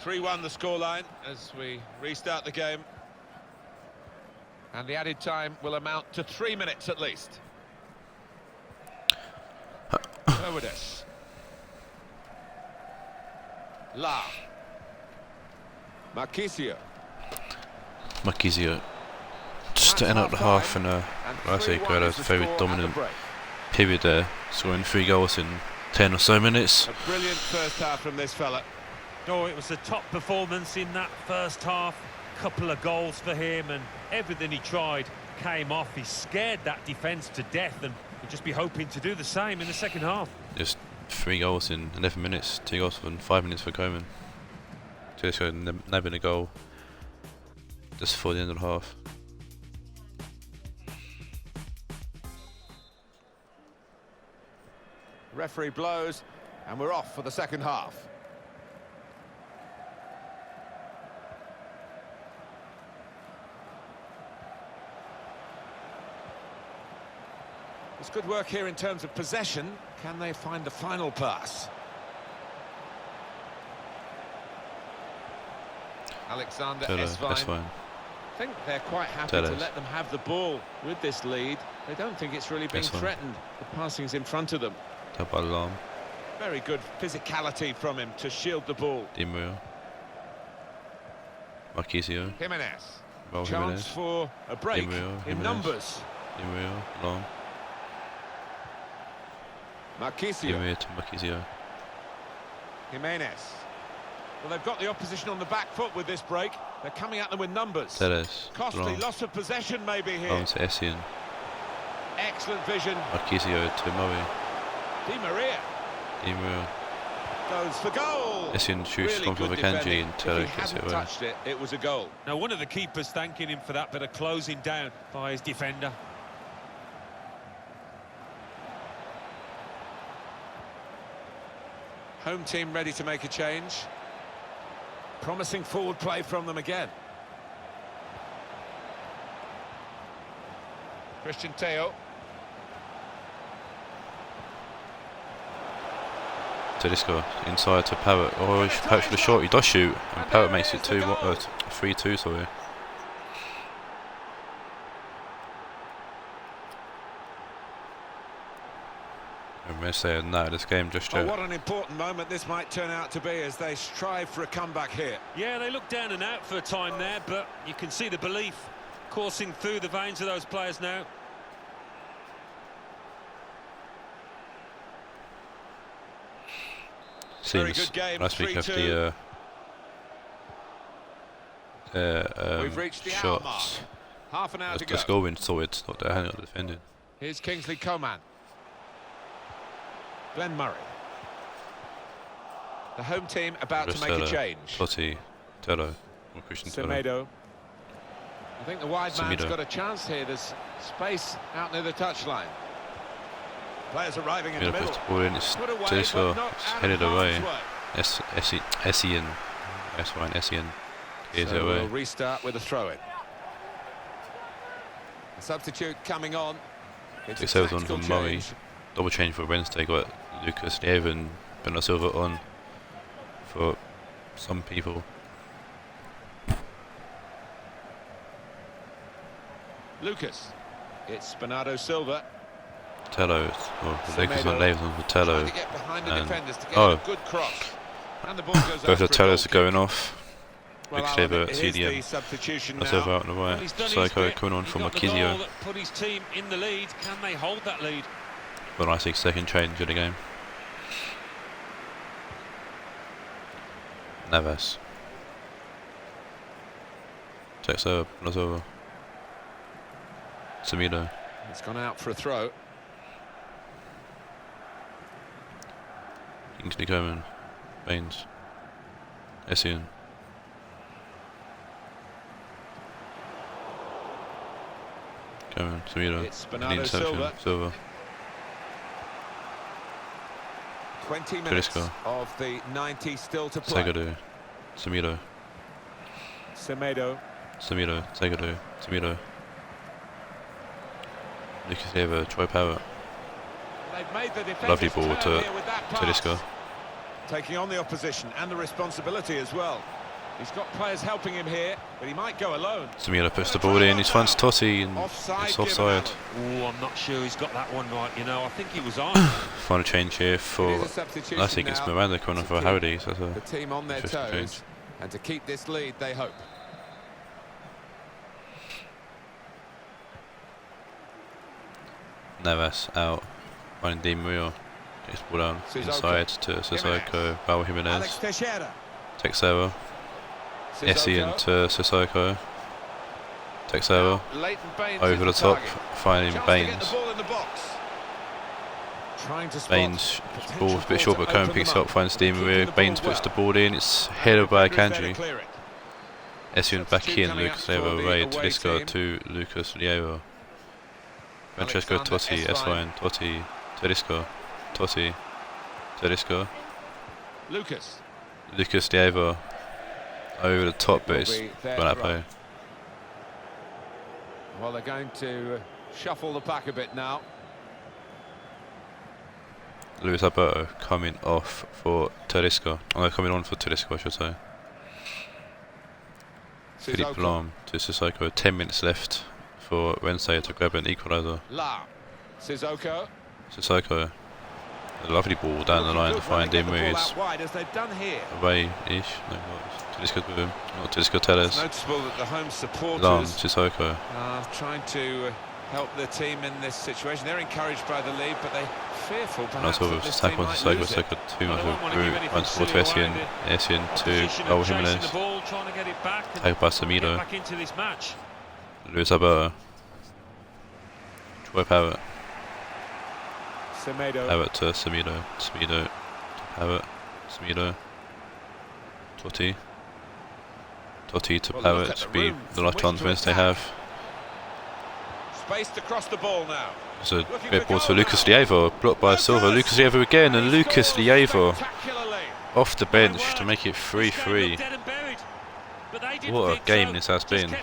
(3-1) the scoreline as we restart the game. And the added time will amount to 3 minutes at least. Herwides. La. Marquisio. Just to end up the half, and Atletico had a very dominant period there, scoring 3 goals in 10 or so minutes. A brilliant first half from this fella. Oh, it was a top performance in that first half. Couple of goals for him, and everything he tried came off. He scared that defence to death, and we'll just be hoping to do the same in the second half. Just 3 goals in 11 minutes, 2 goals in 5 minutes for Koeman. Just nabbing a goal just before the end of the half. Referee blows, and we're off for the second half. It's good work here in terms of possession. Can they find the final pass? Alexander Esvine. I think they're quite happy to let them have the ball with this lead. They don't think it's really being threatened. The passing's in front of them. Very good physicality from him to shield the ball. Di Maria. Marquisio. Jimenez. Well, Chance for a break in numbers. Di Maria, long. Marquisio. Di Maria to Marquisio. Jimenez. Well, they've got the opposition on the back foot with this break. They're coming at them with numbers. Teles. Costly loss of possession maybe here. Long to Essien. Excellent vision. Marquisio to Murray. Di Maria. Di Maria. Goes for goal. Essien shoots really from Akanji and Tele gets it away. Touched it, it was a goal. Now one of the keepers thanking him for that bit of closing down by his defender. Home team ready to make a change. Promising forward play from them again. Christian Teo. Tedesco inside to Parrott. Oh, Parrott should have shot. He does shoot, and Parrott makes it 3-2. Sorry. I'm saying no, this game just what an important moment this might turn out to be as they strive for a comeback here. Yeah, they look down and out for a time there, but you can see the belief coursing through the veins of those players now. Seems last week of the we've reached the shots. Half an hour to go. The score win sorted, not the handle defending. Here's Kingsley Coman. Glenn Murray. The home team about to make a change. Totti, Tello, or Christian Semedo. I think the wide man's got a chance here. There's space out near the touchline. Players arriving in the middle. Put away, Tedesco headed away. Essien. Essien. So we'll restart with a throw-in. A substitute coming on. It's a on from Murray. Double change for Wednesday. Got Lucas Leiva and Bernardo Silva on for some people. Lucas. It's Bernardo Silva. Tello. Lucas on Leiva on for Tello. And good cross. And the ball goes both the Tellos are going off. Lucas Leiva at CDM. That's over out on the right. Psycho coming on from Marquisio. Put his team in the lead. Can they hold that lead? Well, I see second change of the game. Navas. Takes over, runs over. Semedo. It's gone out for a throw. Kingsley Coman. Baines. Essien. Coman, Semedo. It's Bernardo Silva. Silva. 20 minutes of the 90 still to play. Sagadu. Semedo. Semedo. Semedo. Sagadu. Semedo. Lucas Leiva, Troy Power. Lovely ball to Tedesco. Taking on the opposition and the responsibility as well. He's got players helping him here, but he might go alone. Semedo puts the ball in, he finds Totti and it's offside. Oh, I'm not sure he's got that one right, you know, I think he was on. Final change here for, I think it's Miranda coming on for Howdy. So the team on their toes, and to keep this lead, they hope. Navas out, finding Di Maria. Gets ball down inside to Sissoko, Raul Jimenez. Takes over. Essien to Sissoko. Takes over. Over the top, finding Baines. Baines, ball's a bit short, but Coman picks it up, finds Di Maria. Baines puts the ball in, it's headed by Akanji. Essien back in, Lucas Leiva away, Tedesco to Lucas Leiva. Francesco Totti, S-line, Totti, Tedesco, Totti, Tedesco. Lucas Leiva over the top, but it's gone out play. Well, they're going to shuffle the pack a bit now. Luis Alberto coming off for Tedesco. Oh, coming on for Tedesco, I should say. Philippe Lahm to Sissoko. 10 minutes left for Wednesday to grab an equaliser. Sissoko. A lovely ball down the line to find Di Maria. Away-ish. No, Tedesco's with him. Not Tedesco Tellers. Noticeable that the home supporters Lahm, Sissoko. are trying to help the team in this situation. They're encouraged by the lead, but they're fearful perhaps that this team might lose it. Too much of route. Runs forward to Essien. Essien to Raul Jimenez. Tagged by Semedo. Luis Alberto. Troy Power. Power to Semedo. Semedo to Power. Semedo. Totti. Totti to Power. To be the last chance Wednesday have. Spaced across the ball now. There's a great ball to Lucas Leiva, blocked by Silva. Lucas Leiva again, and Lucas Leiva off the bench to make it 3-3. What a game this has been.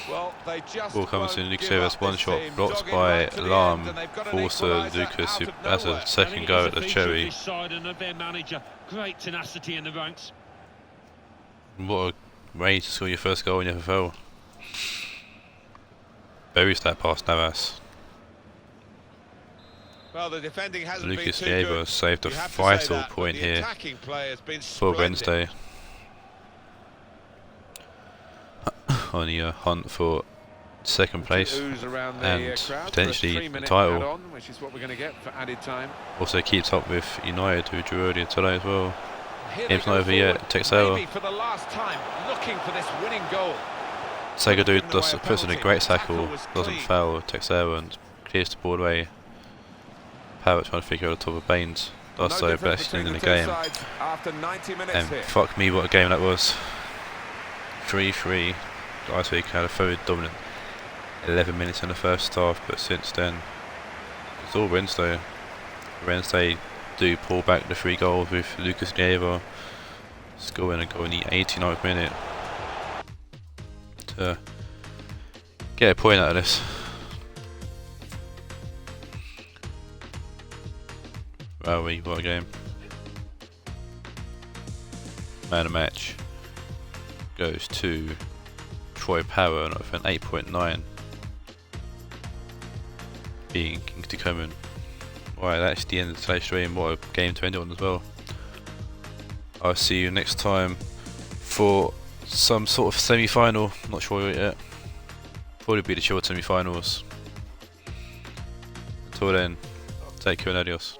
Ball comes in, Lucas Leiva's one shot, blocked by Lahm, forced Lucas, who has a second go at the cherry. Great tenacity in the ranks. What a way to score your first goal in the FFL. Buries that past Navas. Well, the defending hasn't Lucas been too Leiva good. saved a vital point here for Wednesday. On the hunt for second place and potentially the title. Which is what we're going to get for added time. Also keeps up with United, who drew earlier today as well. Game's not over yet. Takes over. For the last time, looking for this winning goal. Sagadu puts in a great tackle, doesn't foul, takes over and clears the ball away. Power trying to figure out the top of Baines. Does so best in the game. And fuck me, what a game that was. 3-3. Last week had a very dominant 11 minutes in the first half, but since then it's all Wednesday. Wednesday do pull back the 3 goals with Lucas Leiva scoring a goal in the 89th minute to get a point out of this. Wow, what a game. Man of the match goes to Troy Power with an 8.9, being Kingsley Coman. Right, that's the end of today's stream. What a game to end it on as well. I'll see you next time for some sort of semi-final. Not sure yet. Probably be the Chilled semi-finals. Until then, take care and adios.